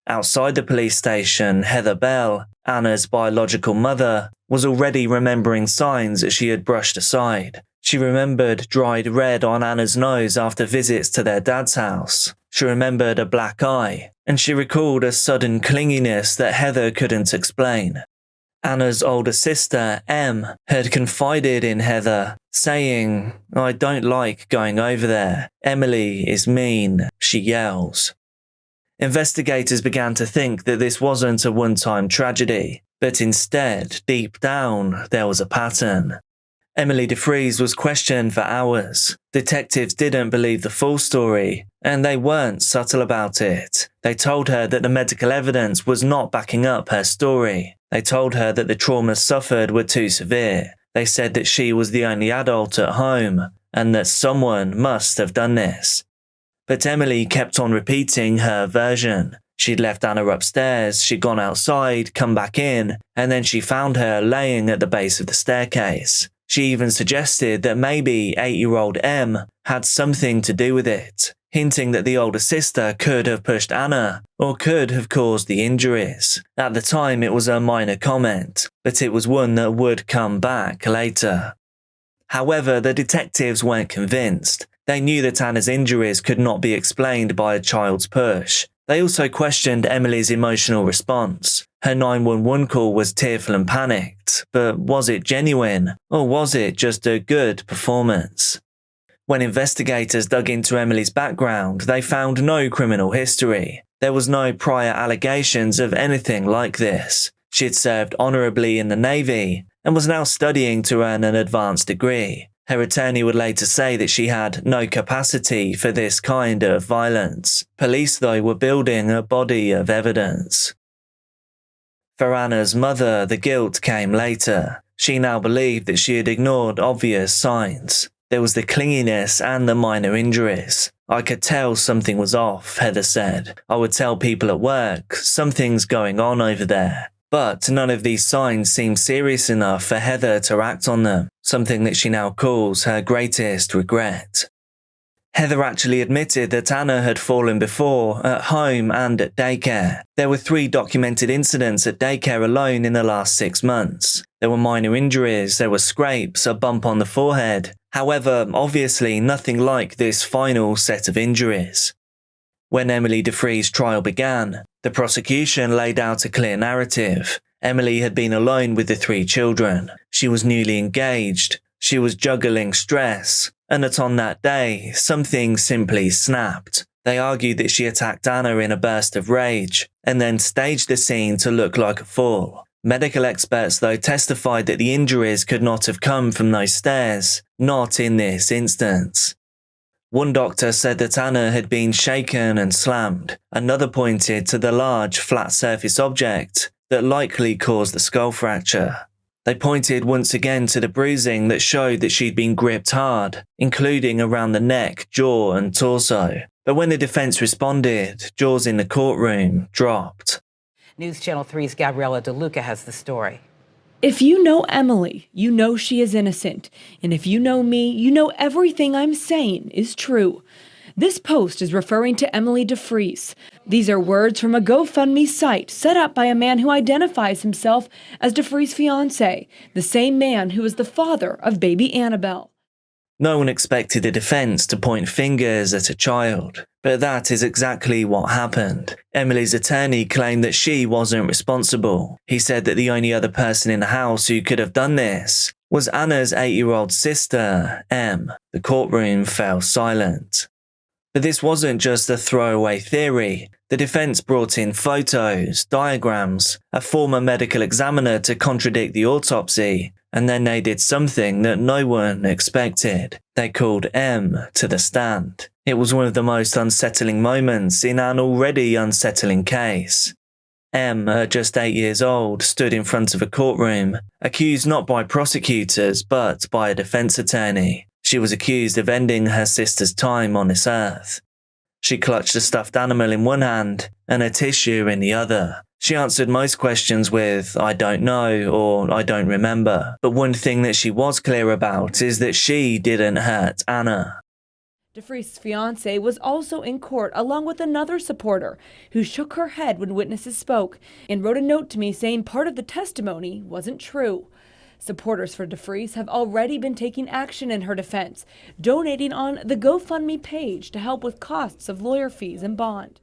Outside the police station, Heather Bell, Anna's biological mother, was already remembering signs that she had brushed aside. She remembered dried red on Anna's nose after visits to their dad's house. She remembered a black eye, and she recalled a sudden clinginess that Heather couldn't explain. Anna's older sister, Em, had confided in Heather, saying, "I don't like going over there. Emily is mean," she yells. Investigators began to think that this wasn't a one-time tragedy, but instead, deep down, there was a pattern. Emily Defreeze was questioned for hours. Detectives didn't believe the full story, and they weren't subtle about it. They told her that the medical evidence was not backing up her story. They told her that the traumas suffered were too severe. They said that she was the only adult at home, and that someone must have done this. But Emily kept on repeating her version. She'd left Anna upstairs, she'd gone outside, come back in, and then she found her laying at the base of the staircase. She even suggested that maybe 8-year-old Em had something to do with it, hinting that the older sister could have pushed Anna, or could have caused the injuries. At the time it was a minor comment, but it was one that would come back later. However, the detectives weren't convinced. They knew that Anna's injuries could not be explained by a child's push. They also questioned Emily's emotional response. Her 911 call was tearful and panicked, but was it genuine, or was it just a good performance? When investigators dug into Emily's background, they found no criminal history. There was no prior allegations of anything like this. She had served honourably in the Navy and was now studying to earn an advanced degree. Her attorney would later say that she had no capacity for this kind of violence. Police, though, were building a body of evidence. For Anna's mother, the guilt came later. She now believed that she had ignored obvious signs. There was the clinginess and the minor injuries. I could tell something was off, Heather said. I would tell people at work, something's going on over there. But none of these signs seemed serious enough for Heather to act on them, something that she now calls her greatest regret. Heather actually admitted that Anna had fallen before, at home and at daycare. There were 3 documented incidents at daycare alone in the last 6 months. There were minor injuries, there were scrapes, a bump on the forehead. However, obviously nothing like this final set of injuries. When Emily Defreeze's trial began, the prosecution laid out a clear narrative. Emily had been alone with the 3 children. She was newly engaged. She was juggling stress. And that on that day, something simply snapped. They argued that she attacked Anna in a burst of rage, and then staged the scene to look like a fall. Medical experts, though, testified that the injuries could not have come from those stairs, not in this instance. One doctor said that Anna had been shaken and slammed. Another pointed to the large, flat surface object that likely caused the skull fracture. They pointed once again to the bruising that showed that she'd been gripped hard, including around the neck, jaw and torso. But when the defense responded, jaws in the courtroom dropped. News Channel 3's Gabriella DeLuca has the story. If you know Emily, you know she is innocent. And if you know me, you know everything I'm saying is true. This post is referring to Emily Defreeze. These are words from a GoFundMe site set up by a man who identifies himself as Defreeze's fiancé, the same man who is the father of baby Annabelle. No one expected the defense to point fingers at a child, but that is exactly what happened. Emily's attorney claimed that she wasn't responsible. He said that the only other person in the house who could have done this was Anna's 8-year-old sister, Em. The courtroom fell silent. But this wasn't just a throwaway theory. The defense brought in photos, diagrams, a former medical examiner to contradict the autopsy, and then they did something that no one expected. They called Em to the stand. It was one of the most unsettling moments in an already unsettling case. Em, at just 8 years old, stood in front of a courtroom, accused not by prosecutors but by a defense attorney. She was accused of ending her sister's time on this earth. She clutched a stuffed animal in one hand and a tissue in the other. She answered most questions with, "I don't know," or "I don't remember." But one thing that she was clear about is that she didn't hurt Anna. Defreeze's fiancé was also in court along with another supporter who shook her head when witnesses spoke and wrote a note to me saying part of the testimony wasn't true. Supporters for Defreeze have already been taking action in her defense, donating on the GoFundMe page to help with costs of lawyer fees and bond.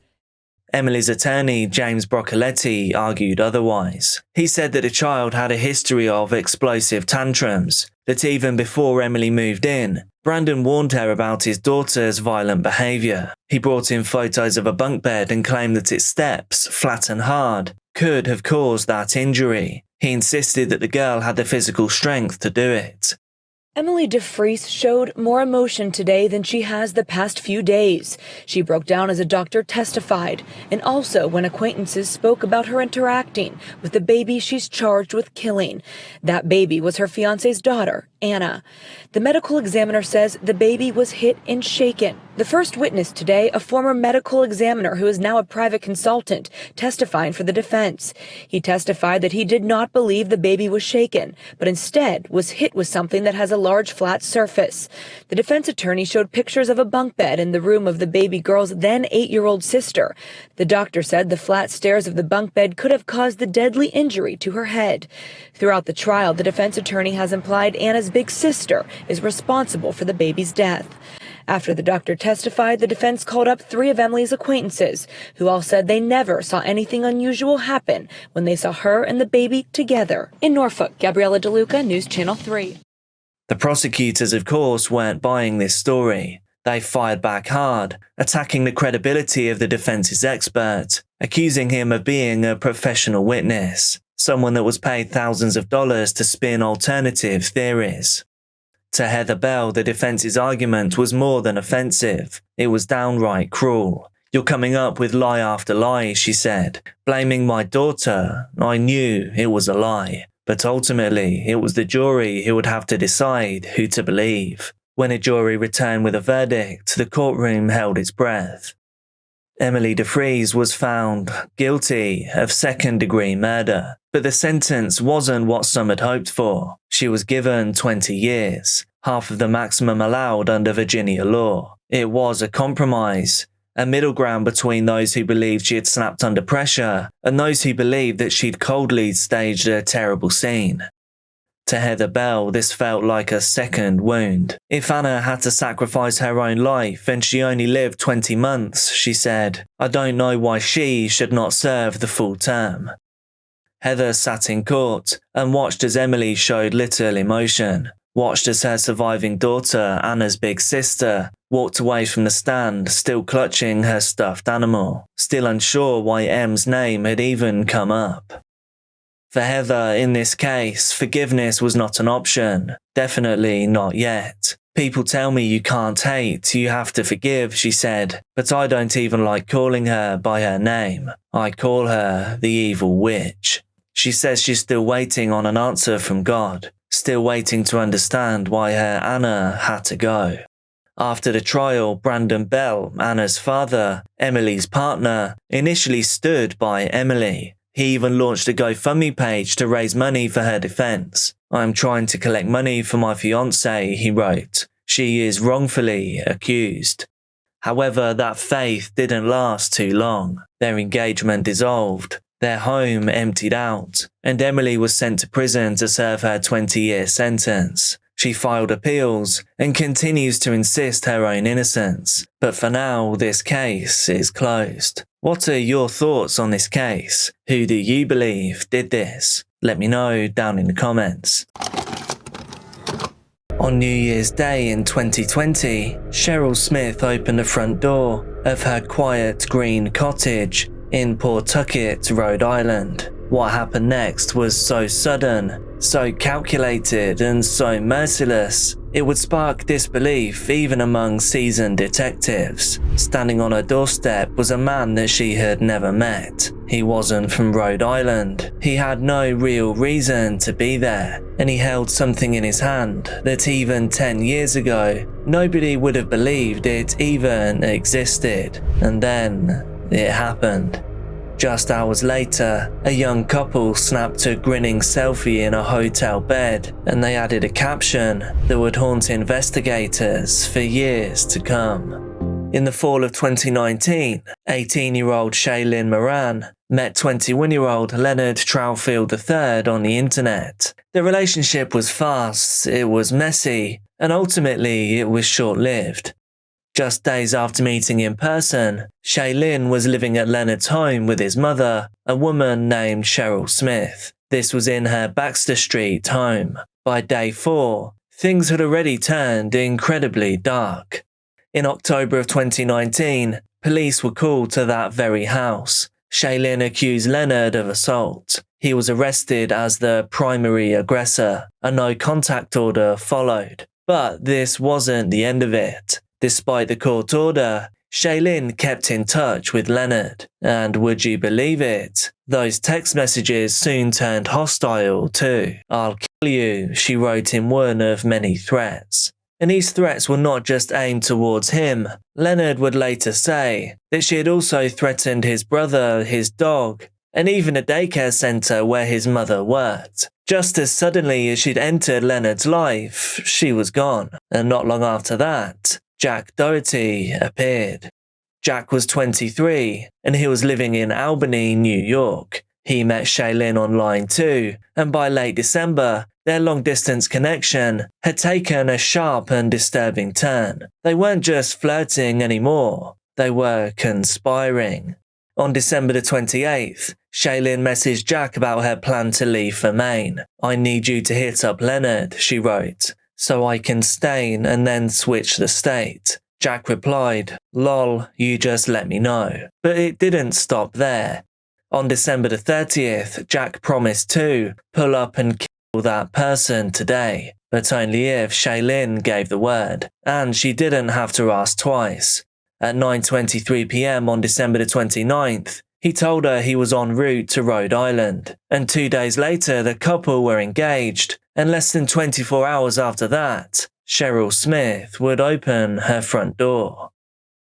Emily's attorney, James Broccoletti, argued otherwise. He said that the child had a history of explosive tantrums, that even before Emily moved in, Brandon warned her about his daughter's violent behaviour. He brought in photos of a bunk bed and claimed that its steps, flat and hard, could have caused that injury. He insisted that the girl had the physical strength to do it. Emily Defreeze showed more emotion today than she has the past few days. She broke down as a doctor testified, and also when acquaintances spoke about her interacting with the baby she's charged with killing. That baby was her fiancé's daughter, Anna. The medical examiner says the baby was hit and shaken, The first witness today, a former medical examiner who is now a private consultant, testifying for the defense. He testified that he did not believe the baby was shaken, but instead was hit with something that has a large flat surface. The defense attorney showed pictures of a bunk bed in the room of the baby girl's then 8-year-old sister. The doctor said the flat stairs of the bunk bed could have caused the deadly injury to her head. Throughout the trial, the defense attorney has implied Anna's big sister is responsible for the baby's death. After the doctor testified, the defense called up 3 of Emily's acquaintances, who all said they never saw anything unusual happen when they saw her and the baby together. In Norfolk, Gabriella DeLuca, News Channel 3. The prosecutors, of course, weren't buying this story. They fired back hard, attacking the credibility of the defense's expert, accusing him of being a professional witness, someone that was paid thousands of dollars to spin alternative theories. To Heather Bell, the defense's argument was more than offensive. It was downright cruel. "You're coming up with lie after lie," she said. "Blaming my daughter. I knew it was a lie. But ultimately, it was the jury who would have to decide who to believe." When a jury returned with a verdict, the courtroom held its breath. Emily Defreeze was found guilty of second-degree murder, but the sentence wasn't what some had hoped for. She was given 20 years, half of the maximum allowed under Virginia law. It was a compromise, a middle ground between those who believed she had snapped under pressure and those who believed that she'd coldly staged a terrible scene. To Heather Bell, this felt like a second wound. If Anna had to sacrifice her own life and she only lived 20 months, she said, "I don't know why she should not serve the full term." Heather sat in court and watched as Emily showed little emotion, watched as her surviving daughter, Anna's big sister, walked away from the stand, still clutching her stuffed animal, still unsure why Em's name had even come up. For Heather, in this case, forgiveness was not an option. Definitely not yet. "People tell me you can't hate, you have to forgive," she said, "but I don't even like calling her by her name. I call her the evil witch." She says she's still waiting on an answer from God, still waiting to understand why her Anna had to go. After the trial, Brandon Bell, Anna's father, Emily's partner, initially stood by Emily. He even launched a GoFundMe page to raise money for her defense. "I am trying to collect money for my fiancée," he wrote. "She is wrongfully accused." However, that faith didn't last too long. Their engagement dissolved, their home emptied out, and Emily was sent to prison to serve her 20-year sentence. She filed appeals and continues to insist her own innocence. But for now, this case is closed. What are your thoughts on this case? Who do you believe did this? Let me know down in the comments. On New Year's Day in 2020, Cheryl Smith opened the front door of her quiet green cottage in Pawtucket, Rhode Island. What happened next was so sudden, so calculated, and so merciless, it would spark disbelief even among seasoned detectives. Standing on her doorstep was a man that she had never met. He wasn't from Rhode Island. He had no real reason to be there, and he held something in his hand that even 10 years ago, nobody would have believed it even existed. And then it happened. Just hours later, a young couple snapped a grinning selfie in a hotel bed, and they added a caption that would haunt investigators for years to come. In the fall of 2019, 18-year-old Shaylin Moran met 21-year-old Leonard Troutfield III on the internet. The relationship was fast, it was messy, and ultimately it was short-lived. Just days after meeting in person, Shaylin was living at Leonard's home with his mother, a woman named Cheryl Smith. This was in her Baxter Street home. By day 4, things had already turned incredibly dark. In October of 2019, police were called to that very house. Shaylin accused Leonard of assault. He was arrested as the primary aggressor. A no-contact order followed. But this wasn't the end of it. Despite the court order, Shaylin kept in touch with Leonard, and would you believe it? Those text messages soon turned hostile too. "I'll kill you," she wrote in one of many threats. and these threats were not just aimed towards him. Leonard would later say that she had also threatened his brother, his dog, and even a daycare centre where his mother worked. Just as suddenly as she'd entered Leonard's life, she was gone, and not long after that, Jack Doherty appeared. Jack was 23, and he was living in Albany, New York. He met Shailene online too, and by late December, their long-distance connection had taken a sharp and disturbing turn. They weren't just flirting anymore, they were conspiring. On December the 28th, Shailene messaged Jack about her plan to leave for Maine. "I need you to hit up Leonard," she wrote, "so I can stain and then switch the state." Jack replied, "Lol, you just let me know." But it didn't stop there. On December the 30th, Jack promised to pull up and kill that person today, but only if Shailene gave the word, and she didn't have to ask twice. At 9:23 p.m. on December the 29th, he told her he was en route to Rhode Island, and 2 days later the couple were engaged, and less than 24 hours after that, Cheryl Smith would open her front door.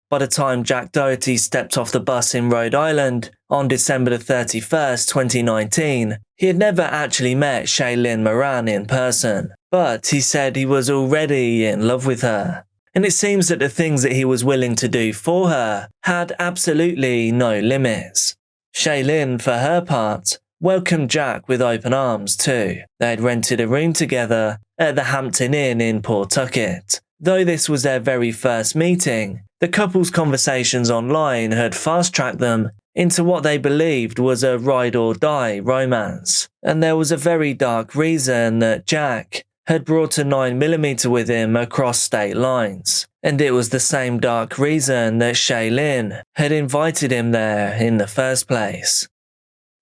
By the time Jack Doherty stepped off the bus in Rhode Island on December the 31st, 2019, he had never actually met Shailene Moran in person, but he said he was already in love with her. And it seems that the things that he was willing to do for her had absolutely no limits. Shailene, for her part, welcomed Jack with open arms too. They had rented a room together at the Hampton Inn in Pawtucket. Though this was their very first meeting, the couple's conversations online had fast-tracked them into what they believed was a ride-or-die romance. And there was a very dark reason that Jack had brought a 9mm with him across state lines, and it was the same dark reason that Shailene had invited him there in the first place.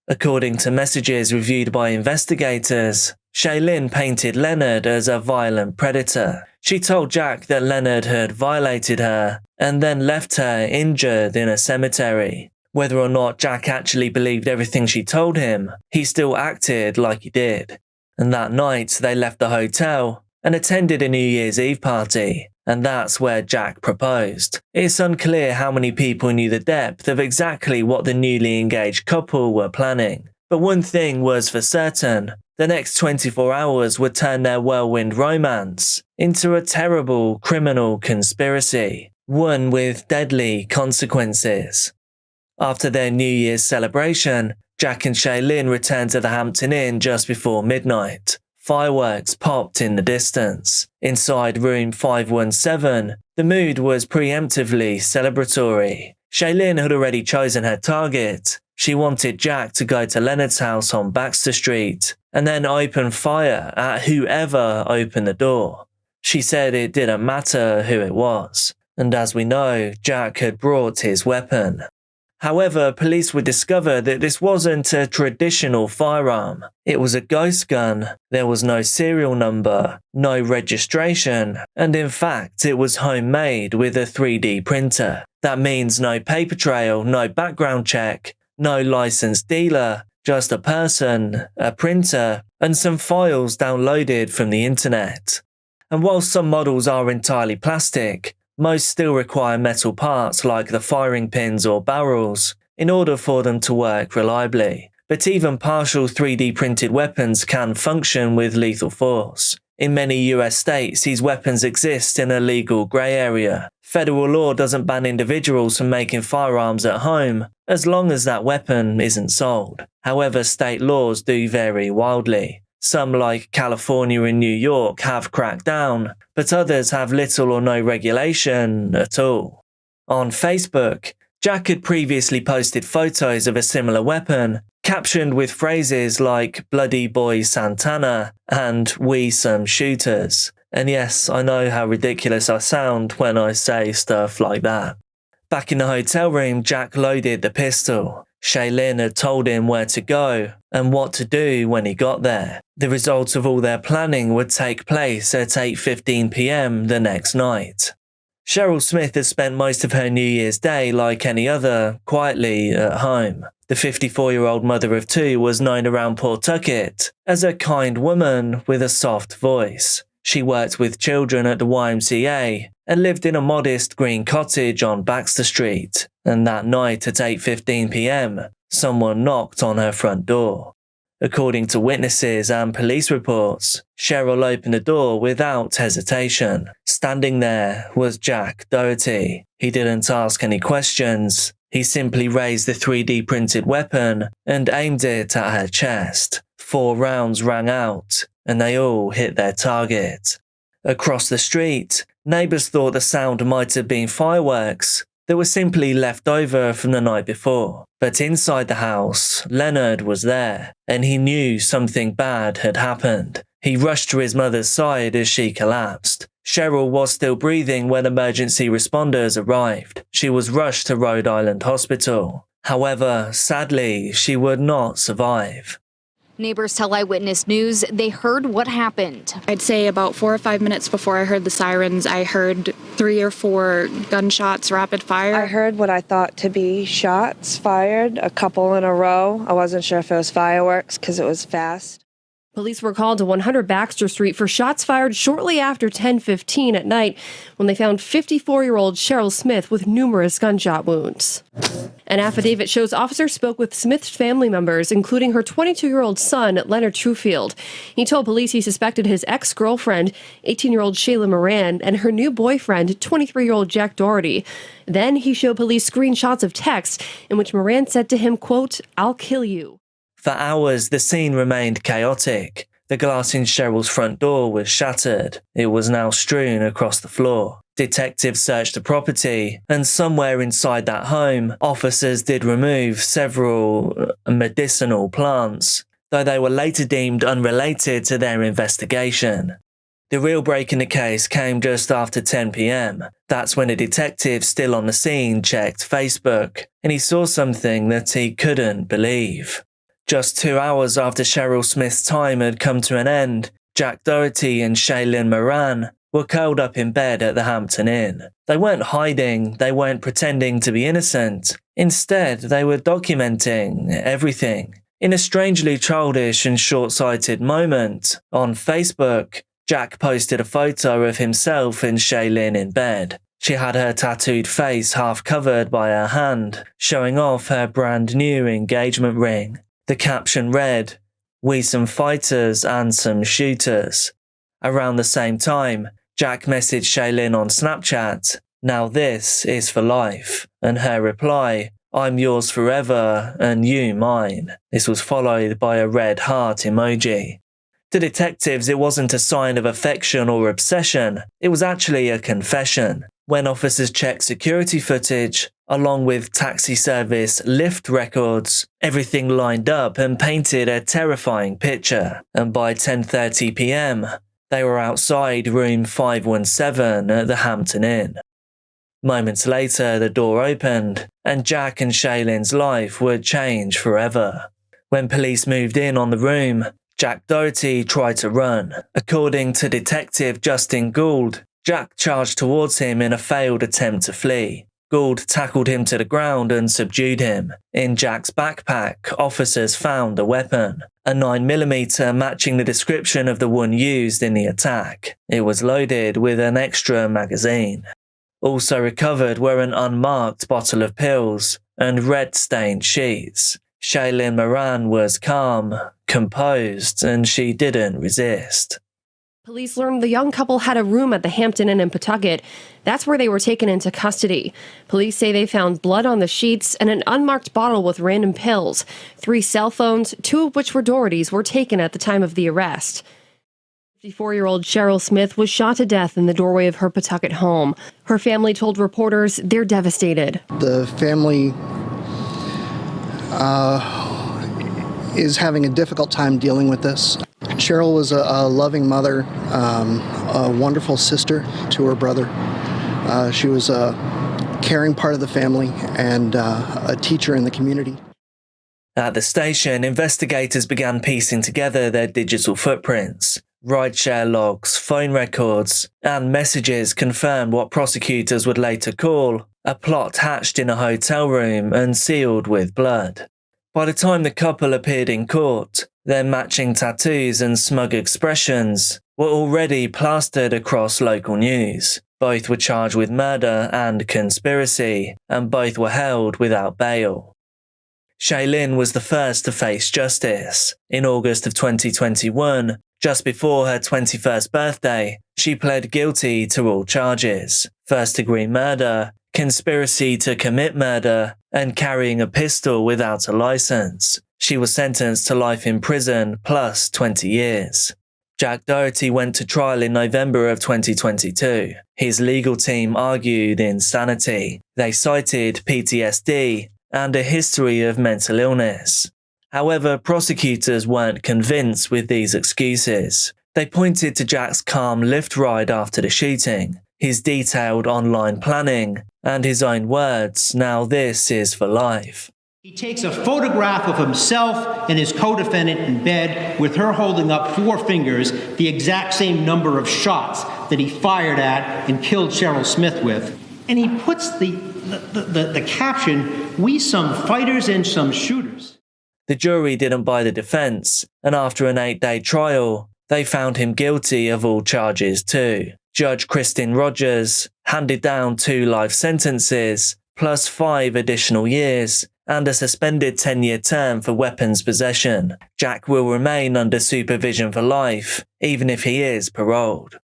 According to messages reviewed by investigators, Shailene painted Leonard as a violent predator. She told Jack that Leonard had violated her and then left her injured in a cemetery. Whether or not Jack actually believed everything she told him, he still acted like he did. And that night they left the hotel and attended a New Year's Eve party, and that's where Jack proposed. It's unclear how many people knew the depth of exactly what the newly engaged couple were planning, but one thing was for certain: the next 24 hours would turn their whirlwind romance into a terrible criminal conspiracy, one with deadly consequences. After their New Year's celebration, Jack and Shailene returned to the Hampton Inn just before midnight. Fireworks popped in the distance. Inside room 517, the mood was preemptively celebratory. Shailene had already chosen her target. She wanted Jack to go to Leonard's house on Baxter Street and then open fire at whoever opened the door. She said it didn't matter who it was. And as we know, Jack had brought his weapon. However, police would discover that this wasn't a traditional firearm. It was a ghost gun. There was no serial number, no registration, and in fact, it was homemade with a 3D printer. That means no paper trail, no background check, no licensed dealer, just a person, a printer, and some files downloaded from the internet. And while some models are entirely plastic, most still require metal parts like the firing pins or barrels in order for them to work reliably. But even partial 3D printed weapons can function with lethal force. In many US states, these weapons exist in a legal grey area. Federal law doesn't ban individuals from making firearms at home as long as that weapon isn't sold. However, state laws do vary wildly. Some, like California and New York, have cracked down, but others have little or no regulation at all. On Facebook, Jack had previously posted photos of a similar weapon, captioned with phrases like "Bloody Boy Santana" and "We some shooters." And yes, I know how ridiculous I sound when I say stuff like that. Back in the hotel room, Jack loaded the pistol. Shailene had told him where to go and what to do when he got there. The result of all their planning would take place at 8:15 p.m. the next night. Cheryl Smith had spent most of her New Year's Day like any other, quietly at home. The 54-year-old mother of two was known around Pawtucket as a kind woman with a soft voice. She worked with children at the YMCA and lived in a modest green cottage on Baxter Street, and that night at 8:15 p.m, someone knocked on her front door. According to witnesses and police reports, Cheryl opened the door without hesitation. Standing there was Jack Doherty. He didn't ask any questions. He simply raised the 3D printed weapon and aimed it at her chest. 4 rounds rang out, and they all hit their target. Across the street, neighbours thought the sound might have been fireworks that were simply left over from the night before. But inside the house, Leonard was there, and he knew something bad had happened. He rushed to his mother's side as she collapsed. Cheryl was still breathing when emergency responders arrived. She was rushed to Rhode Island Hospital. However, sadly, she would not survive. Neighbors tell Eyewitness News they heard what happened. I'd say about 4 or 5 minutes before I heard the sirens, I heard 3 or 4 gunshots, rapid fire. I heard what I thought to be shots fired, a couple in a row. I wasn't sure if it was fireworks because it was fast. Police were called to 100 Baxter Street for shots fired shortly after 10:15 at night when they found 54-year-old Cheryl Smith with numerous gunshot wounds. An affidavit shows officers spoke with Smith's family members, including her 22-year-old son, Leonard Truefield. He told police he suspected his ex-girlfriend, 18-year-old Shayla Moran, and her new boyfriend, 23-year-old Jack Doherty. Then he showed police screenshots of texts in which Moran said to him, quote, "I'll kill you." For hours, the scene remained chaotic. The glass in Cheryl's front door was shattered. It was now strewn across the floor. Detectives searched the property, and somewhere inside that home, officers did remove several medicinal plants, though they were later deemed unrelated to their investigation. The real break in the case came just after 10 p.m. That's when a detective still on the scene checked Facebook, and he saw something that he couldn't believe. Just 2 hours after Cheryl Smith's time had come to an end, Jack Doherty and Shaylin Moran were curled up in bed at the Hampton Inn. They weren't hiding, they weren't pretending to be innocent. Instead, they were documenting everything. In a strangely childish and short-sighted moment, on Facebook, Jack posted a photo of himself and Shaylin in bed. She had her tattooed face half covered by her hand, showing off her brand new engagement ring. The caption read, "We some fighters and some shooters." Around the same time, Jack messaged Shaylin on Snapchat, "Now this is for life," and her reply, "I'm yours forever and you mine." This was followed by a red heart emoji. To detectives, it wasn't a sign of affection or obsession, it was actually a confession. When officers checked security footage, along with taxi service Lyft records, everything lined up and painted a terrifying picture. And by 10:30 p.m, they were outside room 517 at the Hampton Inn. Moments later, the door opened, and Jack and Shaylin's life would change forever. When police moved in on the room, Jack Doherty tried to run. According to Detective Justin Gould, Jack charged towards him in a failed attempt to flee. Gould tackled him to the ground and subdued him. In Jack's backpack, officers found a weapon, a 9mm matching the description of the one used in the attack. It was loaded with an extra magazine. Also recovered were an unmarked bottle of pills and red-stained sheets. Shaylin Moran was calm, composed, and she didn't resist. Police learned the young couple had a room at the Hampton Inn in Pawtucket. That's where they were taken into custody. Police say they found blood on the sheets and an unmarked bottle with random pills. 3 cell phones, 2 of which were Doherty's, were taken at the time of the arrest. 54-year-old Cheryl Smith was shot to death in the doorway of her Pawtucket home. Her family told reporters they're devastated. The family is having a difficult time dealing with this. Cheryl was a loving mother, a wonderful sister to her brother. She was a caring part of the family and a teacher in the community. At the station, investigators began piecing together their digital footprints. Rideshare logs, phone records, and messages confirmed what prosecutors would later call a plot hatched in a hotel room and sealed with blood. By the time the couple appeared in court, their matching tattoos and smug expressions were already plastered across local news. Both were charged with murder and conspiracy, and both were held without bail. Shailene was the first to face justice. In August of 2021, just before her 21st birthday, she pled guilty to all charges: first-degree murder, conspiracy to commit murder, and carrying a pistol without a license. She was sentenced to life in prison plus 20 years. Jack Doherty went to trial in November of 2022. His legal team argued insanity. They cited PTSD and a history of mental illness. However, prosecutors weren't convinced with these excuses. They pointed to Jack's calm Lyft ride after the shooting, his detailed online planning, and his own words, "Now this is for life." He takes a photograph of himself and his co-defendant in bed with her holding up 4 fingers, the exact same number of shots that he fired at and killed Cheryl Smith with. And he puts the caption, "We some fighters and some shooters." The jury didn't buy the defense, and after an 8-day trial, they found him guilty of all charges too. Judge Kristen Rogers handed down 2 life sentences, plus 5 additional years, and a suspended 10-year term for weapons possession. Jack will remain under supervision for life, even if he is paroled.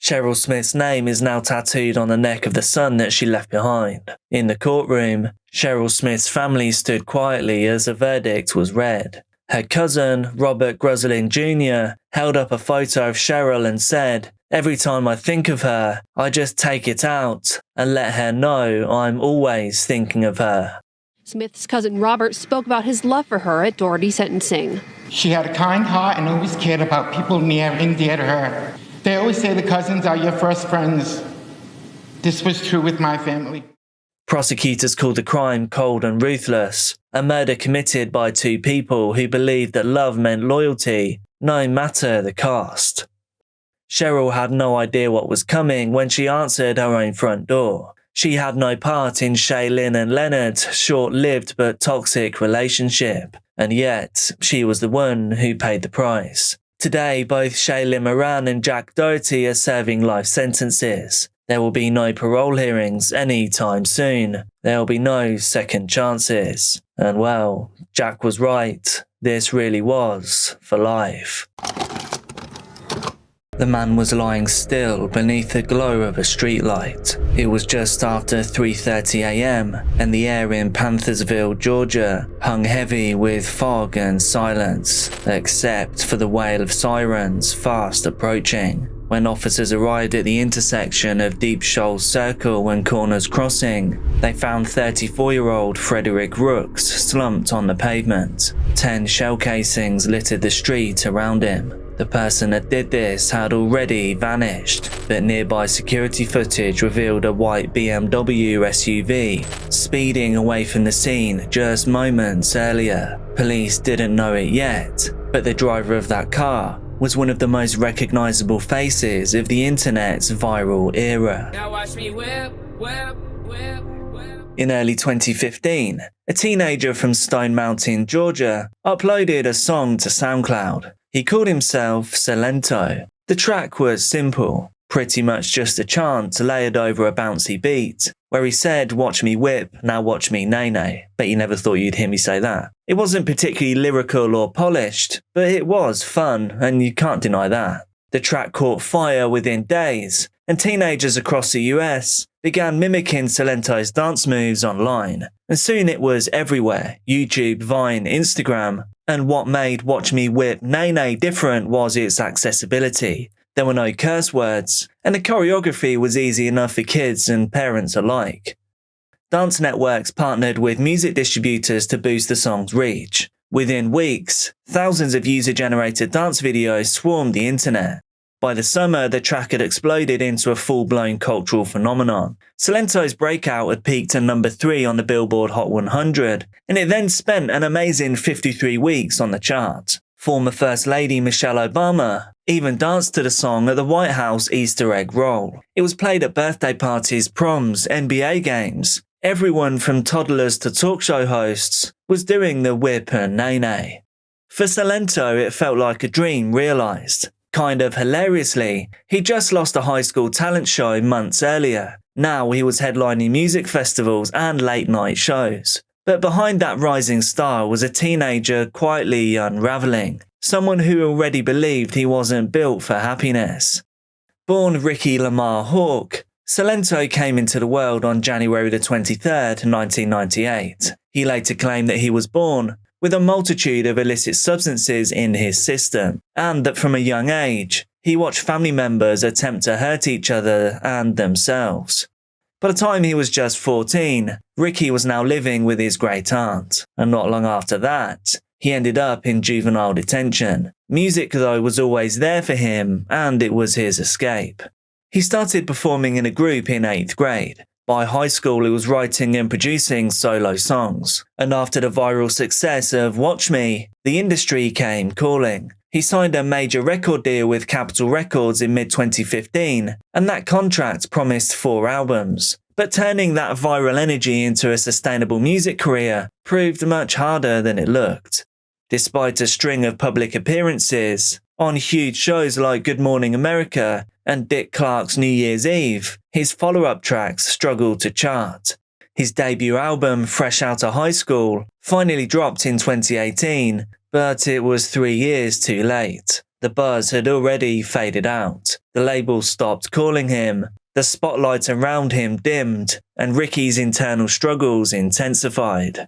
Cheryl Smith's name is now tattooed on the neck of the son that she left behind. In the courtroom, Cheryl Smith's family stood quietly as the verdict was read. Her cousin, Robert Groselin Jr., held up a photo of Cheryl and said, "Every time I think of her, I just take it out and let her know I'm always thinking of her." Smith's cousin Robert spoke about his love for her at Doherty's sentencing. She had a kind heart and always cared about people near and dear to her. They always say the cousins are your first friends. This was true with my family. Prosecutors called the crime cold and ruthless, a murder committed by 2 people who believed that love meant loyalty, no matter the cost. Cheryl had no idea what was coming when she answered her own front door. She had no part in Shailene and Leonard's short-lived but toxic relationship, and yet she was the one who paid the price. Today, both Shailene Moran and Jack Doherty are serving life sentences. There will be no parole hearings anytime soon. There will be no second chances. And well, Jack was right. This really was for life. The man was lying still beneath the glow of a streetlight. It was just after 3:30 a.m. and the air in Panthersville, Georgia hung heavy with fog and silence, except for the wail of sirens fast approaching. When officers arrived at the intersection of Deep Shoals Circle and Corners Crossing, they found 34-year-old Frederick Rooks slumped on the pavement. 10 shell casings littered the street around him. The person that did this had already vanished, but nearby security footage revealed a white BMW SUV speeding away from the scene just moments earlier. Police didn't know it yet, but the driver of that car was one of the most recognizable faces of the internet's viral era. Now watch me whip, whip, whip, whip. In early 2015, a teenager from Stone Mountain, Georgia, uploaded a song to SoundCloud. He called himself Sento. The track was simple, pretty much just a chant layered over a bouncy beat, where he said, "Watch me whip, now watch me nay-nay." Bet you never thought you'd hear me say that. It wasn't particularly lyrical or polished, but it was fun, and you can't deny that. The track caught fire within days, and teenagers across the US began mimicking Selento's dance moves online, and soon it was everywhere: YouTube, Vine, Instagram. And what made Watch Me Whip Nay Nay different was its accessibility. There were no curse words, and the choreography was easy enough for kids and parents alike. Dance networks partnered with music distributors to boost the song's reach. Within weeks, thousands of user-generated dance videos swarmed the internet. By the summer, the track had exploded into a full-blown cultural phenomenon. Selento's breakout had peaked at number 3 on the Billboard Hot 100, and it then spent an amazing 53 weeks on the chart. Former First Lady Michelle Obama even danced to the song at the White House Easter egg roll. It was played at birthday parties, proms, NBA games. Everyone from toddlers to talk show hosts was doing the whip and nay-nay. For Sento, it felt like a dream realised. Kind of hilariously, he just lost a high school talent show months earlier. Now he was headlining music festivals and late-night shows. But behind that rising star was a teenager quietly unraveling, someone who already believed he wasn't built for happiness. Born Ricky Lamar Hawke, Sento came into the world on January the 23rd, 1998. He later claimed that he was born with a multitude of illicit substances in his system, and that from a young age, he watched family members attempt to hurt each other and themselves. By the time he was just 14, Ricky was now living with his great aunt, and not long after that, he ended up in juvenile detention. Music, though, was always there for him, and it was his escape. He started performing in a group in 8th grade. By high school, he was writing and producing solo songs. And after the viral success of Watch Me, the industry came calling. He signed a major record deal with Capitol Records in mid-2015, and that contract promised 4 albums. But turning that viral energy into a sustainable music career proved much harder than it looked. Despite a string of public appearances on huge shows like Good Morning America and Dick Clark's New Year's Eve, his follow-up tracks struggled to chart. His debut album, Fresh Outta High School, finally dropped in 2018, but it was 3 years too late. The buzz had already faded out. The label stopped calling him, the spotlight around him dimmed, and Ricky's internal struggles intensified.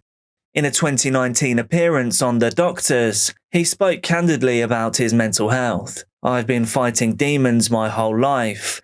In a 2019 appearance on The Doctors, he spoke candidly about his mental health. I've been fighting demons my whole life.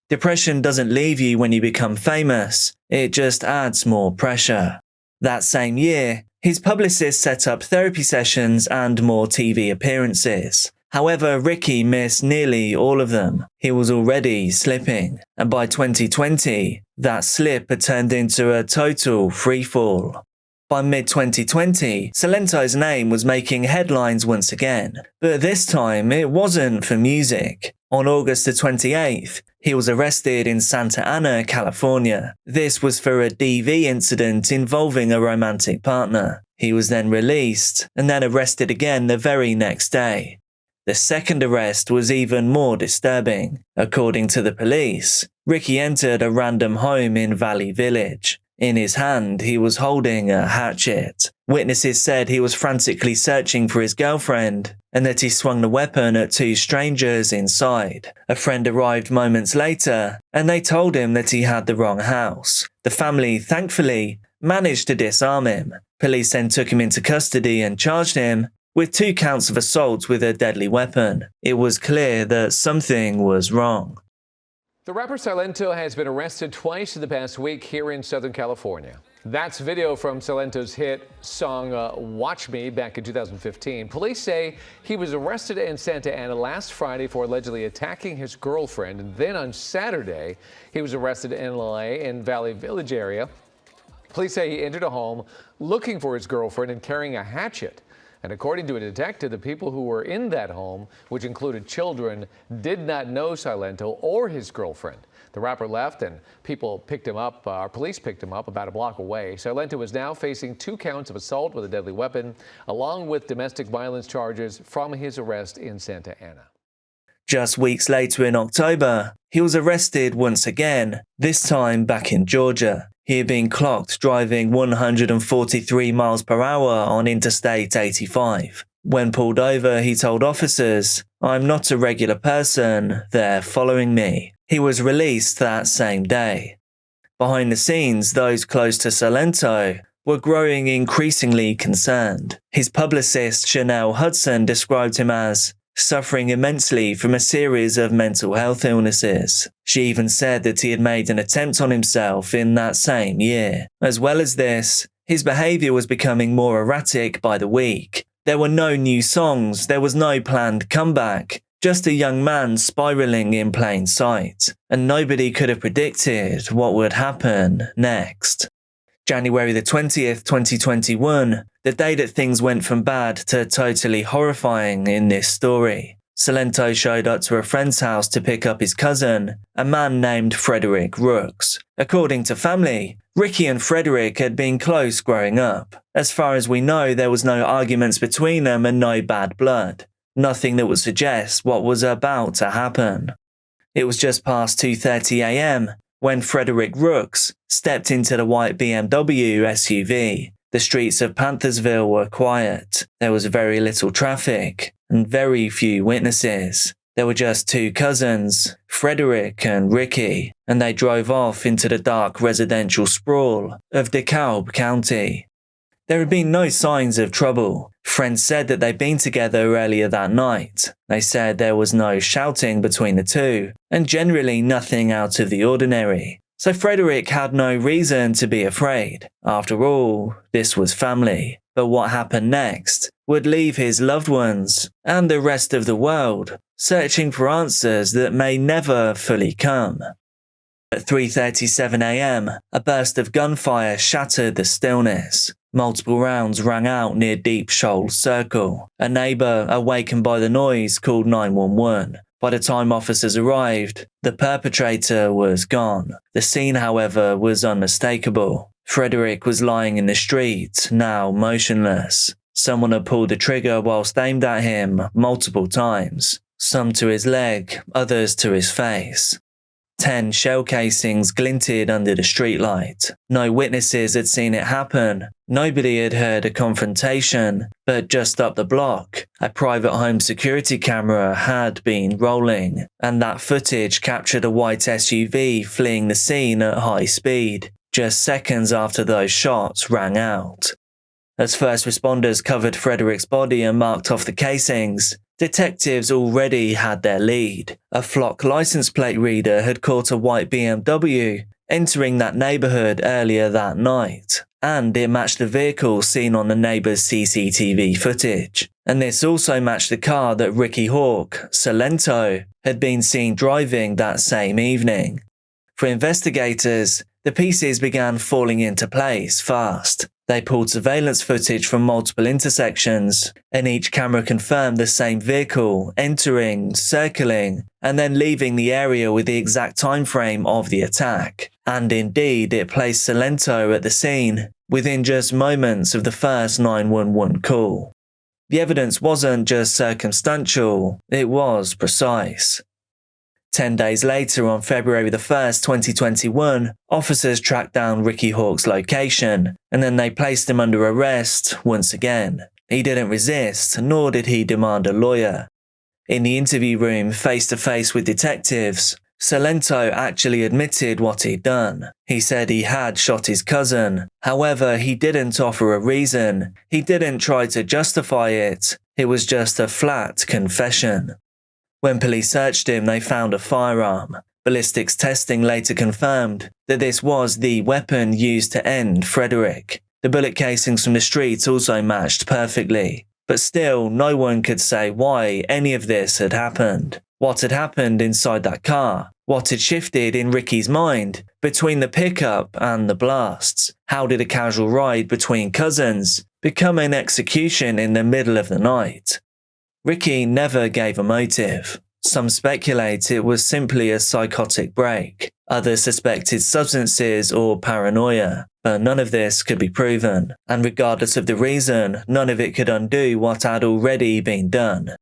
Depression doesn't leave you when you become famous. It just adds more pressure. That same year, his publicist set up therapy sessions and more TV appearances. However, Ricky missed nearly all of them. He was already slipping, and by 2020, that slip had turned into a total freefall. By mid-2020, Sento's name was making headlines once again, but this time it wasn't for music. On August the 28th, he was arrested in Santa Ana, California. This was for a DV incident involving a romantic partner. He was then released, and then arrested again the very next day. The second arrest was even more disturbing. According to the police, Ricky entered a random home in Valley Village. In his hand, he was holding a hatchet. Witnesses said he was frantically searching for his girlfriend, and that he swung the weapon at 2 strangers inside. A friend arrived moments later, and they told him that he had the wrong house. The family, thankfully, managed to disarm him. Police then took him into custody and charged him with 2 counts of assault with a deadly weapon. It was clear that something was wrong. The rapper Sento has been arrested twice in the past week here in Southern California. That's video from Sento's hit song Watch Me back in 2015. Police say he was arrested in Santa Ana last Friday for allegedly attacking his girlfriend. And then on Saturday, he was arrested in LA in Valley Village area. Police say he entered a home looking for his girlfriend and carrying a hatchet. And according to a detective, the people who were in that home, which included children, did not know Sento or his girlfriend. The rapper left and police picked him up about a block away. Sento is now facing 2 counts of assault with a deadly weapon, along with domestic violence charges from his arrest in Santa Ana. Just weeks later in October, he was arrested once again, this time back in Georgia. He had been clocked driving 143 miles per hour on Interstate 85. When pulled over, he told officers, "I'm not a regular person, they're following me." He was released that same day. Behind the scenes, those close to Sento were growing increasingly concerned. His publicist, Chanel Hudson, described him as suffering immensely from a series of mental health illnesses. She even said that he had made an attempt on himself in that same year. As well as this, his behaviour was becoming more erratic by the week. There were no new songs, there was no planned comeback, just a young man spiralling in plain sight. And nobody could have predicted what would happen next. January the 20th, 2021, the day that things went from bad to totally horrifying in this story. Sento showed up to a friend's house to pick up his cousin, a man named Frederick Rooks. According to family, Ricky and Frederick had been close growing up. As far as we know, there was no arguments between them and no bad blood. nothing that would suggest what was about to happen. It was just past 2:30 a.m. when Frederick Rooks stepped into the white BMW SUV. The streets of Panthersville were quiet. There was very little traffic and very few witnesses. There were just two cousins, Frederick and Ricky, and they drove off into the dark residential sprawl of DeKalb County. There had been no signs of trouble. Friends said that they'd been together earlier that night. They said there was no shouting between the two, and generally nothing out of the ordinary. So Frederick had no reason to be afraid. After all, this was family. But what happened next would leave his loved ones and the rest of the world searching for answers that may never fully come. At 3:37 a.m., a burst of gunfire shattered the stillness. Multiple rounds rang out near Deep Shoals Circle. A neighbour, awakened by the noise, called 911. By the time officers arrived, the perpetrator was gone. The scene, however, was unmistakable. Frederick was lying in the street, now motionless. Someone had pulled the trigger whilst aimed at him multiple times, some to his leg, others to his face. 10 shell casings glinted under the streetlight. No witnesses had seen it happen. Nobody had heard a confrontation, but just up the block, a private home security camera had been rolling, and that footage captured a white SUV fleeing the scene at high speed, just seconds after those shots rang out. As first responders covered Frederick's body and marked off the casings, detectives already had their lead. A flock license plate reader had caught a white BMW entering that neighbourhood earlier that night, and it matched the vehicle seen on the neighbour's CCTV footage. And this also matched the car that Ricky Hawk, Sento, had been seen driving that same evening. For investigators, the pieces began falling into place fast. They pulled surveillance footage from multiple intersections, and each camera confirmed the same vehicle entering, circling, and then leaving the area with the exact time frame of the attack. And indeed, it placed Sento at the scene within just moments of the first 911 call. The evidence wasn't just circumstantial, it was precise. 10 days later, on February the 1st, 2021, officers tracked down Ricky Hawk's location, and then they placed him under arrest once again. He didn't resist, nor did he demand a lawyer. In the interview room, face to face with detectives, Sento actually admitted what he'd done. He said he had shot his cousin. However, he didn't offer a reason. He didn't try to justify it. It was just a flat confession. When police searched him, they found a firearm. Ballistics testing later confirmed that this was the weapon used to end Frederick. The bullet casings from the streets also matched perfectly. But still, no one could say why any of this had happened. What had happened inside that car? What had shifted in Ricky's mind between the pickup and the blasts? How did a casual ride between cousins become an execution in the middle of the night? Ricky never gave a motive. Some speculate it was simply a psychotic break. Others suspected substances or paranoia, but none of this could be proven, and regardless of the reason, none of it could undo what had already been done.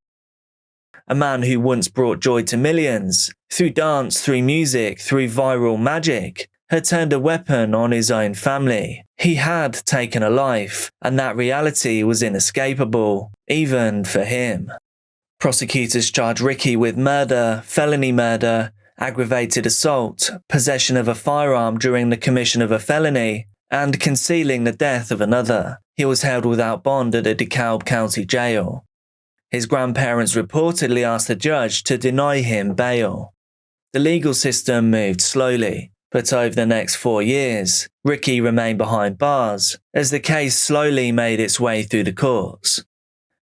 A man who once brought joy to millions, through dance, through music, through viral magic, had turned a weapon on his own family. He had taken a life, and that reality was inescapable, even for him. Prosecutors charged Ricky with murder, felony murder, aggravated assault, possession of a firearm during the commission of a felony, and concealing the death of another. He was held without bond at a DeKalb County jail. His grandparents reportedly asked the judge to deny him bail. The legal system moved slowly, but over the next 4 years, Ricky remained behind bars as the case slowly made its way through the courts.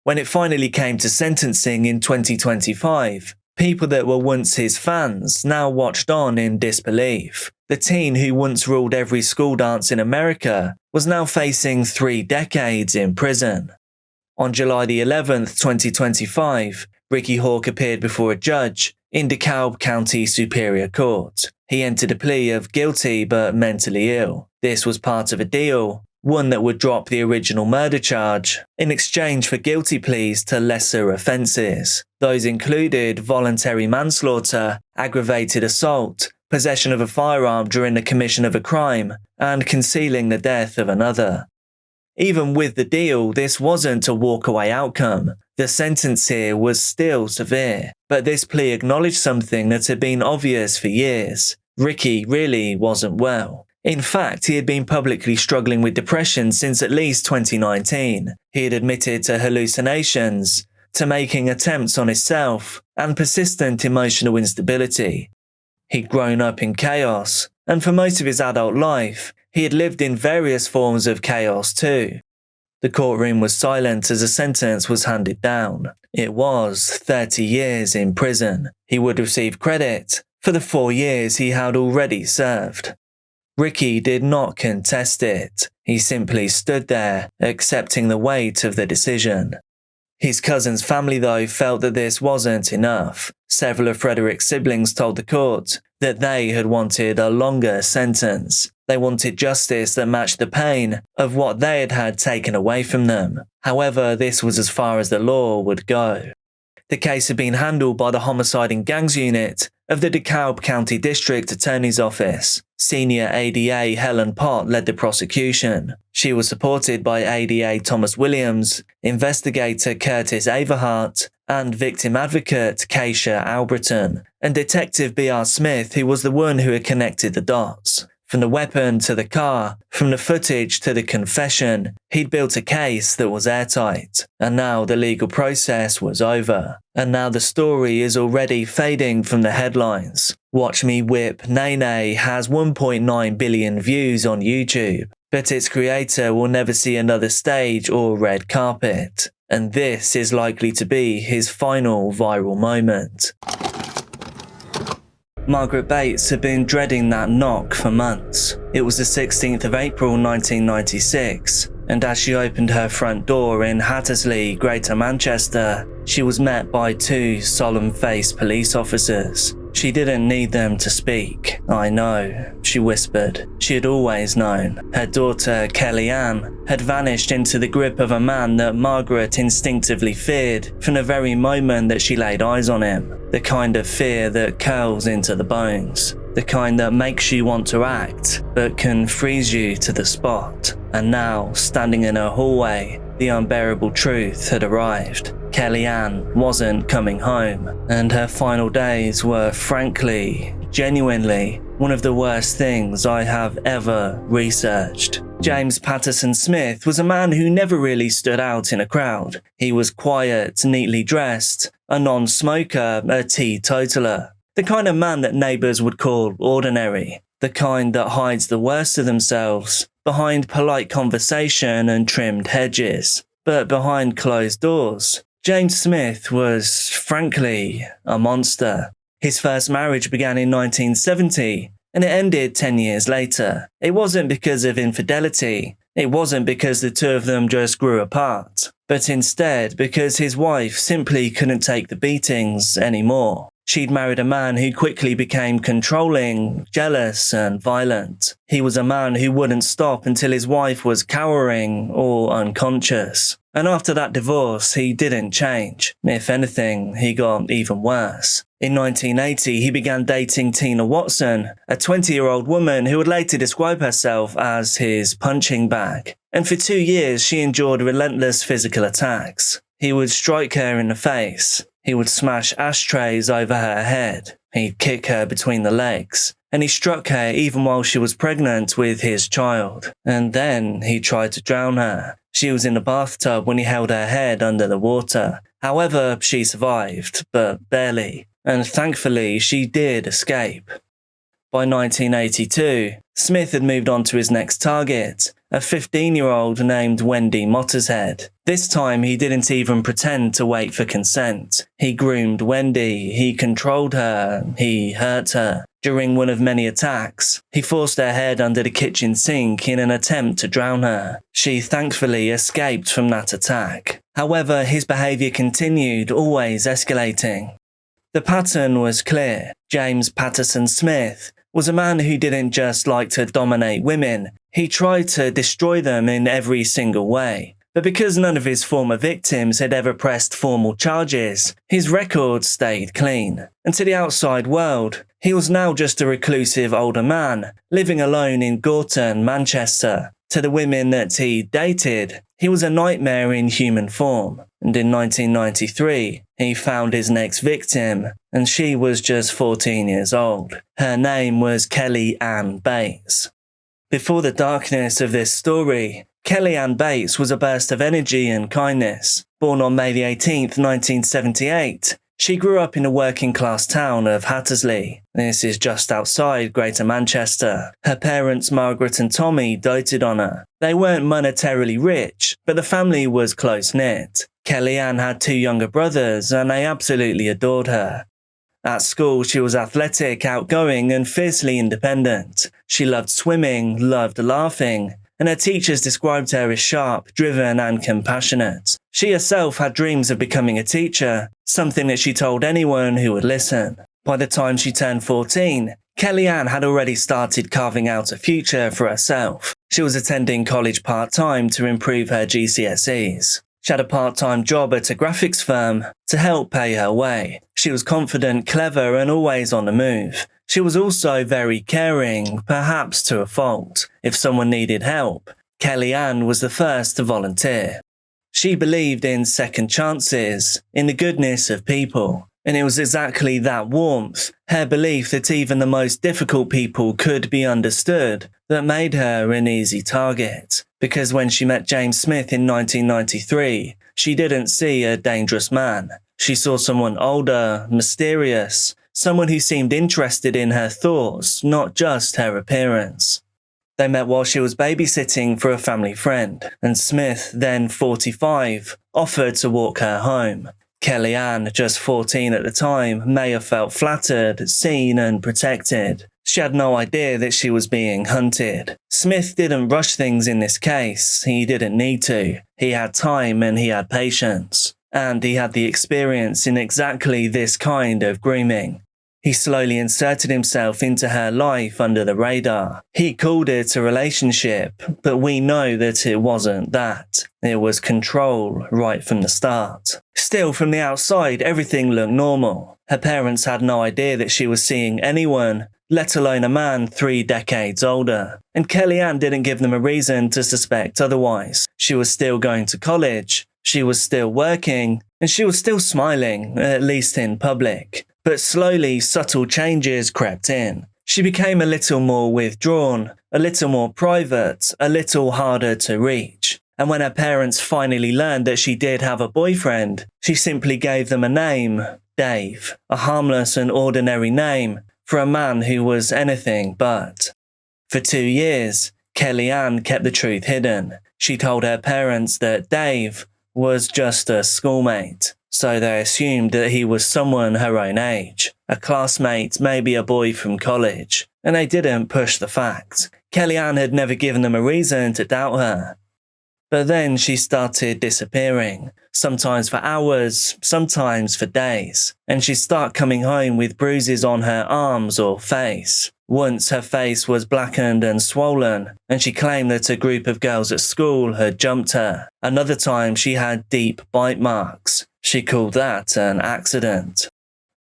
When it finally came to sentencing in 2025, people that were once his fans now watched on in disbelief. The teen who once ruled every school dance in America was now facing 3 decades in prison. On July the 11th, 2025, Ricky Hawk appeared before a judge in DeKalb County Superior Court. He entered a plea of guilty but mentally ill. This was part of a deal one that would drop the original murder charge in exchange for guilty pleas to lesser offences. Those included voluntary manslaughter, aggravated assault, possession of a firearm during the commission of a crime, and concealing the death of another. Even with the deal, this wasn't a walkaway outcome. The sentence here was still severe, but this plea acknowledged something that had been obvious for years. Ricky really wasn't well. In fact, he had been publicly struggling with depression since at least 2019. He had admitted to hallucinations, to making attempts on himself, and persistent emotional instability. He'd grown up in chaos, and for most of his adult life, he had lived in various forms of chaos too. The courtroom was silent as a sentence was handed down. It was 30 years in prison. He would receive credit for the 4 years he had already served. Ricky did not contest it. He simply stood there, accepting the weight of the decision. His cousin's family, though, felt that this wasn't enough. Several of Frederick's siblings told the court that they had wanted a longer sentence. They wanted justice that matched the pain of what they had had taken away from them. However, this was as far as the law would go. The case had been handled by the Homicide and Gangs Unit of the DeKalb County District Attorney's Office. Senior ADA Helen Pott led the prosecution. She was supported by ADA Thomas Williams, investigator Curtis Averhart, and victim advocate Keisha Albritton, and Detective B.R. Smith, who was the one who had connected the dots. From the weapon to the car, from the footage to the confession, he'd built a case that was airtight. And now the legal process was over. And now the story is already fading from the headlines. Watch Me Whip Nene has 1.9 billion views on YouTube, but its creator will never see another stage or red carpet. And this is likely to be his final viral moment. Margaret Bates had been dreading that knock for months. It was the 16th of April 1996, and as she opened her front door in Hatisley, Greater Manchester, she was met by 2 solemn-faced police officers. She didn't need them to speak. "I know," she whispered. She had always known. Her daughter, Kellyanne, had vanished into the grip of a man that Margaret instinctively feared from the very moment that she laid eyes on him. The kind of fear that curls into the bones. The kind that makes you want to act, but can freeze you to the spot. And now, standing in her hallway, the unbearable truth had arrived. Kellyanne wasn't coming home, and her final days were frankly, genuinely, one of the worst things I have ever researched. James Patterson Smith was a man who never really stood out in a crowd. He was quiet, neatly dressed, a non-smoker, a teetotaler. The kind of man that neighbours would call ordinary. The kind that hides the worst of themselves behind polite conversation and trimmed hedges. But behind closed doors, James Smith was, frankly, a monster. His first marriage began in 1970, and it ended 10 years later. It wasn't because of infidelity. It wasn't because the two of them just grew apart, but instead because his wife simply couldn't take the beatings anymore. She'd married a man who quickly became controlling, jealous, and violent. He was a man who wouldn't stop until his wife was cowering or unconscious. And after that divorce, he didn't change. If anything, he got even worse. In 1980, he began dating Tina Watson, a 20-year-old woman who would later describe herself as his punching bag. And for 2 years, she endured relentless physical attacks. He would strike her in the face. He would smash ashtrays over her head. He'd kick her between the legs. And he struck her even while she was pregnant with his child. And then he tried to drown her. She was in the bathtub when he held her head under the water. However, she survived, but barely. And thankfully, she did escape. By 1982, Smith had moved on to his next target, a 15-year-old named Wendy Mottershead. This time, he didn't even pretend to wait for consent. He groomed Wendy, he controlled her, he hurt her. During one of many attacks, he forced her head under the kitchen sink in an attempt to drown her. She thankfully escaped from that attack. However, his behaviour continued, always escalating. The pattern was clear. James Patterson Smith was a man who didn't just like to dominate women, he tried to destroy them in every single way. But because none of his former victims had ever pressed formal charges, his record stayed clean. And to the outside world, he was now just a reclusive older man, living alone in Gorton, Manchester. To the women that he dated, he was a nightmare in human form. And in 1993, he found his next victim, and she was just 14 years old. Her name was Kellyanne Bates. Before the darkness of this story, Kellyanne Bates was a burst of energy and kindness. Born on May 18, 1978, she grew up in the working-class town of Hatisley. This is just outside Greater Manchester. Her parents, Margaret and Tommy, doted on her. They weren't monetarily rich, but the family was close-knit. Kellyanne had 2 younger brothers, and they absolutely adored her. At school, she was athletic, outgoing, and fiercely independent. She loved swimming, loved laughing, and her teachers described her as sharp, driven, and compassionate. She herself had dreams of becoming a teacher, something that she told anyone who would listen. By the time she turned 14, Kellyanne had already started carving out a future for herself. She was attending college part-time to improve her GCSEs. She had a part-time job at a graphics firm to help pay her way. She was confident, clever, and always on the move. She was also very caring, perhaps to a fault. If someone needed help, Kellyanne was the first to volunteer. She believed in second chances, in the goodness of people. And it was exactly that warmth, her belief that even the most difficult people could be understood, that made her an easy target. Because when she met James Smith in 1993, she didn't see a dangerous man. She saw someone older, mysterious, someone who seemed interested in her thoughts, not just her appearance. They met while she was babysitting for a family friend, and Smith, then 45, offered to walk her home. Kellyanne, just 14 at the time, may have felt flattered, seen, and protected. She had no idea that she was being hunted. Smith didn't rush things in this case. He didn't need to. He had time and he had patience. And he had the experience in exactly this kind of grooming. He slowly inserted himself into her life under the radar. He called it a relationship, but we know that it wasn't that. It was control right from the start. Still, from the outside, everything looked normal. Her parents had no idea that she was seeing anyone, let alone a man 3 decades older. And Kellyanne didn't give them a reason to suspect otherwise. She was still going to college, she was still working, and she was still smiling, at least in public. But slowly, subtle changes crept in. She became a little more withdrawn, a little more private, a little harder to reach. And when her parents finally learned that she did have a boyfriend, she simply gave them a name, Dave, a harmless and ordinary name for a man who was anything but. For 2 years, Kellyanne kept the truth hidden. She told her parents that Dave was just a schoolmate. So they assumed that he was someone her own age, a classmate, maybe a boy from college, and they didn't push the fact. Kellyanne had never given them a reason to doubt her. But then she started disappearing, sometimes for hours, sometimes for days, and she'd start coming home with bruises on her arms or face. Once her face was blackened and swollen, and she claimed that a group of girls at school had jumped her. Another time she had deep bite marks. She called that an accident.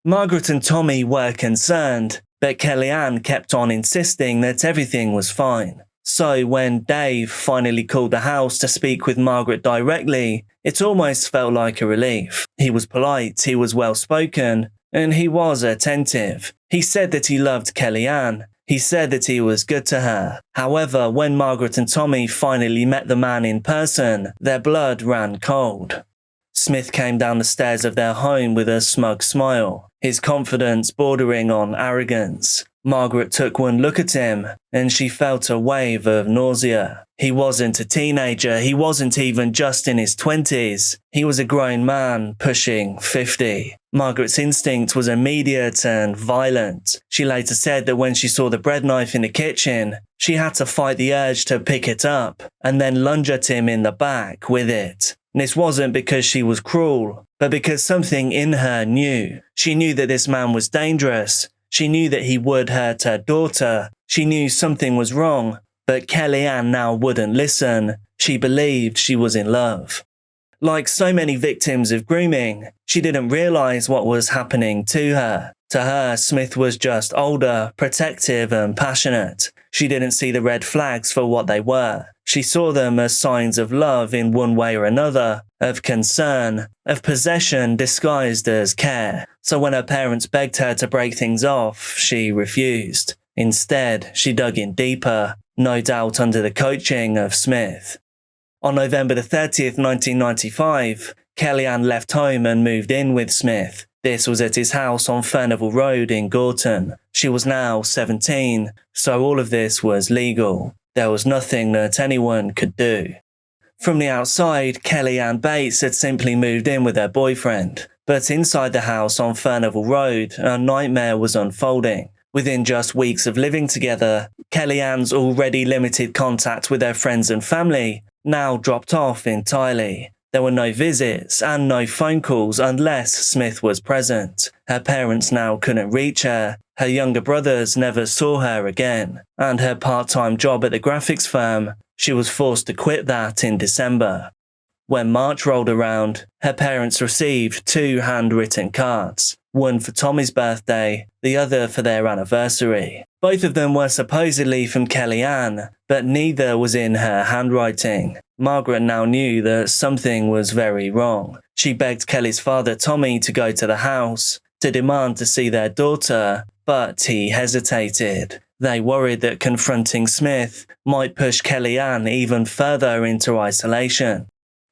Margaret and Tommy were concerned, but Kellyanne kept on insisting that everything was fine. So when Dave finally called the house to speak with Margaret directly, it almost felt like a relief. He was polite, he was well-spoken, and he was attentive. He said that he loved Kellyanne. He said that he was good to her. However, when Margaret and Tommy finally met the man in person, their blood ran cold. Smith came down the stairs of their home with a smug smile, his confidence bordering on arrogance. Margaret took one look at him, and she felt a wave of nausea. He wasn't a teenager, he wasn't even just in his 20s. He was a grown man, pushing 50. Margaret's instinct was immediate and violent. She later said that when she saw the bread knife in the kitchen, she had to fight the urge to pick it up, and then lunge at him in the back with it. And this wasn't because she was cruel, but because something in her knew. She knew that this man was dangerous. She knew that he would hurt her daughter. She knew something was wrong, but Kellyanne now wouldn't listen. She believed she was in love. Like so many victims of grooming, she didn't realise what was happening to her. To her, Smith was just older, protective and passionate. She didn't see the red flags for what they were. She saw them as signs of love in one way or another, of concern, of possession disguised as care. So when her parents begged her to break things off, she refused. Instead, she dug in deeper, no doubt under the coaching of Smith. On November the 30th, 1995, Kellyanne left home and moved in with Smith. This was at his house on Furnivall Road in Gorton. She was now 17, so all of this was legal. There was nothing that anyone could do. From the outside, Kellyanne Bates had simply moved in with her boyfriend. But inside the house on Furnivall Road, a nightmare was unfolding. Within just weeks of living together, Kellyanne's already limited contact with her friends and family now dropped off entirely. There were no visits and no phone calls unless Smith was present. Her parents now couldn't reach her. Her younger brothers never saw her again. And her part-time job at the graphics firm, she was forced to quit that in December. When March rolled around, her parents received 2 handwritten cards, one for Tommy's birthday, the other for their anniversary. Both of them were supposedly from Kellyanne, but neither was in her handwriting. Margaret now knew that something was very wrong. She begged Kelly's father Tommy to go to the house, to demand to see their daughter, but he hesitated. They worried that confronting Smith might push Kellyanne even further into isolation.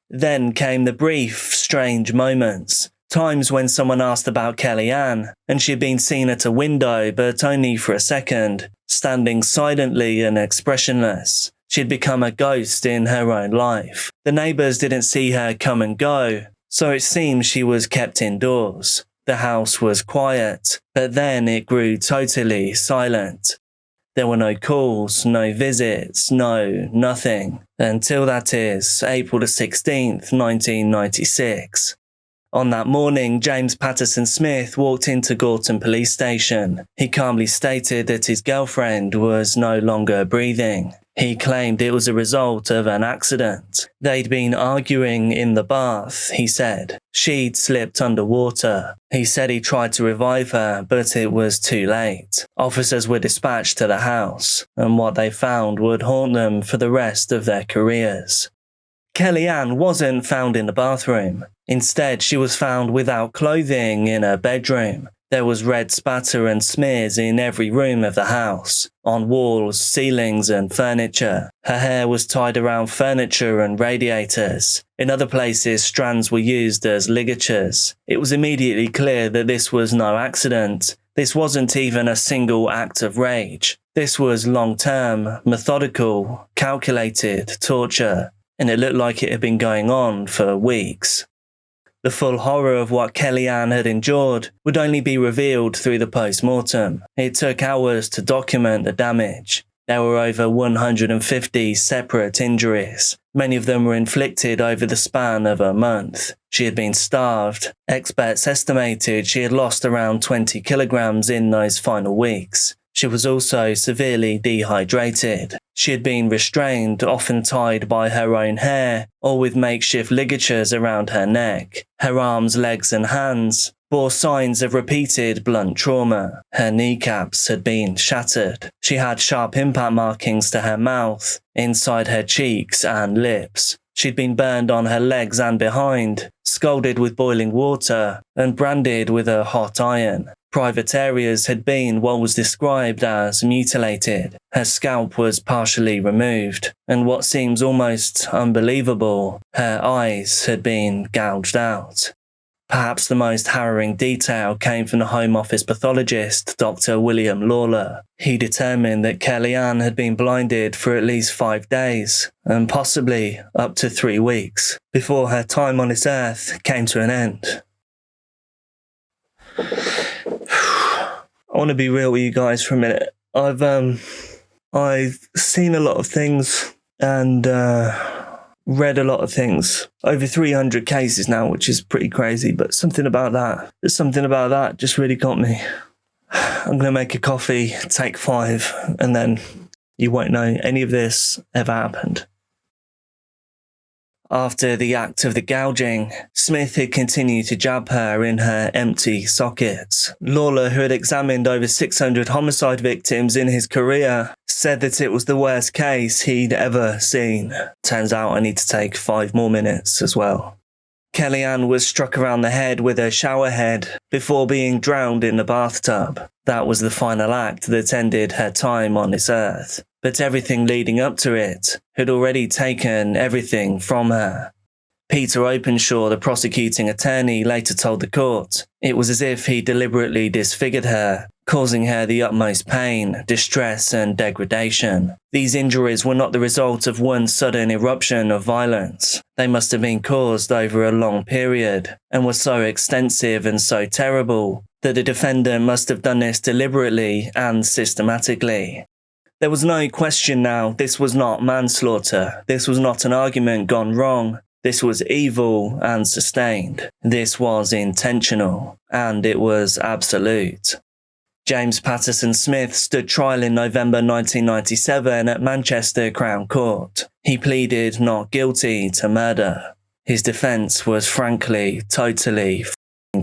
Then came the brief, strange moments. Times when someone asked about Kellyanne, and she'd been seen at a window, but only for a second, standing silently and expressionless. She'd become a ghost in her own life. The neighbours didn't see her come and go, so it seemed she was kept indoors. The house was quiet, but then it grew totally silent. There were no calls, no visits, no nothing, until that is, April the 16th, 1996. On that morning, James Patterson Smith walked into Gorton Police Station. He calmly stated that his girlfriend was no longer breathing. He claimed it was a result of an accident. They'd been arguing in the bath, he said. She'd slipped underwater. He said he tried to revive her, but it was too late. Officers were dispatched to the house, and what they found would haunt them for the rest of their careers. Kellyanne wasn't found in the bathroom. Instead, she was found without clothing in her bedroom. There was red spatter and smears in every room of the house, on walls, ceilings and furniture. Her hair was tied around furniture and radiators. In other places, strands were used as ligatures. It was immediately clear that this was no accident. This wasn't even a single act of rage. This was long-term, methodical, calculated torture, and it looked like it had been going on for weeks. The full horror of what Kellyanne had endured would only be revealed through the post-mortem. It took hours to document the damage. There were over 150 separate injuries. Many of them were inflicted over the span of a month. She had been starved. Experts estimated she had lost around 20 kilograms in those final weeks. She was also severely dehydrated. She had been restrained, often tied by her own hair, or with makeshift ligatures around her neck. Her arms, legs and hands bore signs of repeated blunt trauma. Her kneecaps had been shattered. She had sharp impact markings to her mouth, inside her cheeks and lips. She'd been burned on her legs and behind, scalded with boiling water, and branded with a hot iron. Private areas had been what was described as mutilated. Her scalp was partially removed, and what seems almost unbelievable, her eyes had been gouged out. Perhaps the most harrowing detail came from the Home Office pathologist, Dr. William Lawler. He determined that Kellyanne had been blinded for at least 5 days, and possibly up to 3 weeks, before her time on this earth came to an end. I want to be real with you guys for a minute. I've seen a lot of things and read a lot of things. Over 300 cases now, which is pretty crazy, but something about that just really got me. I'm going to make a coffee, take 5, and then you won't know any of this ever happened. After the act of the gouging, Smith had continued to jab her in her empty sockets. Lawler, who had examined over 600 homicide victims in his career, said that it was the worst case he'd ever seen. Turns out I need to take 5 more minutes as well. Kellyanne was struck around the head with a shower head before being drowned in the bathtub. That was the final act that ended her time on this earth. But everything leading up to it had already taken everything from her. Peter Openshaw, the prosecuting attorney, later told the court it was as if he deliberately disfigured her, causing her the utmost pain, distress and degradation. These injuries were not the result of one sudden eruption of violence. They must have been caused over a long period, and were so extensive and so terrible that the defendant must have done this deliberately and systematically. There was no question now, this was not manslaughter. This was not an argument gone wrong. This was evil and sustained. This was intentional, and it was absolute. James Patterson Smith stood trial in November 1997 at Manchester Crown Court. He pleaded not guilty to murder. His defence was frankly, totally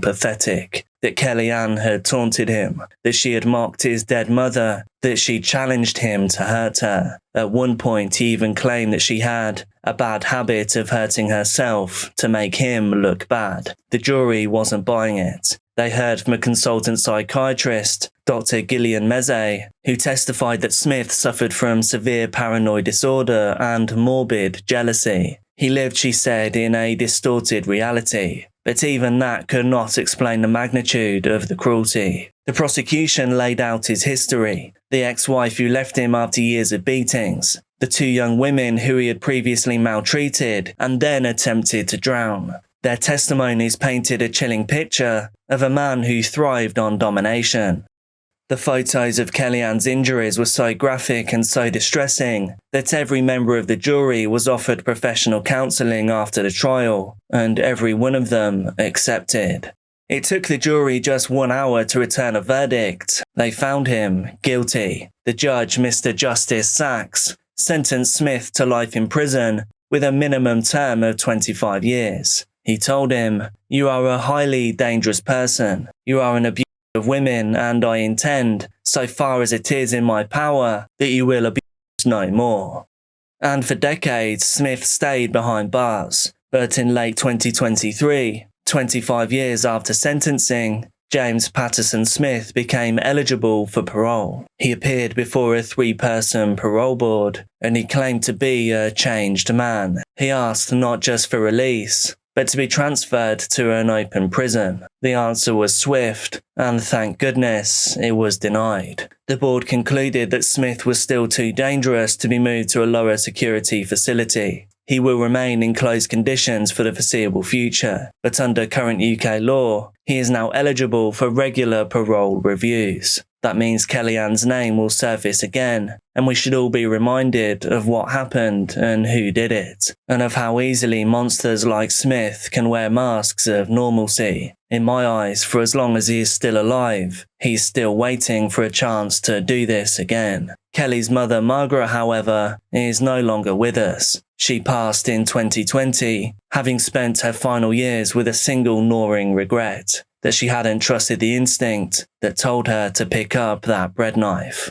pathetic. That Kellyanne had taunted him, that she had mocked his dead mother, that she challenged him to hurt her. At one point he even claimed that she had a bad habit of hurting herself to make him look bad. The jury wasn't buying it. They heard from a consultant psychiatrist, Dr. Gillian Meze, who testified that Smith suffered from severe paranoid disorder and morbid jealousy. He lived, she said, in a distorted reality. But even that could not explain the magnitude of the cruelty. The prosecution laid out his history, the ex-wife who left him after years of beatings, the 2 young women who he had previously maltreated and then attempted to drown. Their testimonies painted a chilling picture of a man who thrived on domination. The photos of Kellyanne's injuries were so graphic and so distressing that every member of the jury was offered professional counselling after the trial, and every one of them accepted. It took the jury just 1 hour to return a verdict. They found him guilty. The judge, Mr. Justice Sachs, sentenced Smith to life in prison with a minimum term of 25 years. He told him, "You are a highly dangerous person. You are an abuser of women, and I intend, so far as it is in my power, that you will abuse no more." And for decades, Smith stayed behind bars. But in late 2023, 25 years after sentencing, James Patterson Smith became eligible for parole. He appeared before a 3-person parole board, and he claimed to be a changed man. He asked not just for release, but to be transferred to an open prison. The answer was swift, and thank goodness it was denied. The board concluded that Smith was still too dangerous to be moved to a lower security facility. He will remain in closed conditions for the foreseeable future, but under current UK law, he is now eligible for regular parole reviews. That means Kellyanne's name will surface again, and we should all be reminded of what happened and who did it, and of how easily monsters like Smith can wear masks of normalcy. In my eyes, for as long as he is still alive, he's still waiting for a chance to do this again. Kelly's mother, Margaret, however, is no longer with us. She passed in 2020, having spent her final years with a single gnawing regret, that she hadn't trusted the instinct that told her to pick up that bread knife.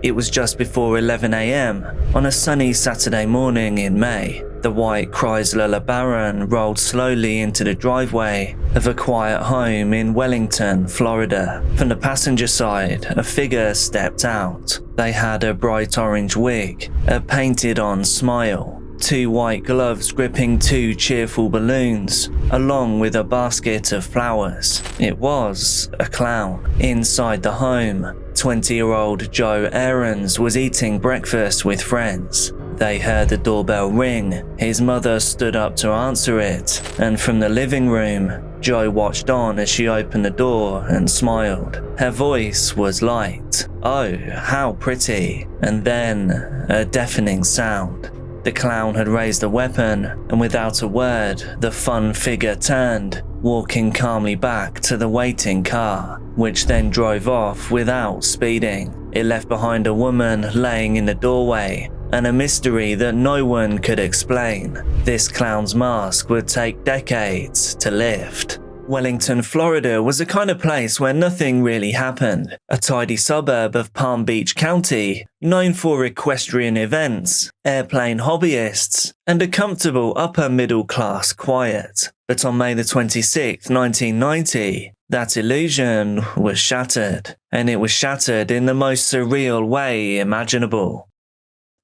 It was just before 11 a.m. on a sunny Saturday morning in May. The white Chrysler LeBaron rolled slowly into the driveway of a quiet home in Wellington, Florida. From the passenger side, a figure stepped out. They had a bright orange wig, a painted-on smile, 2 white gloves gripping 2 cheerful balloons, along with a basket of flowers. It was a clown. Inside the home, 20-year-old Joe Aarons was eating breakfast with friends. They heard the doorbell ring. His mother stood up to answer it, and from the living room, Joe watched on as she opened the door and smiled. Her voice was light. "Oh, how pretty." And then a deafening sound. The clown had raised a weapon, and without a word, the fun figure turned, walking calmly back to the waiting car, which then drove off without speeding. It left behind a woman laying in the doorway, and a mystery that no one could explain. This clown's mask would take decades to lift. Wellington, Florida was the kind of place where nothing really happened. A tidy suburb of Palm Beach County, known for equestrian events, airplane hobbyists, and a comfortable upper middle class quiet. But on May the 26th, 1990, that illusion was shattered, and it was shattered in the most surreal way imaginable.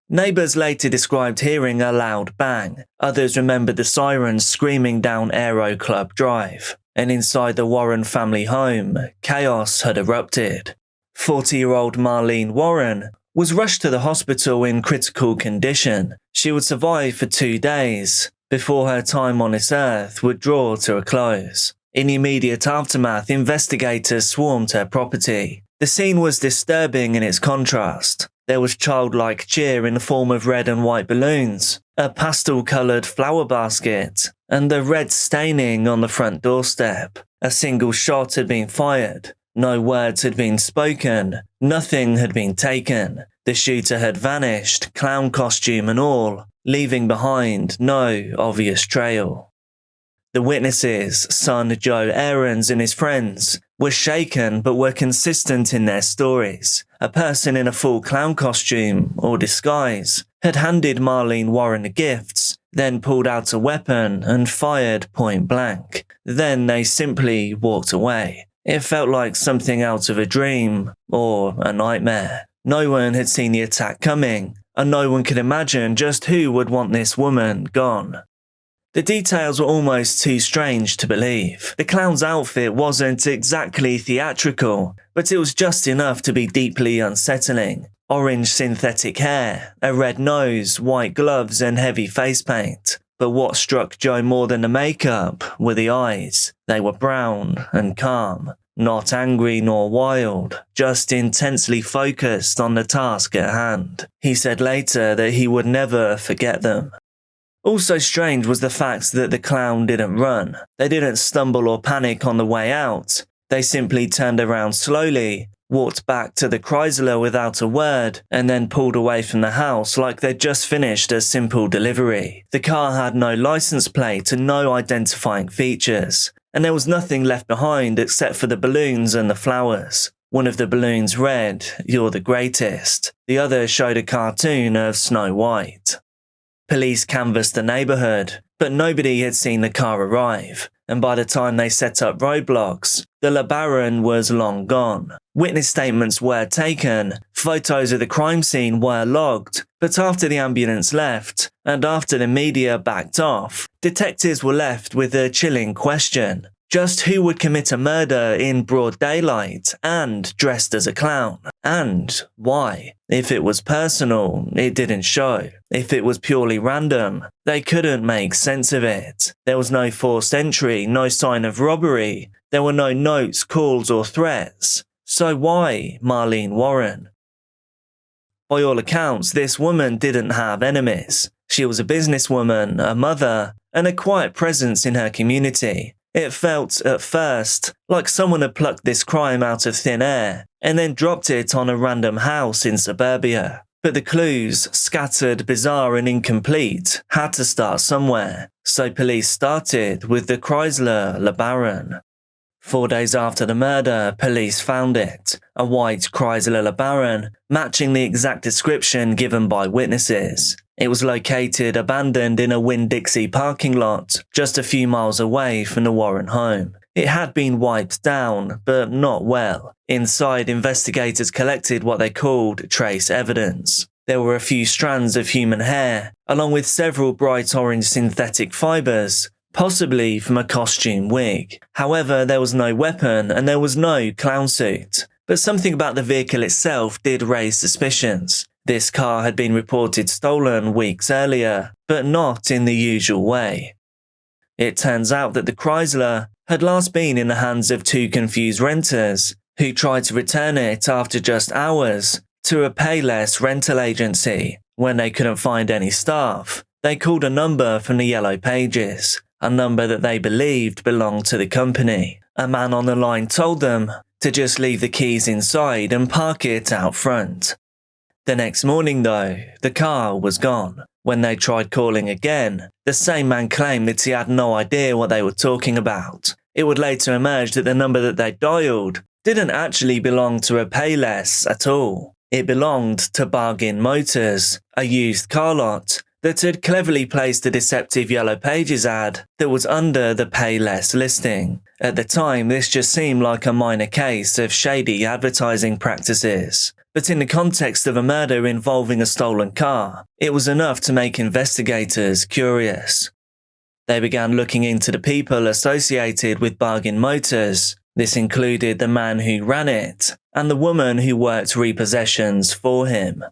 Neighbours later described hearing a loud bang. Others remembered the sirens screaming down Aero Club Drive. And inside the Warren family home, chaos had erupted. 40-year-old Marlene Warren was rushed to the hospital in critical condition. She would survive for 2 days before her time on this earth would draw to a close. In the immediate aftermath, investigators swarmed her property. The scene was disturbing in its contrast. There was childlike cheer in the form of red and white balloons, a pastel-coloured flower basket, and the red staining on the front doorstep. A single shot had been fired. No words had been spoken. Nothing had been taken. The shooter had vanished, clown costume and all, leaving behind no obvious trail. The witnesses, son Joe Aarons and his friends, were shaken but were consistent in their stories. A person in a full clown costume or disguise had handed Marlene Warren gifts, then pulled out a weapon and fired point blank. Then they simply walked away. It felt like something out of a dream or a nightmare. No one had seen the attack coming, and no one could imagine just who would want this woman gone. The details were almost too strange to believe. The clown's outfit wasn't exactly theatrical, but it was just enough to be deeply unsettling. Orange synthetic hair, a red nose, white gloves and heavy face paint. But what struck Joe more than the makeup were the eyes. They were brown and calm, not angry nor wild, just intensely focused on the task at hand. He said later that he would never forget them. Also strange was the fact that the clown didn't run. They didn't stumble or panic on the way out. They simply turned around slowly, walked back to the Chrysler without a word, and then pulled away from the house like they'd just finished a simple delivery. The car had no license plate and no identifying features, and there was nothing left behind except for the balloons and the flowers. One of the balloons read, "You're the greatest." The other showed a cartoon of Snow White. Police canvassed the neighbourhood, but nobody had seen the car arrive, and by the time they set up roadblocks, the LeBaron was long gone. Witness statements were taken, photos of the crime scene were logged, but after the ambulance left, and after the media backed off, detectives were left with a chilling question. Just who would commit a murder in broad daylight and dressed as a clown? And why? If it was personal, it didn't show. If it was purely random, they couldn't make sense of it. There was no forced entry, no sign of robbery. There were no notes, calls or threats. So why Marlene Warren? By all accounts, this woman didn't have enemies. She was a businesswoman, a mother, and a quiet presence in her community. It felt, at first, like someone had plucked this crime out of thin air and then dropped it on a random house in suburbia. But the clues, scattered, bizarre and incomplete, had to start somewhere. So police started with the Chrysler LeBaron. 4 days after the murder, police found it, a white Chrysler LeBaron, matching the exact description given by witnesses. It was located abandoned in a Winn-Dixie parking lot, just a few miles away from the Warren home. It had been wiped down, but not well. Inside, investigators collected what they called trace evidence. There were a few strands of human hair, along with several bright orange synthetic fibres, possibly from a costume wig. However, there was no weapon and there was no clown suit. But something about the vehicle itself did raise suspicions. This car had been reported stolen weeks earlier, but not in the usual way. It turns out that the Chrysler had last been in the hands of two confused renters who tried to return it after just hours to a Payless rental agency. When they couldn't find any staff, they called a number from the Yellow Pages, a number that they believed belonged to the company. A man on the line told them to just leave the keys inside and park it out front. The next morning though, the car was gone. When they tried calling again, the same man claimed that he had no idea what they were talking about. It would later emerge that the number that they dialed didn't actually belong to a Payless at all. It belonged to Bargain Motors, a used car lot that had cleverly placed a deceptive Yellow Pages ad that was under the Payless listing. At the time, this just seemed like a minor case of shady advertising practices. But in the context of a murder involving a stolen car, it was enough to make investigators curious. They began looking into the people associated with Bargain Motors. This included the man who ran it and the woman who worked repossessions for him.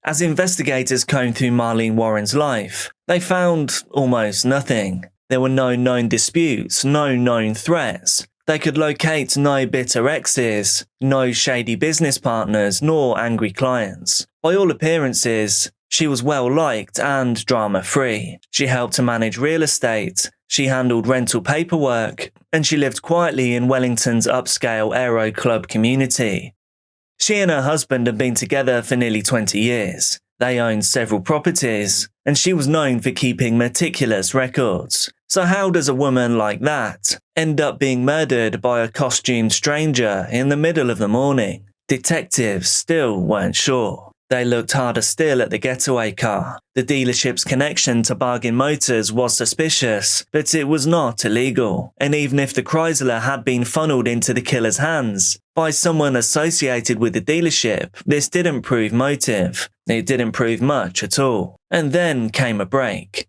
As investigators combed through Marlene Warren's life, they found almost nothing. There were no known disputes, no known threats. They could locate no bitter exes, no shady business partners, nor angry clients. By all appearances, she was well liked and drama-free. She helped to manage real estate, she handled rental paperwork, and she lived quietly in Wellington's upscale aero club community. She and her husband had been together for nearly 20 years. They owned several properties, and she was known for keeping meticulous records. So how does a woman like that end up being murdered by a costumed stranger in the middle of the morning? Detectives still weren't sure. They looked harder still at the getaway car. The dealership's connection to Bargain Motors was suspicious, but it was not illegal. And even if the Chrysler had been funneled into the killer's hands by someone associated with the dealership, this didn't prove motive. It didn't prove much at all. And then came a break.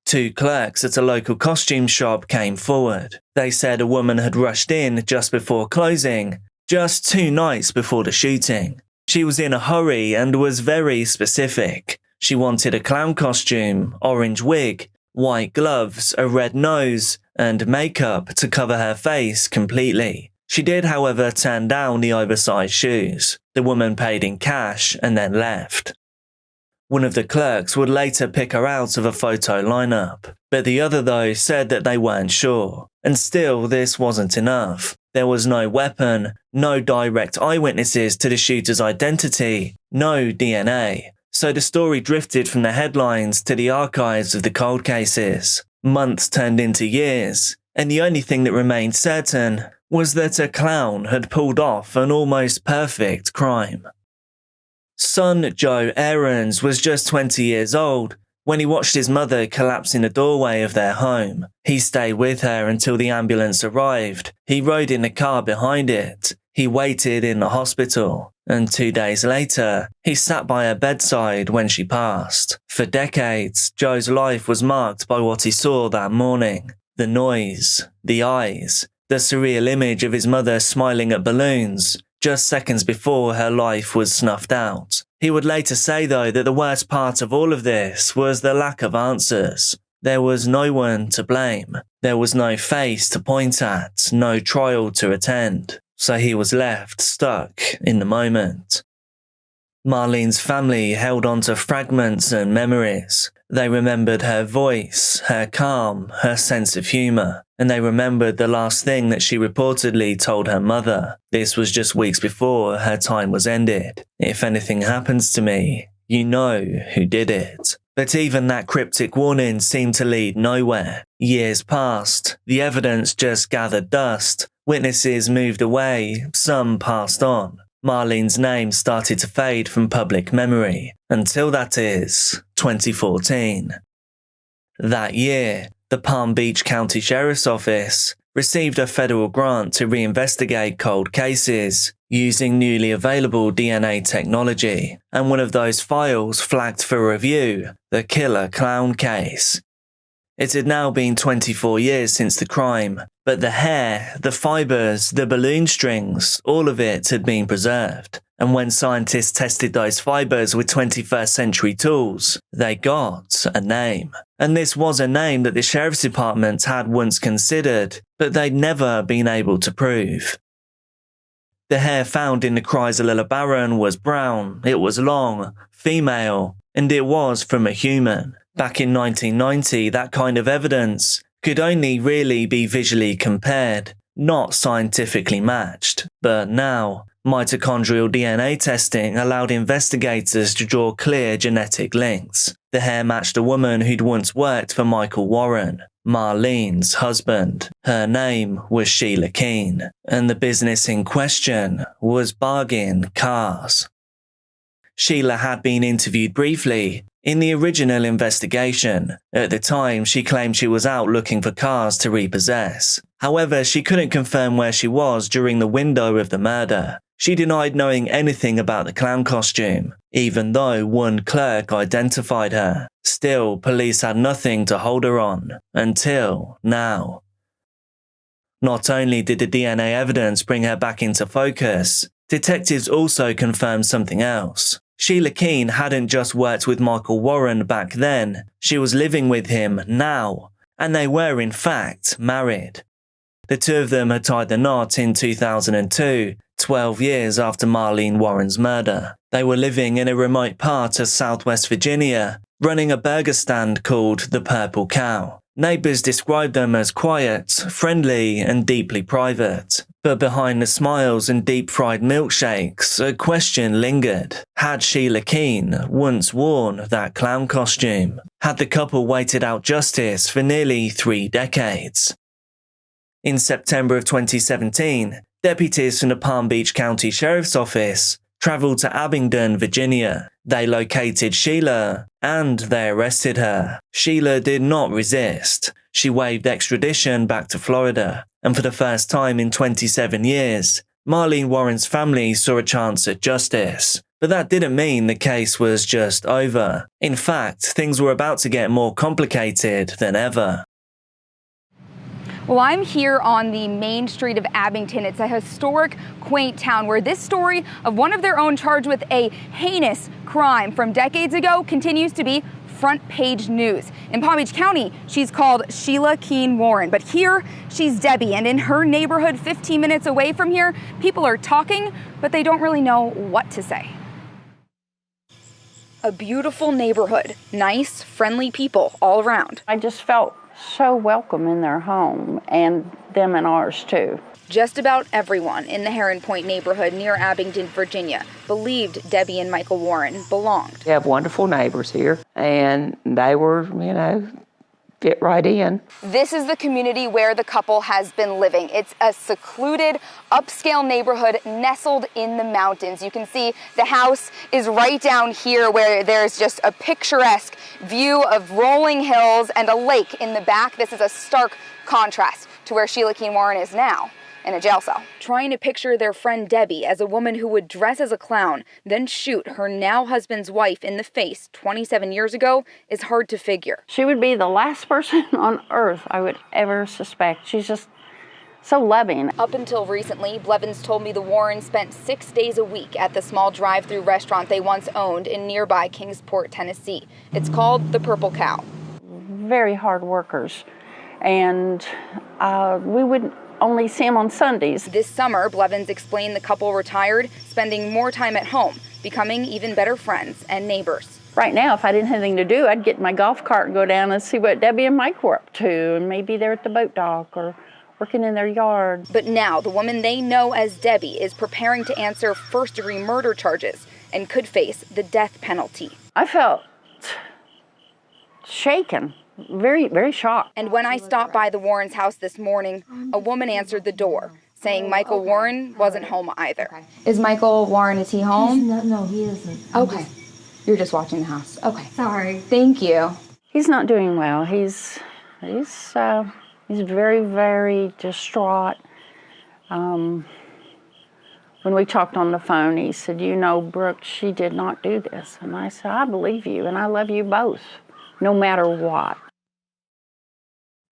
Two clerks at a local costume shop came forward. They said a woman had rushed in just before closing, just 2 nights before the shooting. She was in a hurry and was very specific. She wanted a clown costume, orange wig, white gloves, a red nose, and makeup to cover her face completely. She did, however, turn down the oversized shoes. The woman paid in cash and then left. One of the clerks would later pick her out of a photo lineup, but the other though said that they weren't sure. And still, this wasn't enough. There was no weapon, no direct eyewitnesses to the shooter's identity, no DNA. So the story drifted from the headlines to the archives of the cold cases. Months turned into years, and the only thing that remained certain was that a clown had pulled off an almost perfect crime. Son Joe Aarons was just 20 years old when he watched his mother collapse in the doorway of their home. He stayed with her until the ambulance arrived. He rode in the car behind it. He waited in the hospital. And 2 days later, he sat by her bedside when she passed. For decades, Joe's life was marked by what he saw that morning. The noise, the eyes, the surreal image of his mother smiling at balloons, just seconds before her life was snuffed out. He would later say, though, that the worst part of all of this was the lack of answers. There was no one to blame. There was no face to point at, no trial to attend. So he was left stuck in the moment. Marlene's family held on to fragments and memories. They remembered her voice, her calm, her sense of humour, and they remembered the last thing that she reportedly told her mother. This was just weeks before her time was ended. If anything happens to me, you know who did it. But even that cryptic warning seemed to lead nowhere. Years passed, the evidence just gathered dust. Witnesses moved away, some passed on. Marlene's name started to fade from public memory, until that is 2014. That year, the Palm Beach County Sheriff's Office received a federal grant to reinvestigate cold cases using newly available DNA technology, and one of those files flagged for review, the Killer Clown case. It had now been 24 years since the crime, but the hair, the fibres, the balloon strings, all of it had been preserved. And when scientists tested those fibres with 21st century tools, they got a name. And this was a name that the Sheriff's Department had once considered, but they'd never been able to prove. The hair found in the Chrysalilla barren was brown, it was long, female, and it was from a human. Back in 1990, that kind of evidence could only really be visually compared, not scientifically matched. But now, mitochondrial DNA testing allowed investigators to draw clear genetic links. The hair matched a woman who'd once worked for Michael Warren, Marlene's husband. Her name was Sheila Keene, and the business in question was Bargain Cars. Sheila had been interviewed briefly in the original investigation. At the time, she claimed she was out looking for cars to repossess. However, she couldn't confirm where she was during the window of the murder. She denied knowing anything about the clown costume, even though one clerk identified her. Still, police had nothing to hold her on, until now. Not only did the DNA evidence bring her back into focus, detectives also confirmed something else. Sheila Keene hadn't just worked with Michael Warren back then, she was living with him now, and they were in fact married. The two of them had tied the knot in 2002, 12 years after Marlene Warren's murder. They were living in a remote part of Southwest Virginia, running a burger stand called the Purple Cow. Neighbours described them as quiet, friendly, and deeply private. But behind the smiles and deep-fried milkshakes, a question lingered. Had Sheila Keene once worn that clown costume? Had the couple waited out justice for nearly 3 decades? In September of 2017, deputies from the Palm Beach County Sheriff's Office travelled to Abingdon, Virginia. They located Sheila and they arrested her. Sheila did not resist. She waived extradition back to Florida, and for the first time in 27 years, Marlene Warren's family saw a chance at justice. But that didn't mean the case was just over. In fact, things were about to get more complicated than ever. Well, I'm here on the main street of Abington. It's a historic, quaint town where this story of one of their own charged with a heinous crime from decades ago continues to be front page news. In Palm Beach County, she's called Sheila Keene Warren, but here she's Debbie, and in her neighborhood 15 minutes away from here, people are talking, but they don't really know what to say. A beautiful neighborhood, nice, friendly people all around. I just felt so welcome in their home, and them in ours too. Just about everyone in the Heron Point neighborhood near Abingdon, Virginia, believed Debbie and Michael Warren belonged. We have wonderful neighbors here, and they were, fit right in. This is the community where the couple has been living. It's a secluded, upscale neighborhood nestled in the mountains. You can see the house is right down here where there's just a picturesque view of rolling hills and a lake in the back. This is a stark contrast to where Sheila Keene Warren is now, in a jail cell. Trying to picture their friend Debbie as a woman who would dress as a clown, then shoot her now husband's wife in the face 27 years ago is hard to figure. She would be the last person on earth I would ever suspect. She's just so loving. Up until recently, Blevins told me the Warrens spent 6 days a week at the small drive-through restaurant they once owned in nearby Kingsport, Tennessee. It's called the Purple Cow. Very hard workers, and we would only see them on Sundays. This summer, Blevins explained the couple retired, spending more time at home, becoming even better friends and neighbors. Right now, if I didn't have anything to do, I'd get in my golf cart and go down and see what Debbie and Mike were up to, and maybe they're at the boat dock or working in their yard. But now, the woman they know as Debbie is preparing to answer first-degree murder charges and could face the death penalty. I felt shaken. Very, very shocked. And when I stopped by the Warrens' house this morning, a woman answered the door, saying Michael Warren wasn't home either. Is Michael Warren, is he home? No, he isn't. Okay. You're just watching the house. Okay. Sorry. Thank you. He's not doing well. He's very, very distraught. When we talked on the phone, he said, Brooke, she did not do this. And I said, I believe you, and I love you both, no matter what.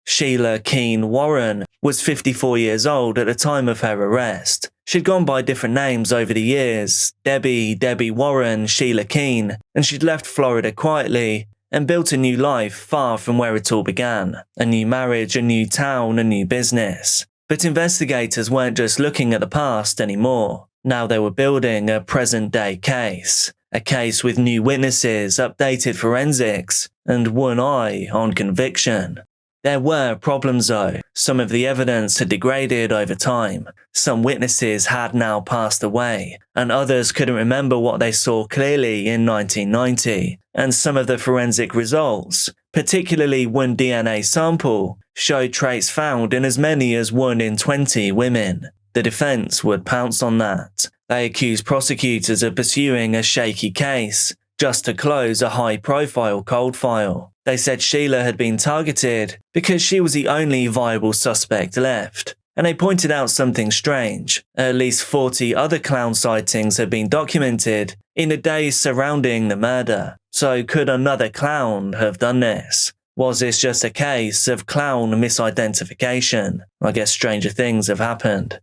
Sheila Keene Warren was 54 years old at the time of her arrest. She'd gone by different names over the years, Debbie Warren, Sheila Keene, and she'd left Florida quietly and built a new life far from where it all began. A new marriage, a new town, a new business. But investigators weren't just looking at the past anymore. Now they were building a present-day case, a case with new witnesses, updated forensics, and one eye on conviction. There were problems though. Some of the evidence had degraded over time. Some witnesses had now passed away, and others couldn't remember what they saw clearly in 1990. And some of the forensic results, particularly one DNA sample, showed traits found in as many as 1 in 20 women. The defense would pounce on that. They accused prosecutors of pursuing a shaky case just to close a high-profile cold file. They said Sheila had been targeted because she was the only viable suspect left. And they pointed out something strange. At least 40 other clown sightings had been documented in the days surrounding the murder. So could another clown have done this? Was this just a case of clown misidentification? I guess stranger things have happened.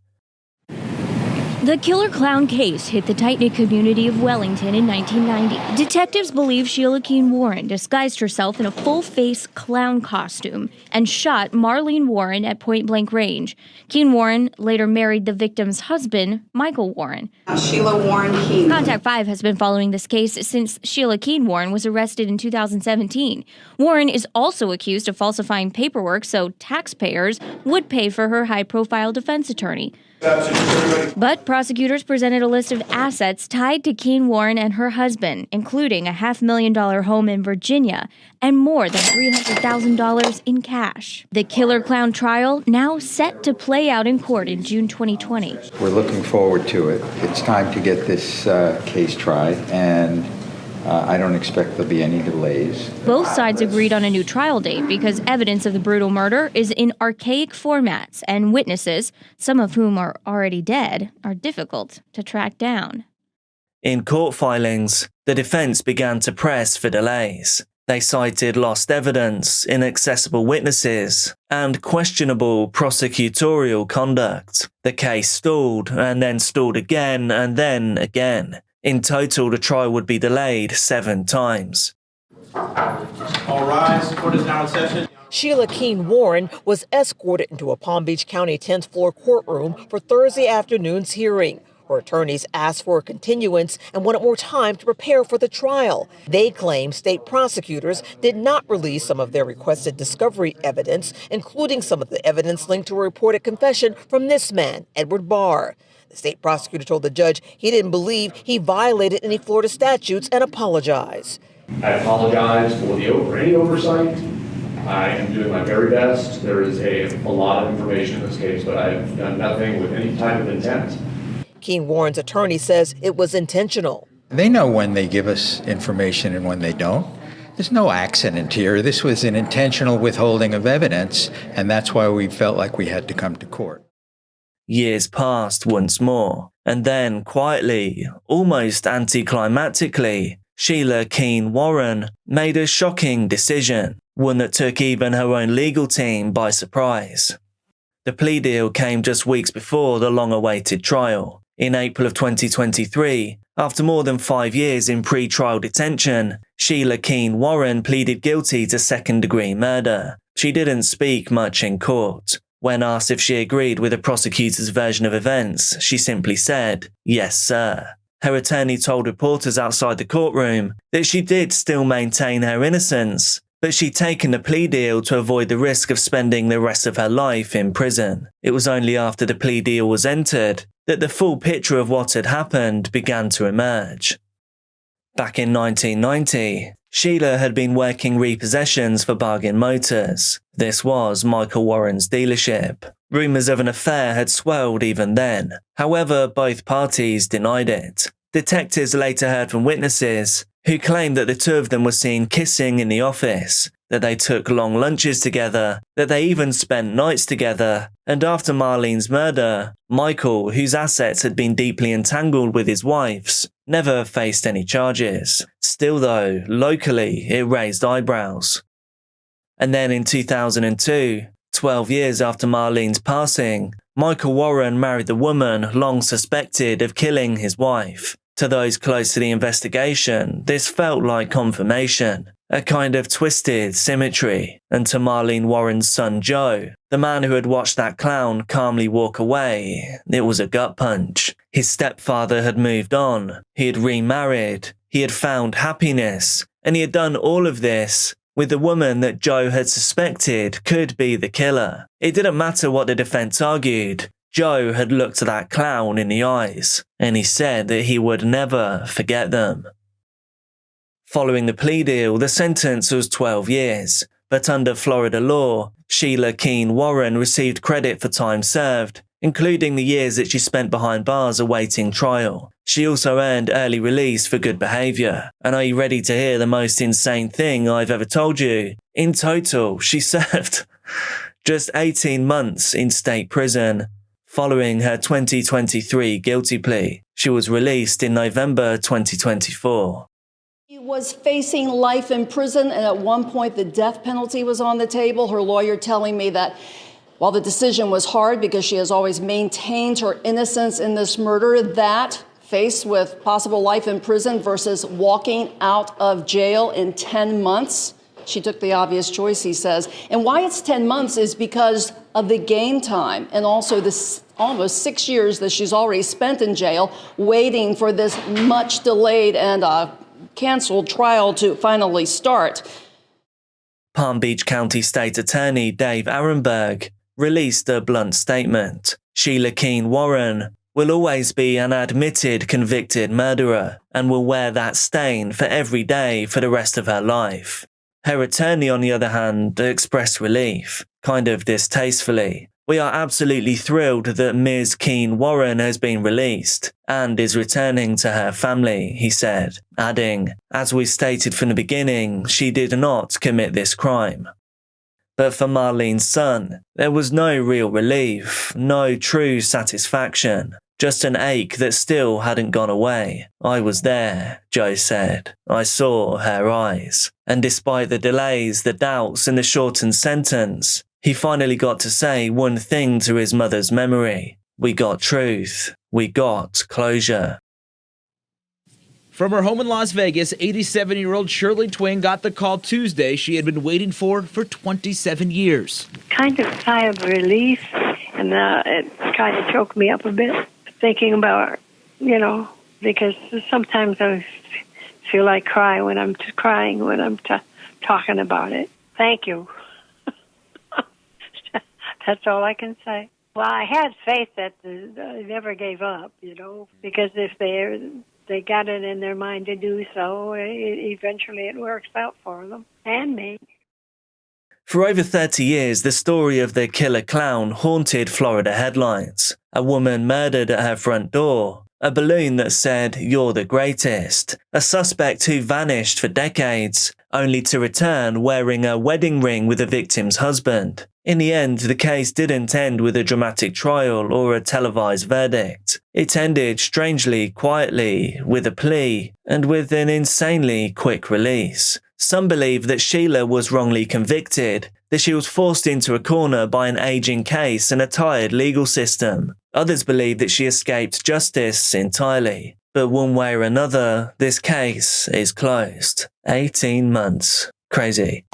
The killer clown case hit the tight-knit community of Wellington in 1990. Detectives believe Sheila Keene Warren disguised herself in a full-face clown costume and shot Marlene Warren at point-blank range. Keene Warren later married the victim's husband, Michael Warren. Sheila Warren Keene. Contact 5 has been following this case since Sheila Keene Warren was arrested in 2017. Warren is also accused of falsifying paperwork so taxpayers would pay for her high-profile defense attorney. But prosecutors presented a list of assets tied to Keene Warren and her husband, including a $500,000 home in Virginia and more than $300,000 in cash. The killer clown trial now set to play out in court in June 2020. We're looking forward to it. It's time to get this case tried, and I don't expect there'll be any delays. Both sides agreed on a new trial date because evidence of the brutal murder is in archaic formats, and witnesses, some of whom are already dead, are difficult to track down. In court filings, the defense began to press for delays. They cited lost evidence, inaccessible witnesses, and questionable prosecutorial conduct. The case stalled, and then stalled again, and then again. In total, the trial would be delayed 7 times. All rise. Court is now in session. Sheila Keene Warren was escorted into a Palm Beach County 10th floor courtroom for Thursday afternoon's hearing. Her attorneys asked for a continuance and wanted more time to prepare for the trial. They claim state prosecutors did not release some of their requested discovery evidence, including some of the evidence linked to a reported confession from this man, Edward Barr. The state prosecutor told the judge he didn't believe he violated any Florida statutes and apologized. I apologize for any oversight. I am doing my very best. There is a lot of information in this case, but I've done nothing with any type of intent. Keene Warren's attorney says it was intentional. They know when they give us information and when they don't. There's no accident here. This was an intentional withholding of evidence, and that's why we felt like we had to come to court. Years passed once more, and then quietly, almost anticlimactically, Sheila Keene Warren made a shocking decision, one that took even her own legal team by surprise. The plea deal came just weeks before the long-awaited trial. In April of 2023, after more than 5 years in pre-trial detention, Sheila Keene Warren pleaded guilty to second-degree murder. She didn't speak much in court. When asked if she agreed with the prosecutor's version of events, she simply said, "Yes, sir." Her attorney told reporters outside the courtroom that she did still maintain her innocence, but she'd taken the plea deal to avoid the risk of spending the rest of her life in prison. It was only after the plea deal was entered that the full picture of what had happened began to emerge. Back in 1990, Sheila had been working repossessions for Bargain Motors. This was Michael Warren's dealership. Rumours of an affair had swelled even then. However, both parties denied it. Detectives later heard from witnesses who claimed that the two of them were seen kissing in the office, that they took long lunches together, that they even spent nights together, and after Marlene's murder, Michael, whose assets had been deeply entangled with his wife's, never faced any charges. Still though, locally, it raised eyebrows. And then in 2002, 12 years after Marlene's passing, Michael Warren married the woman long suspected of killing his wife. To those close to the investigation, this felt like confirmation, a kind of twisted symmetry, and to Marlene Warren's son Joe, The man who had watched that clown calmly walk away, it was a gut punch. His stepfather had moved on, he had remarried, he had found happiness, and he had done all of this with the woman that Joe had suspected could be the killer. It didn't matter what the defense argued. Joe had looked that clown in the eyes, and he said that he would never forget them. Following the plea deal, the sentence was 12 years, but under Florida law, Sheila Keene Warren received credit for time served, including the years that she spent behind bars awaiting trial. She also earned early release for good behaviour. And are you ready to hear the most insane thing I've ever told you? In total, she served just 18 months in state prison. Following her 2023 guilty plea, she was released in November 2024. She was facing life in prison, and at one point the death penalty was on the table. Her lawyer telling me that while the decision was hard because she has always maintained her innocence in this murder, that faced with possible life in prison versus walking out of jail in 10 months, she took the obvious choice, he says. And why it's 10 months is because of the game time and also this almost 6 years that she's already spent in jail waiting for this much delayed and canceled trial to finally start. Palm Beach County State Attorney Dave Arenberg released a blunt statement. Sheila Keene Warren will always be an admitted convicted murderer and will wear that stain for every day for the rest of her life. Her attorney, on the other hand, expressed relief, kind of distastefully. We are absolutely thrilled that Ms. Keene Warren has been released and is returning to her family, he said, adding, as we stated from the beginning, she did not commit this crime. But for Marlene's son, there was no real relief, no true satisfaction, just an ache that still hadn't gone away. I was there, Joe said. I saw her eyes. And despite the delays, the doubts, and the shortened sentence, he finally got to say one thing to his mother's memory. We got truth. We got closure. From her home in Las Vegas, 87-year-old Shirley Twing got the call Tuesday she had been waiting for 27 years. Kind of sigh of relief, and it kind of choked me up a bit, thinking about, because sometimes I feel like crying when I'm talking about it. Thank you. That's all I can say. Well, I had faith that they never gave up, because if they got it in their mind to do so, eventually it works out for them and me. For over 30 years, the story of the killer clown haunted Florida headlines. A woman murdered at her front door, a balloon that said, "You're the greatest," a suspect who vanished for decades, only to return wearing a wedding ring with the victim's husband. In the end, the case didn't end with a dramatic trial or a televised verdict. It ended strangely quietly, with a plea, and with an insanely quick release. Some believe that Sheila was wrongly convicted, that she was forced into a corner by an aging case and a tired legal system. Others believe that she escaped justice entirely. But one way or another, this case is closed. 18 months. Crazy.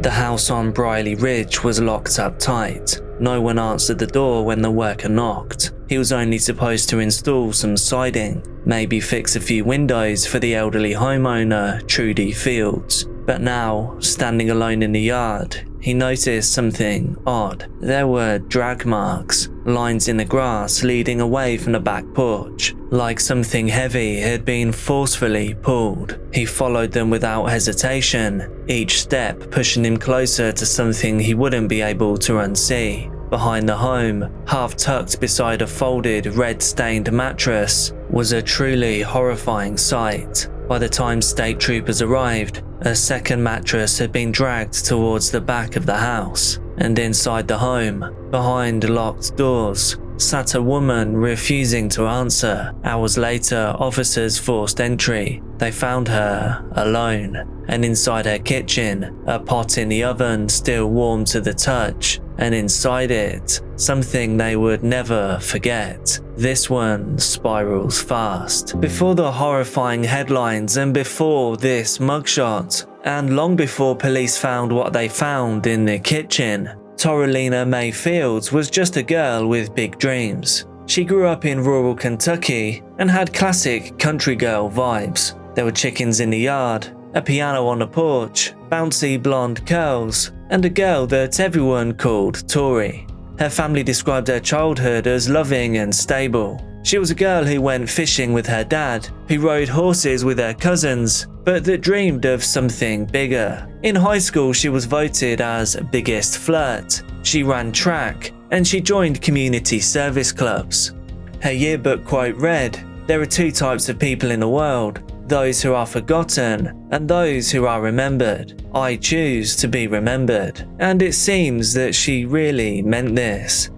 The house on Briley Ridge was locked up tight. No one answered the door when the worker knocked. He was only supposed to install some siding, maybe fix a few windows for the elderly homeowner, Trudy Fields. But now, standing alone in the yard, he noticed something odd. There were drag marks, lines in the grass leading away from the back porch, like something heavy had been forcefully pulled. He followed them without hesitation, each step pushing him closer to something he wouldn't be able to unsee. Behind the home, half tucked beside a folded, red-stained mattress, was a truly horrifying sight. By the time state troopers arrived, a second mattress had been dragged towards the back of the house, and inside the home, behind locked doors, sat a woman refusing to answer. Hours later, officers forced entry. They found her alone, and inside her kitchen, a pot in the oven still warm to the touch, and inside it, something they would never forget. This one spirals fast. Before the horrifying headlines and before this mugshot, And long before police found what they found in the kitchen, Torelina May Fields was just a girl with big dreams. She grew up in rural Kentucky and had classic country girl vibes. There were chickens in the yard, a piano on the porch, bouncy blonde curls, and a girl that everyone called Tori. Her family described her childhood as loving and stable. She was a girl who went fishing with her dad, who rode horses with her cousins, but that dreamed of something bigger. In high school, she was voted as biggest flirt. She ran track, and she joined community service clubs. Her yearbook quote read, "There are two types of people in the world, those who are forgotten and those who are remembered. I choose to be remembered." And it seems that she really meant this.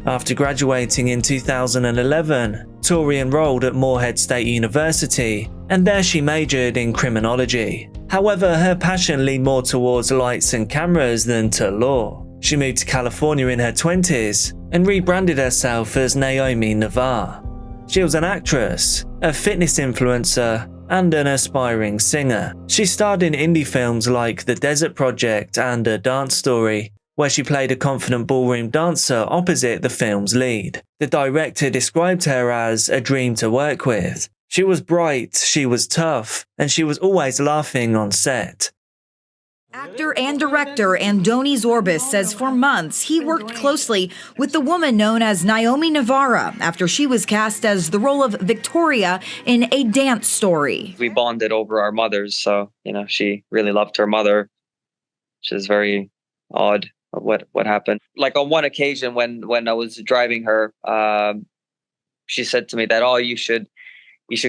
After graduating in 2011, Tori enrolled at Morehead State University, and there she majored in criminology. However, her passion leaned more towards lights and cameras than to law. She moved to California in her 20s and rebranded herself as Naomi Navarre. She was an actress, a fitness influencer, and an aspiring singer. She starred in indie films like The Desert Project and A Dance Story, where she played a confident ballroom dancer opposite the film's lead. The director described her as a dream to work with. She was bright, she was tough, and she was always laughing on set. Actor and director Andoni Zorbis says for months he worked closely with the woman known as Naomi Navarre after she was cast as the role of Victoria in A Dance Story. We bonded over our mothers, so, she really loved her mother, which is very odd of what happened. Like on one occasion when I was driving her, she said to me that, "Oh, you should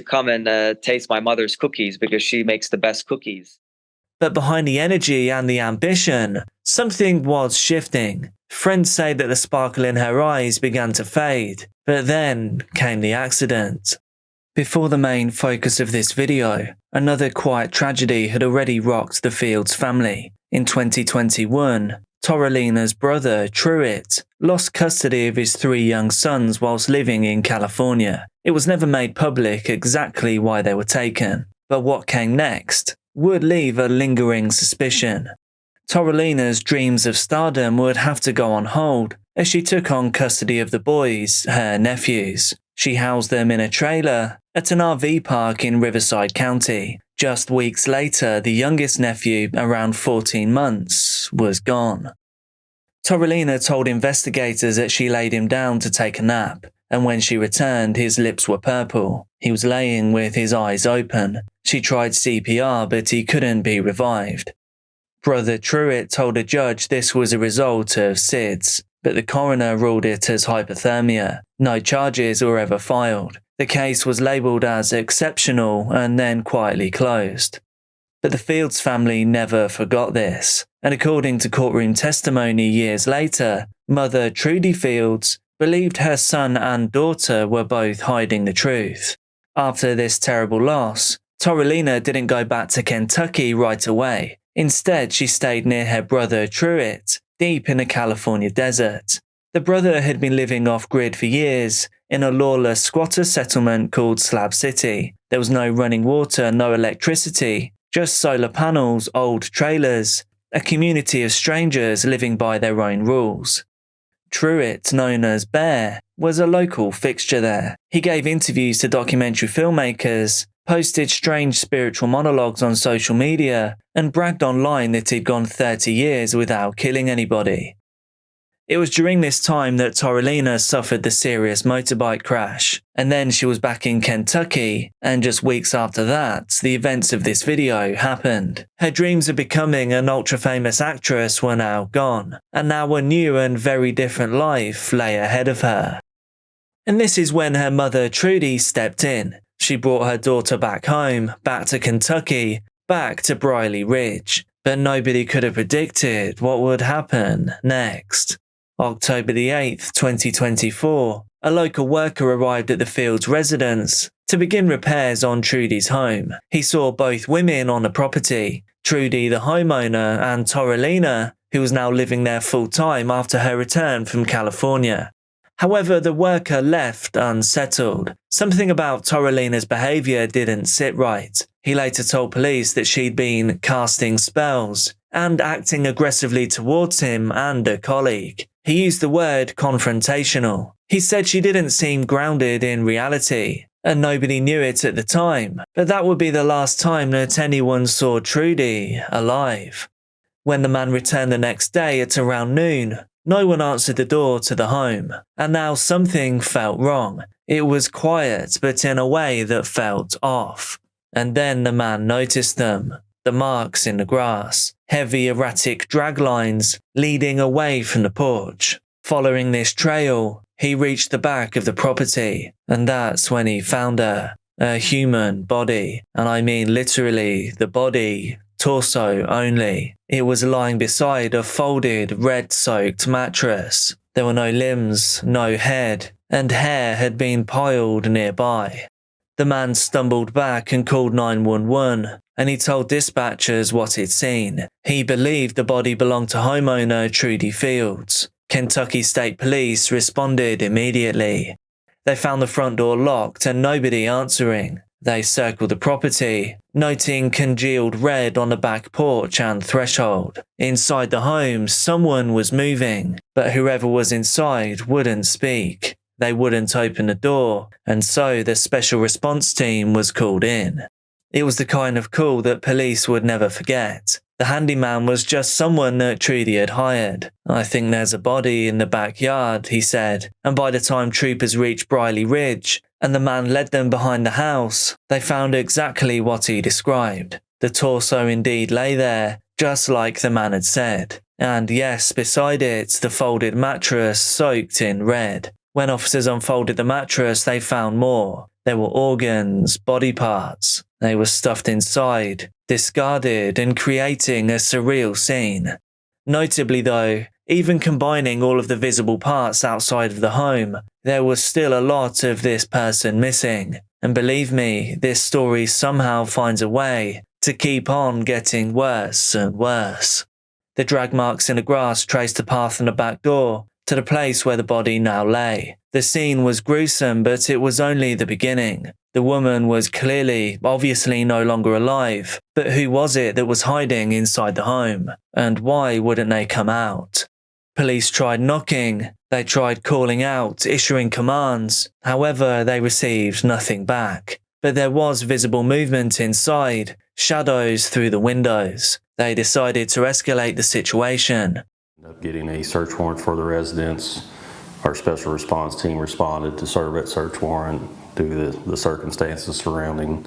come and taste my mother's cookies because she makes the best cookies." But behind the energy and the ambition, something was shifting. Friends say that the sparkle in her eyes began to fade, but then came the accident. Before the main focus of this video, another quiet tragedy had already rocked the Fields family. In 2021, Torelina's brother, Truett, lost custody of his 3 young sons whilst living in California. It was never made public exactly why they were taken, but what came next would leave a lingering suspicion. Torelina's dreams of stardom would have to go on hold as she took on custody of the boys, her nephews. She housed them in a trailer at an RV park in Riverside County. Just weeks later, the youngest nephew, around 14 months, was gone. Torelina told investigators that she laid him down to take a nap, and when she returned, his lips were purple. He was laying with his eyes open. She tried CPR, but he couldn't be revived. Brother Truett told a judge this was a result of SIDS, but the coroner ruled it as hypothermia. No charges were ever filed. The case was labelled as exceptional and then quietly closed. But the Fields family never forgot this, and according to courtroom testimony years later, mother Trudy Fields believed her son and daughter were both hiding the truth. After this terrible loss, Torelina didn't go back to Kentucky right away. Instead, she stayed near her brother Truett, deep in the California desert. The brother had been living off-grid for years in a lawless squatter settlement called Slab City. There was no running water, no electricity, just solar panels, old trailers, a community of strangers living by their own rules. Truett, known as Bear, was a local fixture there. He gave interviews to documentary filmmakers, posted strange spiritual monologues on social media, and bragged online that he'd gone 30 years without killing anybody. It was during this time that Torelina suffered the serious motorbike crash, and then she was back in Kentucky, and just weeks after that, the events of this video happened. Her dreams of becoming an ultra-famous actress were now gone, and now a new and very different life lay ahead of her. And this is when her mother Trudy stepped in. She brought her daughter back home, back to Kentucky, back to Briley Ridge, but nobody could have predicted what would happen next. October the 8th, 2024, a local worker arrived at the Fields' residence to begin repairs on Trudy's home. He saw both women on the property, Trudy the homeowner and Torelina, who was now living there full-time after her return from California. However, the worker left unsettled. Something about Torelina's behaviour didn't sit right. He later told police that she'd been casting spells and acting aggressively towards him and a colleague. He used the word confrontational. He said she didn't seem grounded in reality, and nobody knew it at the time, but that would be the last time that anyone saw Trudy alive. When the man returned the next day at around noon, no one answered the door to the home, and now something felt wrong. It was quiet, but in a way that felt off. And then the man noticed them, the marks in the grass, heavy erratic drag lines leading away from the porch. Following this trail, he reached the back of the property, and that's when he found her, a human body, and I mean literally the body, torso only. It was lying beside a folded, red-soaked mattress. There were no limbs, no head, and hair had been piled nearby. The man stumbled back and called 911, and he told dispatchers what he'd seen. He believed the body belonged to homeowner Trudy Fields. Kentucky State Police responded immediately. They found the front door locked and nobody answering. They circled the property, noting congealed red on the back porch and threshold. Inside the home, someone was moving, but whoever was inside wouldn't speak. They wouldn't open the door, and so the special response team was called in. It was the kind of call that police would never forget. The handyman was just someone that Trudy had hired. "I think there's a body in the backyard," he said, and by the time troopers reached Briley Ridge and the man led them behind the house, they found exactly what he described. The torso indeed lay there, just like the man had said. And yes, beside it, the folded mattress soaked in red. When officers unfolded the mattress, they found more. There were organs, body parts. They were stuffed inside, discarded, and creating a surreal scene. Notably though, even combining all of the visible parts outside of the home, there was still a lot of this person missing. And believe me, this story somehow finds a way to keep on getting worse and worse. The drag marks in the grass traced the path from the back door to the place where the body now lay. The scene was gruesome, but it was only the beginning. The woman was clearly, obviously no longer alive, but who was it that was hiding inside the home? And why wouldn't they come out? Police tried knocking, they tried calling out, issuing commands. However, they received nothing back. But there was visible movement inside, shadows through the windows. They decided to escalate the situation. Getting a search warrant for the residence. Our special response team responded to serve that search warrant due to the circumstances surrounding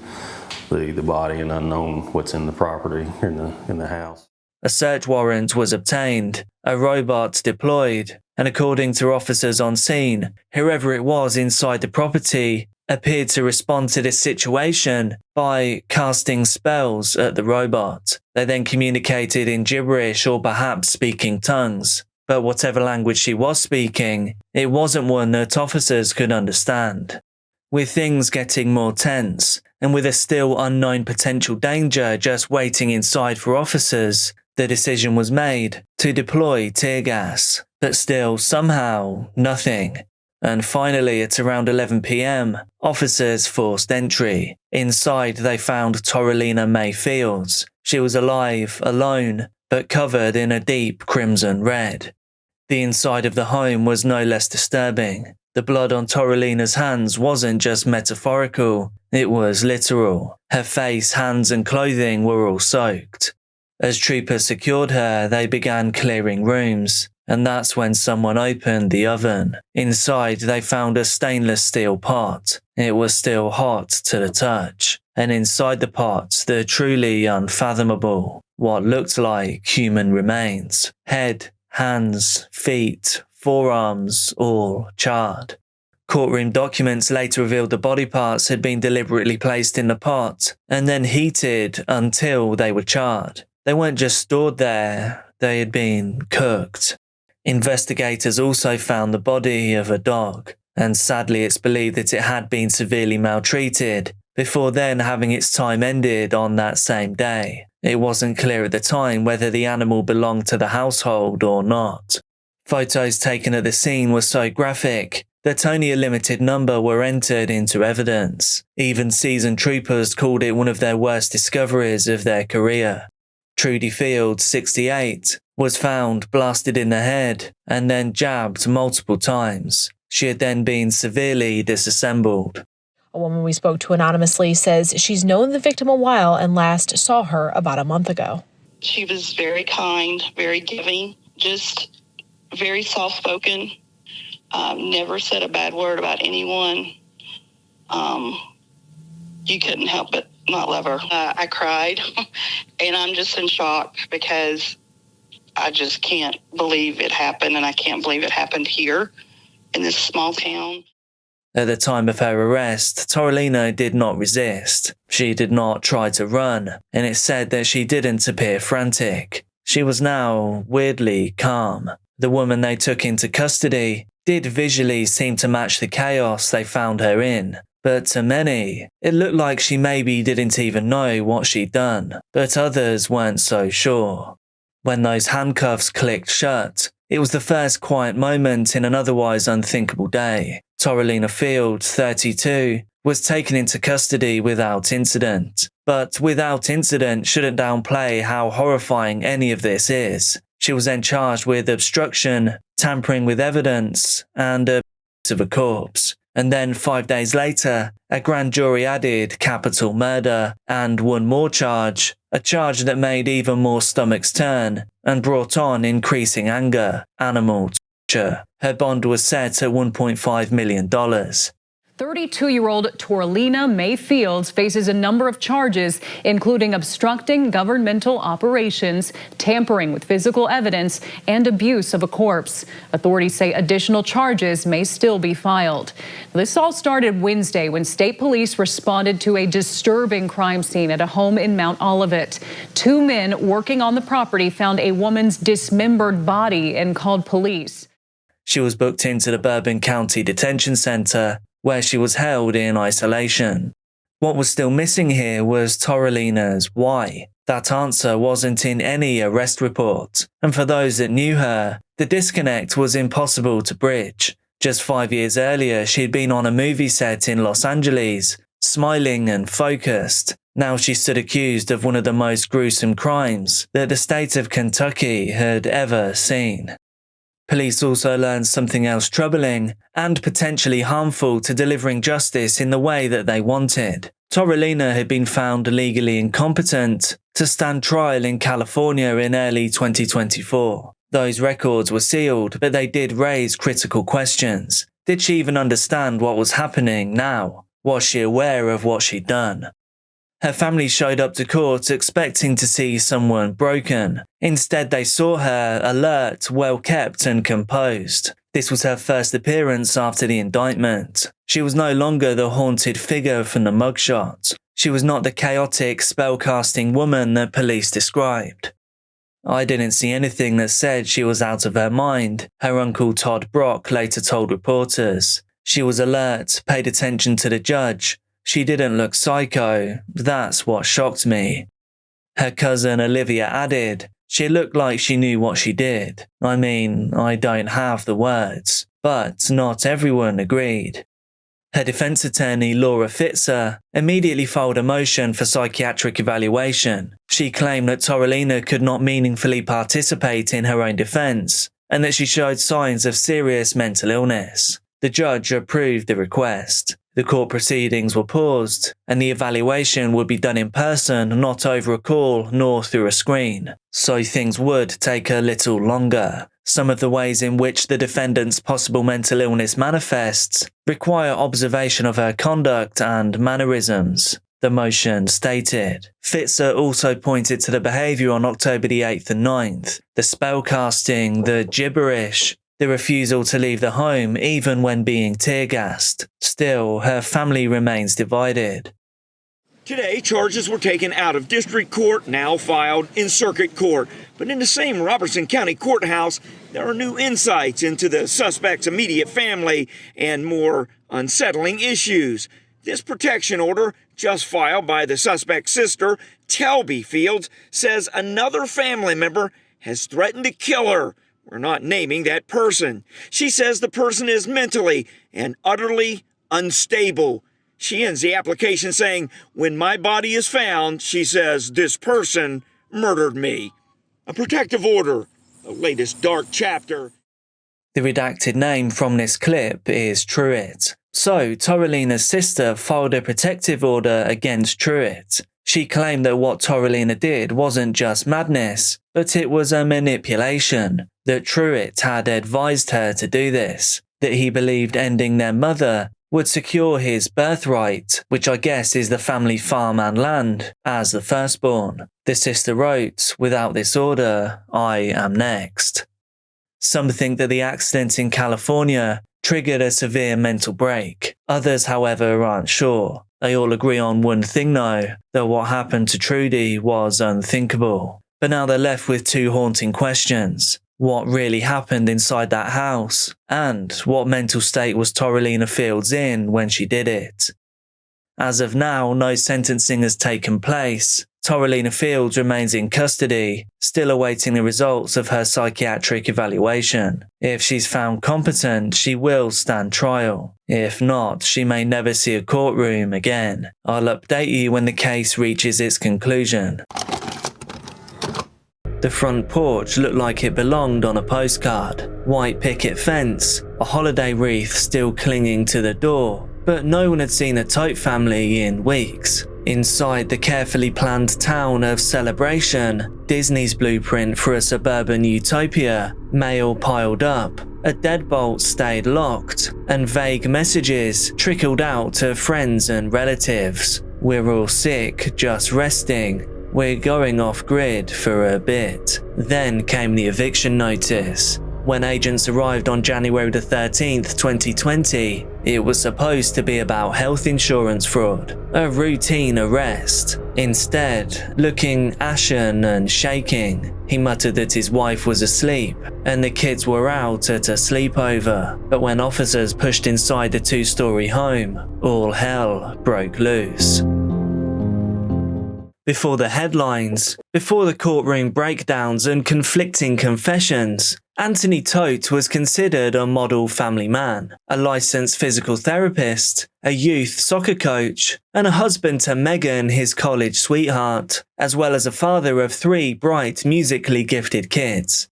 the body and unknown what's in the property, in the house. A search warrant was obtained, a robot deployed, and according to officers on scene, whoever it was inside the property appeared to respond to this situation by casting spells at the robot. They then communicated in gibberish or perhaps speaking tongues. But whatever language she was speaking, it wasn't one that officers could understand. With things getting more tense, and with a still unknown potential danger just waiting inside for officers, the decision was made to deploy tear gas. But still, somehow, nothing. And finally, at around 11 p.m, officers forced entry. Inside, they found Toralina May Fields. She was alive, alone, but covered in a deep crimson red. The inside of the home was no less disturbing. The blood on Toralina's hands wasn't just metaphorical, it was literal. Her face, hands and clothing were all soaked. As troopers secured her, they began clearing rooms, and that's when someone opened the oven. Inside, they found a stainless steel pot. It was still hot to the touch, and inside the pot, the truly unfathomable, what looked like human remains. Head, hands, feet, forearms, all charred. Courtroom documents later revealed the body parts had been deliberately placed in the pot and then heated until they were charred. They weren't just stored there, they had been cooked. Investigators also found the body of a dog, and sadly it's believed that it had been severely maltreated before then having its time ended on that same day. It wasn't clear at the time whether the animal belonged to the household or not. Photos taken at the scene were so graphic, that only a limited number were entered into evidence. Even seasoned troopers called it one of their worst discoveries of their career. Trudy Field, 68, was found blasted in the head and then jabbed multiple times. She had then been severely disassembled. A woman we spoke to anonymously says she's known the victim a while and last saw her about a month ago. She was very kind, very giving, just very soft-spoken, never said a bad word about anyone. You couldn't help but not love her. I cried, and I'm just in shock because I just can't believe it happened, and I can't believe it happened here in this small town. At the time of her arrest, Torolina did not resist. She did not try to run, and it's said that she didn't appear frantic. She was now weirdly calm. The woman they took into custody did visually seem to match the chaos they found her in, but to many, it looked like she maybe didn't even know what she'd done, but others weren't so sure. When those handcuffs clicked shut, it was the first quiet moment in an otherwise unthinkable day. Torolina Field, 32, was taken into custody without incident. But without incident shouldn't downplay how horrifying any of this is. She was then charged with obstruction, tampering with evidence, and abuse of a corpse. And then 5 days later, a grand jury added capital murder and one more charge, a charge that made even more stomachs turn and brought on increasing anger, animal torture. Her bond was set at $1.5 million. 32-year-old Torolina May Fields faces a number of charges, including obstructing governmental operations, tampering with physical evidence, and abuse of a corpse. Authorities say additional charges may still be filed. This all started Wednesday when state police responded to a disturbing crime scene at a home in Mount Olivet. Two men working on the property found a woman's dismembered body and called police. She was booked into the Bourbon County Detention Center, where she was held in isolation. What was still missing here was Torolina's why. That answer wasn't in any arrest report, and for those that knew her, the disconnect was impossible to bridge. Just 5 years earlier, she had been on a movie set in Los Angeles, smiling and focused. Now she stood accused of one of the most gruesome crimes that the state of Kentucky had ever seen. Police also learned something else troubling and potentially harmful to delivering justice in the way that they wanted. Torolina had been found legally incompetent to stand trial in California in early 2024. Those records were sealed, but they did raise critical questions. Did she even understand what was happening now? Was she aware of what she'd done? Her family showed up to court expecting to see someone broken. Instead, they saw her alert, well-kept and composed. This was her first appearance after the indictment. She was no longer the haunted figure from the mugshot. She was not the chaotic, spell-casting woman that police described. I didn't see anything that said she was out of her mind, her uncle Todd Brock later told reporters. She was alert, paid attention to the judge. She didn't look psycho. That's what shocked me. Her cousin Olivia added, she looked like she knew what she did. I mean, I don't have the words. But not everyone agreed. Her defense attorney, Laura Fitzer, immediately filed a motion for psychiatric evaluation. She claimed that Torolina could not meaningfully participate in her own defense, and that she showed signs of serious mental illness. The judge approved the request. The court proceedings were paused, and the evaluation would be done in person, not over a call nor through a screen. So things would take a little longer. Some of the ways in which the defendant's possible mental illness manifests require observation of her conduct and mannerisms, the motion stated. Fitzer also pointed to the behaviour on October the 8th and 9th, the spellcasting, the gibberish, the refusal to leave the home even when being tear-gassed. Still, her family remains divided. Today, charges were taken out of district court, now filed in circuit court. But in the same Robertson County courthouse, there are new insights into the suspect's immediate family and more unsettling issues. This protection order, just filed by the suspect's sister, Telby Fields, says another family member has threatened to kill her We're not naming that person. She says the person is mentally and utterly unstable. She ends the application saying, when my body is found, she says, this person murdered me. A protective order, the latest dark chapter. The redacted name from this clip is Truitt. So, Torolina's sister filed a protective order against Truitt. She claimed that what Torolina did wasn't just madness, but it was a manipulation, that Truitt had advised her to do this, that he believed ending their mother would secure his birthright, which I guess is the family farm and land, as the firstborn. The sister wrote, without this order, I am next. Some think that the accident in California triggered a severe mental break. Others, however, aren't sure. They all agree on one thing though, that what happened to Trudy was unthinkable. But now they're left with two haunting questions. What really happened inside that house? And what mental state was Torolina Fields in when she did it? As of now, no sentencing has taken place. Torolina Fields remains in custody, still awaiting the results of her psychiatric evaluation. If she's found competent, she will stand trial. If not, she may never see a courtroom again. I'll update you when the case reaches its conclusion. The front porch looked like it belonged on a postcard. White picket fence, a holiday wreath still clinging to the door, but no one had seen the Tote family in weeks. Inside the carefully planned town of Celebration, Disney's blueprint for a suburban utopia, mail piled up, a deadbolt stayed locked, and vague messages trickled out to friends and relatives. We're all sick, just resting. We're going off grid for a bit. Then came the eviction notice. When agents arrived on January the 13th, 2020, it was supposed to be about health insurance fraud, a routine arrest. Instead, looking ashen and shaking, he muttered that his wife was asleep and the kids were out at a sleepover. But when officers pushed inside the two-story home, all hell broke loose. Before the headlines, before the courtroom breakdowns and conflicting confessions, Anthony Tote was considered a model family man, a licensed physical therapist, a youth soccer coach, and a husband to Megan, his college sweetheart, as well as a father of 3 bright, musically gifted kids.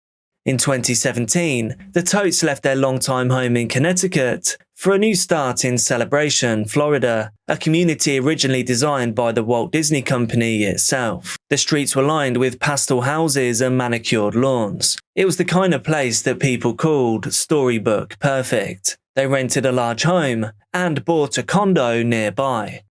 In 2017, the Totes left their longtime home in Connecticut for a new start in Celebration, Florida, a community originally designed by the Walt Disney Company itself. The streets were lined with pastel houses and manicured lawns. It was the kind of place that people called storybook perfect. They rented a large home and bought a condo nearby.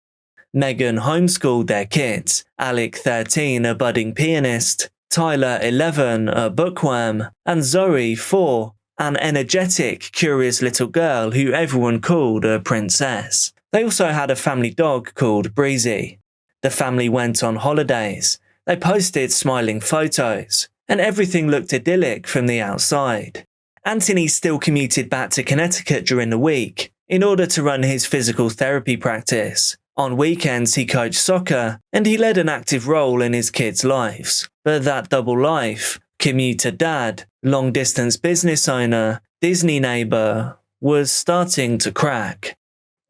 Megan homeschooled their kids, Alec 13, a budding pianist, Tyler 11, a bookworm, and Zoe 4, an energetic, curious little girl who everyone called a princess. They also had a family dog called Breezy. The family went on holidays. They posted smiling photos, and everything looked idyllic from the outside. Anthony still commuted back to Connecticut during the week in order to run his physical therapy practice. On weekends, he coached soccer, and he led an active role in his kids' lives. But that double life, commuter dad, long-distance business owner, Disney neighbor, was starting to crack.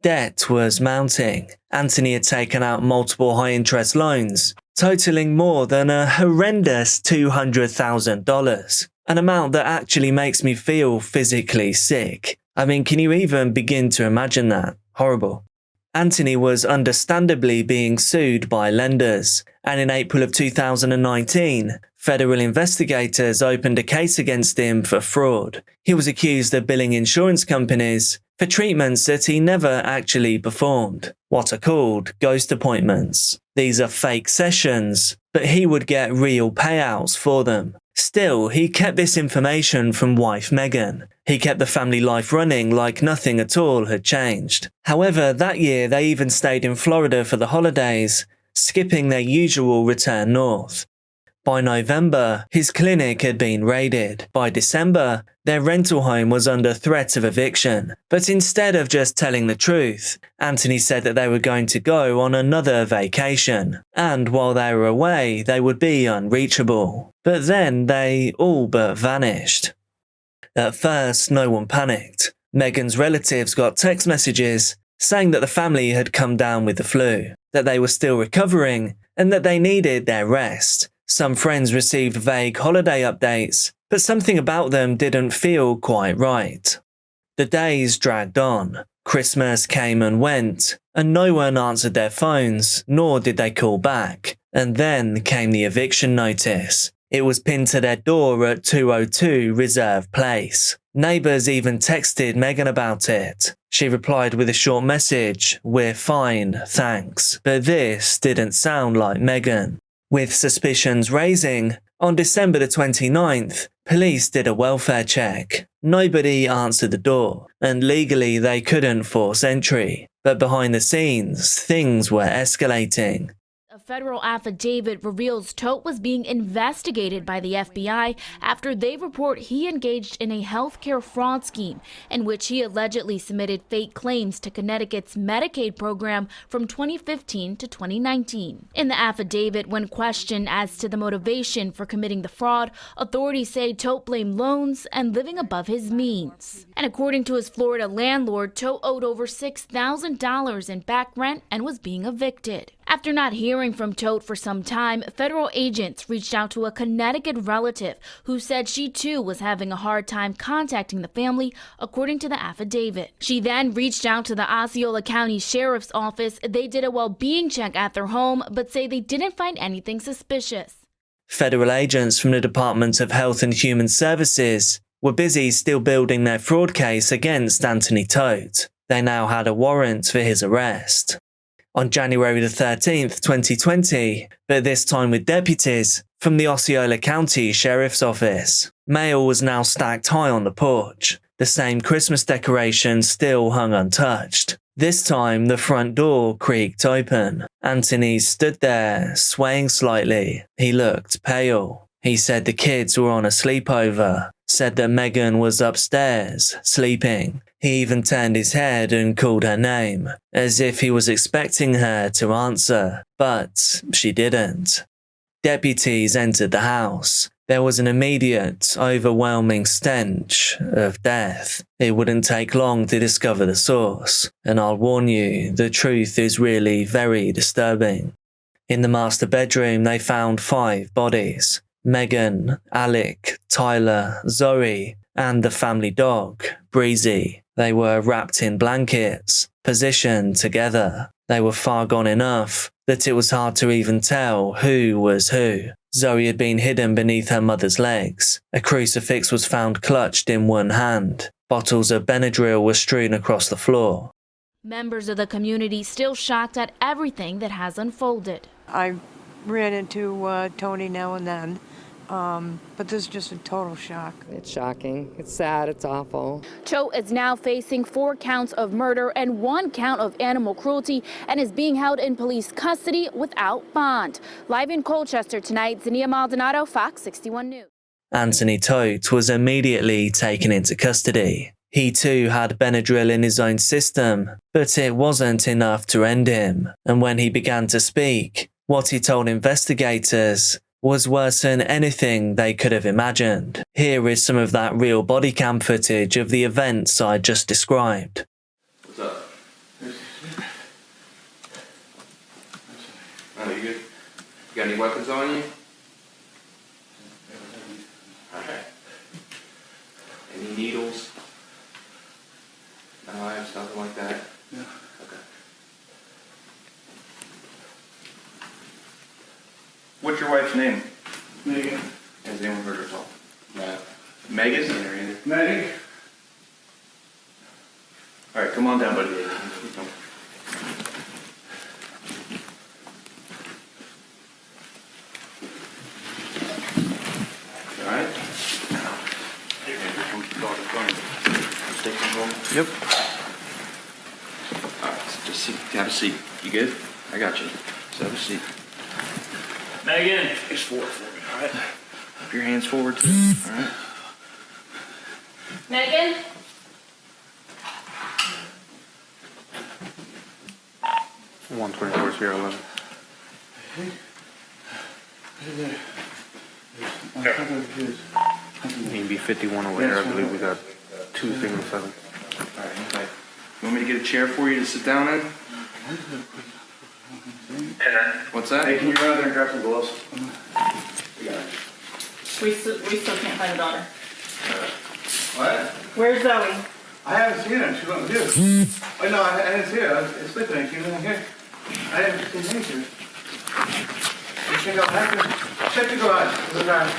Debt was mounting. Anthony had taken out multiple high-interest loans, totaling more than a horrendous $200,000, an amount that actually makes me feel physically sick. I mean, can you even begin to imagine that? Horrible. Anthony was understandably being sued by lenders, and in April of 2019, federal investigators opened a case against him for fraud. He was accused of billing insurance companies for treatments that he never actually performed, what are called ghost appointments. These are fake sessions, but he would get real payouts for them. Still, he kept this information from wife Megan. He kept the family life running like nothing at all had changed. However, that year they even stayed in Florida for the holidays, skipping their usual return north. By November, his clinic had been raided. By December, their rental home was under threat of eviction. But instead of just telling the truth, Anthony said that they were going to go on another vacation, and while they were away, they would be unreachable. But then they all but vanished. At first, no one panicked. Megan's relatives got text messages saying that the family had come down with the flu, that they were still recovering, and that they needed their rest. Some friends received vague holiday updates, but something about them didn't feel quite right. The days dragged on. Christmas came and went, and no one answered their phones, nor did they call back. And then came the eviction notice. It was pinned to their door at 202 Reserve Place. Neighbours even texted Megan about it. She replied with a short message, "We're fine, thanks." But this didn't sound like Megan. With suspicions raising, on December the 29th, police did a welfare check. Nobody answered the door, and legally they couldn't force entry. But behind the scenes, things were escalating. A federal affidavit reveals Tote was being investigated by the FBI after they report he engaged in a healthcare fraud scheme in which he allegedly submitted fake claims to Connecticut's Medicaid program from 2015 to 2019. In the affidavit, when questioned as to the motivation for committing the fraud, authorities say Tote blamed loans and living above his means. And according to his Florida landlord, Tote owed over $6,000 in back rent and was being evicted. After not hearing from Tote for some time, federal agents reached out to a Connecticut relative who said she too was having a hard time contacting the family, according to the affidavit. She then reached out to the Osceola County Sheriff's Office. They did a well-being check at their home, but say they didn't find anything suspicious. Federal agents from the Department of Health and Human Services were busy still building their fraud case against Anthony Tote. They now had a warrant for his arrest. On January the 13th, 2020, but this time with deputies from the Osceola County Sheriff's Office. Mail was now stacked high on the porch. The same Christmas decorations still hung untouched. This time, the front door creaked open. Anthony stood there, swaying slightly. He looked pale. He said the kids were on a sleepover, said that Megan was upstairs, sleeping. He even turned his head and called her name, as if he was expecting her to answer, but she didn't. Deputies entered the house. There was an immediate, overwhelming stench of death. It wouldn't take long to discover the source, and I'll warn you, the truth is really very disturbing. In the master bedroom, they found 5 bodies. Megan, Alec, Tyler, Zoe, and the family dog, Breezy. They were wrapped in blankets, positioned together. They were far gone enough that it was hard to even tell who was who. Zoe had been hidden beneath her mother's legs. A crucifix was found clutched in one hand. Bottles of Benadryl were strewn across the floor. Members of the community still shocked at everything that has unfolded. I ran into Tony now and then. But this is just a total shock. It's shocking. It's sad. It's awful. Tote is now facing 4 counts of murder and 1 count of animal cruelty and is being held in police custody without bond. Live in Colchester tonight, Zania Maldonado, Fox 61 News. Anthony Tote was immediately taken into custody. He too had Benadryl in his own system, but it wasn't enough to end him. And when he began to speak, what he told investigators was worse than anything they could have imagined. Here is some of that real body cam footage of the events I just described. What's up? Oh, you good? You got any weapons on you? Alright. Any needles? Knives, nothing like that? No. Okay. What's your wife's name? Megan. Has anyone heard her talk? No. Megan? Meg. All right, come on down, buddy. All right. Take control. Yep. All right, just sit. Have a seat. You good? I got you. So have a seat. Megan. Face forward for me, all right? Put your hands forward, too, all right? Megan? 124 Sierra 11. There. You can be 51 over here. I believe we got 2 single 7. All right. You want me to get a chair for you to sit down in? What's that? Hey, can you run out there and grab some gloves? We still can't find the daughter. What? Where's Zoe? I haven't seen her. She went with you. Oh, no, I didn't see her. I was sleeping. She was in here. I didn't see anything. Check the garage.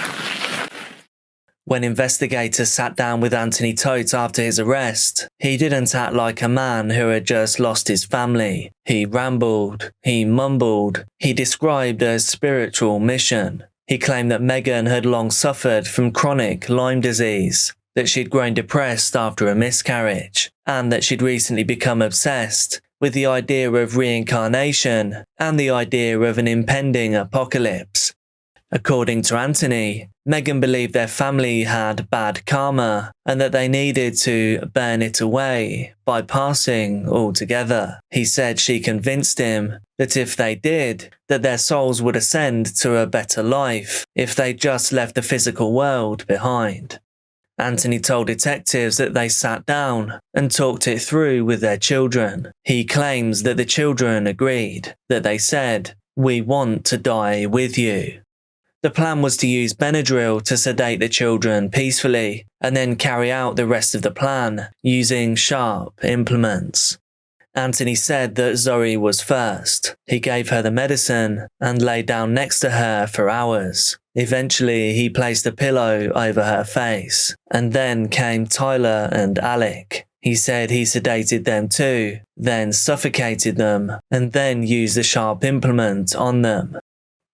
When investigators sat down with Anthony Tote after his arrest, he didn't act like a man who had just lost his family. He rambled, he mumbled, he described a spiritual mission. He claimed that Megan had long suffered from chronic Lyme disease, that she'd grown depressed after a miscarriage, and that she'd recently become obsessed with the idea of reincarnation and the idea of an impending apocalypse. According to Anthony, Megan believed their family had bad karma and that they needed to burn it away by passing altogether. He said she convinced him that if they did, that their souls would ascend to a better life if they just left the physical world behind. Anthony told detectives that they sat down and talked it through with their children. He claims that the children agreed, that they said, "We want to die with you." The plan was to use Benadryl to sedate the children peacefully and then carry out the rest of the plan using sharp implements. Anthony said that Zoe was first. He gave her the medicine and lay down next to her for hours. Eventually, he placed a pillow over her face, and then came Tyler and Alec. He said he sedated them too, then suffocated them, and then used the sharp implement on them.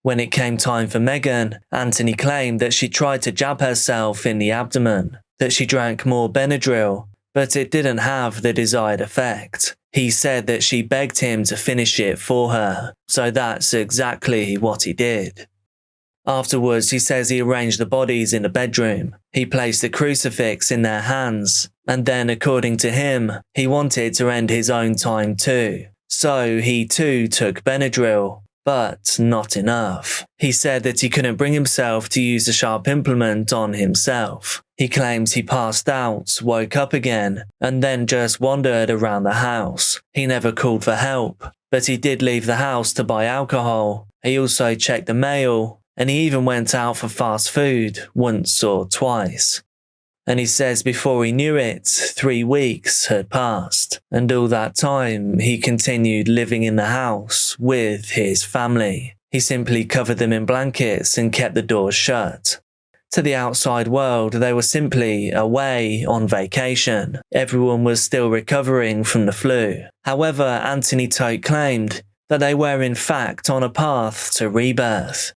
When it came time for Megan, Anthony claimed that she tried to jab herself in the abdomen, that she drank more Benadryl, but it didn't have the desired effect. He said that she begged him to finish it for her, so that's exactly what he did. Afterwards, he says he arranged the bodies in the bedroom. He placed a crucifix in their hands, and then, according to him, he wanted to end his own time too. So he too took Benadryl, but not enough. He said that he couldn't bring himself to use the sharp implement on himself. He claims he passed out, woke up again, and then just wandered around the house. He never called for help, but he did leave the house to buy alcohol. He also checked the mail, and he even went out for fast food once or twice. And he says before he knew it, 3 weeks had passed, and all that time he continued living in the house with his family. He simply covered them in blankets and kept the doors shut. To the outside world, they were simply away on vacation. Everyone was still recovering from the flu. However, Anthony Tote claimed that they were in fact on a path to rebirth.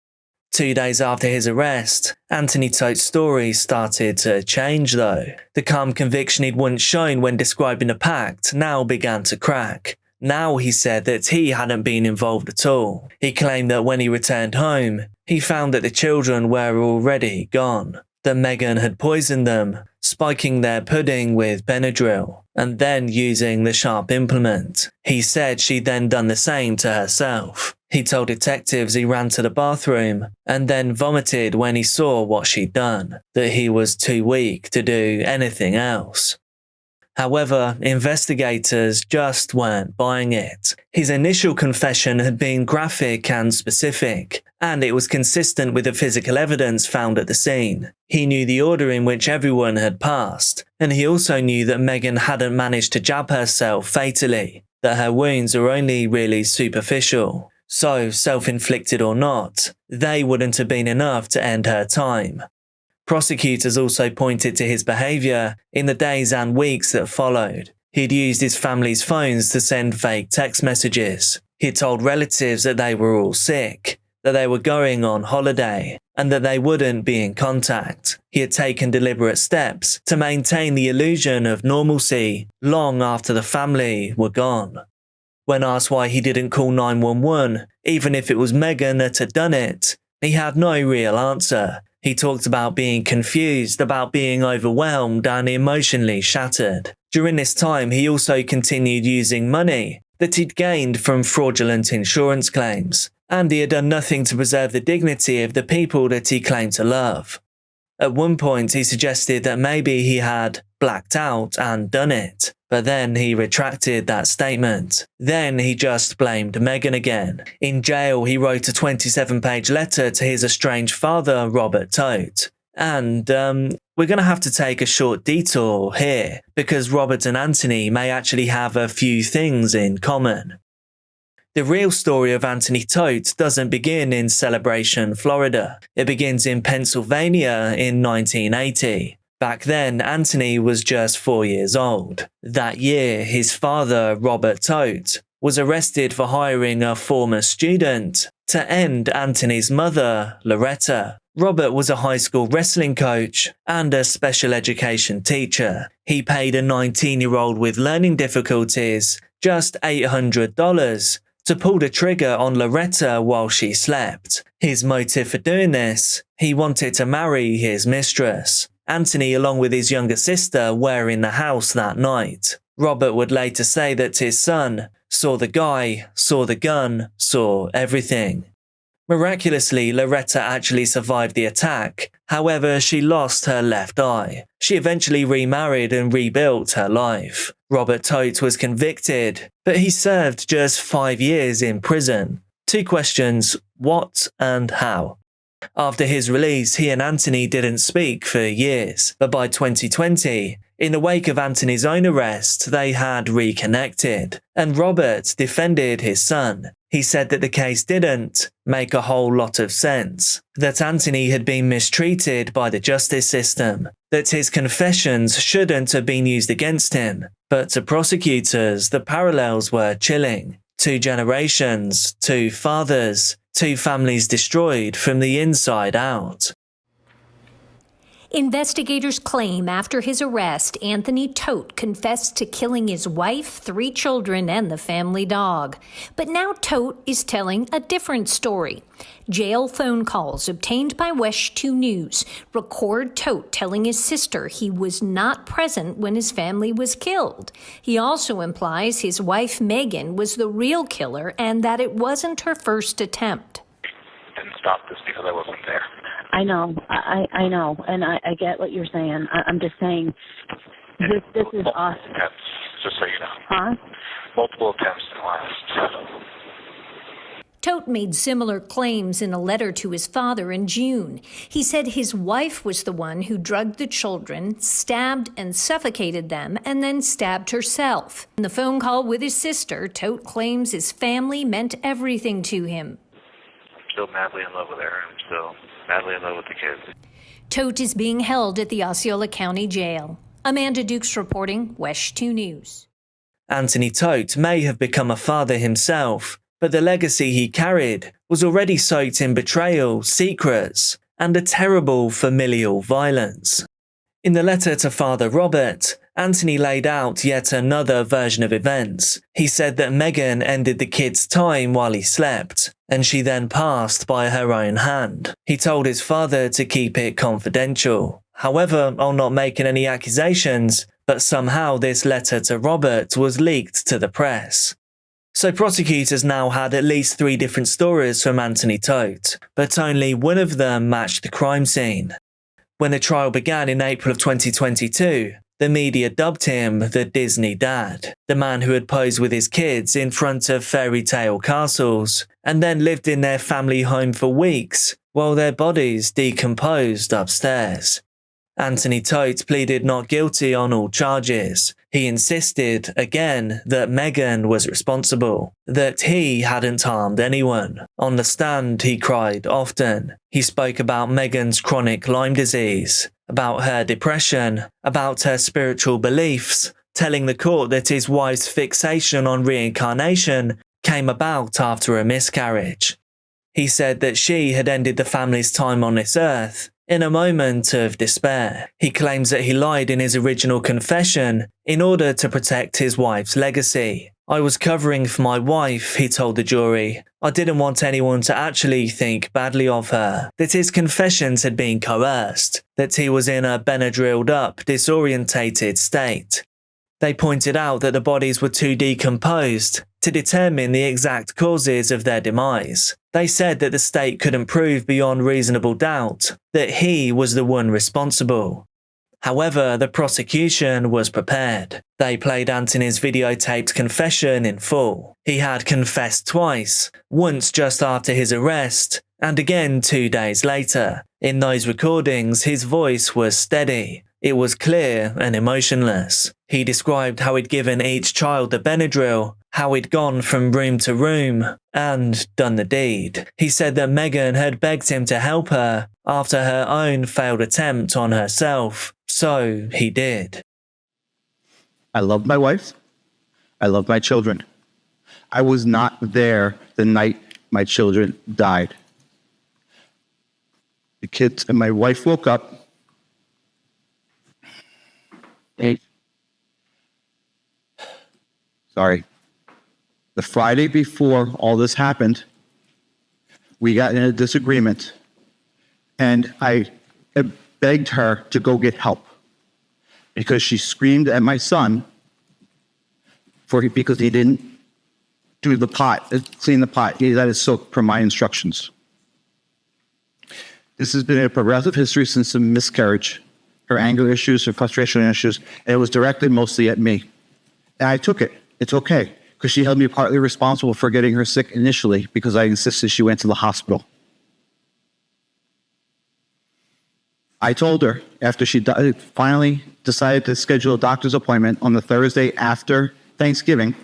2 days after his arrest, Anthony Tote's story started to change though. The calm conviction he'd once shown when describing the pact now began to crack. Now he said that he hadn't been involved at all. He claimed that when he returned home, he found that the children were already gone, that Megan had poisoned them, spiking their pudding with Benadryl, and then using the sharp implement. He said she'd then done the same to herself. He told detectives he ran to the bathroom and then vomited when he saw what she'd done, that he was too weak to do anything else. However, investigators just weren't buying it. His initial confession had been graphic and specific, and it was consistent with the physical evidence found at the scene. He knew the order in which everyone had passed, and he also knew that Megan hadn't managed to jab herself fatally, that her wounds were only really superficial. So, self-inflicted or not, they wouldn't have been enough to end her time. Prosecutors also pointed to his behaviour in the days and weeks that followed. He'd used his family's phones to send fake text messages. He'd told relatives that they were all sick, that they were going on holiday, and that they wouldn't be in contact. He had taken deliberate steps to maintain the illusion of normalcy long after the family were gone. When asked why he didn't call 911, even if it was Megan that had done it, he had no real answer. He talked about being confused, about being overwhelmed and emotionally shattered. During this time, he also continued using money that he'd gained from fraudulent insurance claims, and he had done nothing to preserve the dignity of the people that he claimed to love. At one point, he suggested that maybe he had blacked out and done it, but then he retracted that statement. Then he just blamed Meghan again. In jail, he wrote a 27-page letter to his estranged father, Robert Tote. And we're going to have to take a short detour here, because Robert and Anthony may actually have a few things in common. The real story of Anthony Tote doesn't begin in Celebration, Florida. It begins in Pennsylvania in 1980. Back then, Anthony was just 4 years old. That year, his father, Robert Tote, was arrested for hiring a former student to end Anthony's mother, Loretta. Robert was a high school wrestling coach and a special education teacher. He paid a 19-year-old with learning difficulties just $800 to pull the trigger on Loretta while she slept. His motive for doing this? He wanted to marry his mistress. Anthony, along with his younger sister, were in the house that night. Robert would later say that his son saw the guy, saw the gun, saw everything. Miraculously, Loretta actually survived the attack. However, she lost her left eye. She eventually remarried and rebuilt her life. Robert Tote was convicted, but he served just 5 years in prison. 2 questions: what and how? After his release, he and Anthony didn't speak for years, but by 2020, in the wake of Anthony's own arrest, they had reconnected, and Robert defended his son. He said that the case didn't make a whole lot of sense, that Anthony had been mistreated by the justice system, that his confessions shouldn't have been used against him, but to prosecutors, the parallels were chilling. 2 generations, 2 fathers, 2 families destroyed from the inside out. Investigators claim after his arrest, Anthony Tote confessed to killing his wife, 3 children, and the family dog. But now Tote is telling a different story. Jail phone calls obtained by WESH 2 News record Tote telling his sister he was not present when his family was killed. He also implies his wife, Meghan, was the real killer and that it wasn't her first attempt. Didn't stop this because I wasn't there. I know, I know, and I get what you're saying. I'm just saying, this is awesome. Attempts, just so you know. Huh? Multiple attempts in the last. Tote made similar claims in a letter to his father in June. He said his wife was the one who drugged the children, stabbed and suffocated them, and then stabbed herself. In the phone call with his sister, Tote claims his family meant everything to him. I'm still madly in love with her. I'm still madly in love with the kids. Tote is being held at the Osceola County Jail. Amanda Dukes reporting, WESH 2 News. Anthony Tote may have become a father himself, but the legacy he carried was already soaked in betrayal, secrets, and a terrible familial violence. In the letter to Father Robert, Anthony laid out yet another version of events. He said that Meghan ended the kid's time while he slept, and she then passed by her own hand. He told his father to keep it confidential. However, I'm not making any accusations, but somehow this letter to Robert was leaked to the press. So prosecutors now had at least 3 different stories from Anthony Tote, but only one of them matched the crime scene. When the trial began in April of 2022, the media dubbed him the Disney Dad, the man who had posed with his kids in front of fairy tale castles and then lived in their family home for weeks while their bodies decomposed upstairs. Anthony Tote pleaded not guilty on all charges. He insisted, again, that Meghan was responsible, that he hadn't harmed anyone. On the stand, he cried often. He spoke about Meghan's chronic Lyme disease, about her depression, about her spiritual beliefs, telling the court that his wife's fixation on reincarnation came about after a miscarriage. He said that she had ended the family's time on this earth in a moment of despair. He claims that he lied in his original confession in order to protect his wife's legacy. I was covering for my wife, he told the jury. I didn't want anyone to actually think badly of her, that his confessions had been coerced, that he was in a Benadrylled up, disorientated state. They pointed out that the bodies were too decomposed to determine the exact causes of their demise. They said that the state couldn't prove beyond reasonable doubt that he was the one responsible. However, the prosecution was prepared. They played Anthony's videotaped confession in full. He had confessed twice, once just after his arrest, and again 2 days later. In those recordings, his voice was steady. It was clear and emotionless. He described how he'd given each child the Benadryl, how he'd gone from room to room, and done the deed. He said that Megan had begged him to help her after her own failed attempt on herself, so he did. I love my wife. I love my children. I was not there the night my children died. The kids and my wife woke up. The Friday before all this happened, we got in a disagreement, and I begged her to go get help because she screamed at my son because he didn't do the pot, clean the pot. He let it soak per my instructions. This has been a progressive history since the miscarriage. Her anger issues, her frustration issues, and it was directed mostly at me. And I took it. It's okay, because she held me partly responsible for getting her sick initially because I insisted she went to the hospital. I told her after she finally decided to schedule a doctor's appointment on the Thursday after Thanksgiving,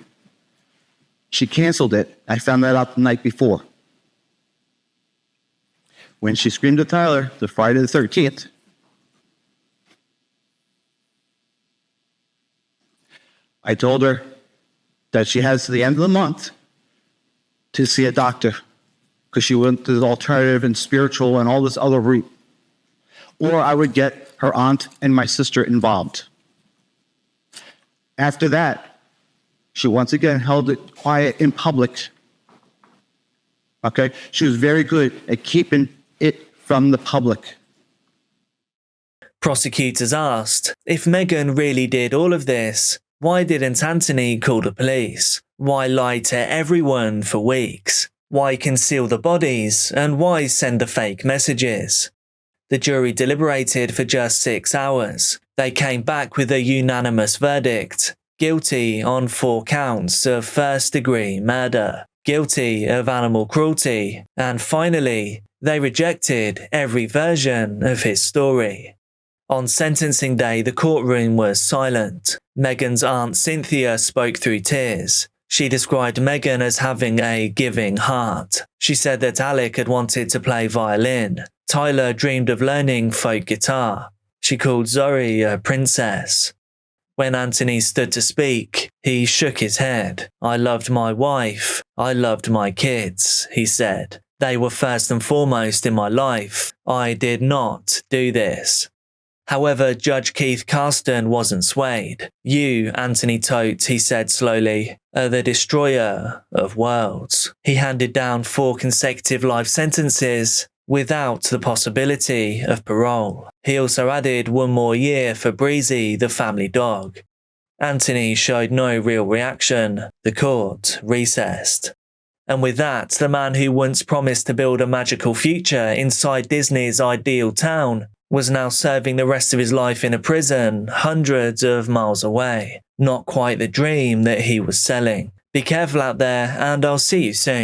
she canceled it. I found that out the night before. When she screamed at Tyler, the Friday the 13th, I told her that she has to the end of the month to see a doctor because she went to the alternative and spiritual and all this other route. Or I would get her aunt and my sister involved. After that, she once again held it quiet in public. Okay? She was very good at keeping it from the public. Prosecutors asked, if Megan really did all of this, why didn't Anthony call the police? Why lie to everyone for weeks? Why conceal the bodies? And why send the fake messages? The jury deliberated for just 6 hours. They came back with a unanimous verdict. Guilty on 4 counts of first-degree murder. Guilty of animal cruelty. And finally, they rejected every version of his story. On sentencing day, the courtroom was silent. Megan's aunt Cynthia spoke through tears. She described Megan as having a giving heart. She said that Alec had wanted to play violin. Tyler dreamed of learning folk guitar. She called Zoe a princess. When Anthony stood to speak, he shook his head. I loved my wife. I loved my kids, he said. They were first and foremost in my life. I did not do this. However, Judge Keith Carston wasn't swayed. You, Anthony Tote, he said slowly, are the destroyer of worlds. He handed down 4 consecutive life sentences without the possibility of parole. He also added 1 more year for Breezy, the family dog. Anthony showed no real reaction. The court recessed. And with that, the man who once promised to build a magical future inside Disney's ideal town was now serving the rest of his life in a prison hundreds of miles away. Not quite the dream that he was selling. Be careful out there, and I'll see you soon.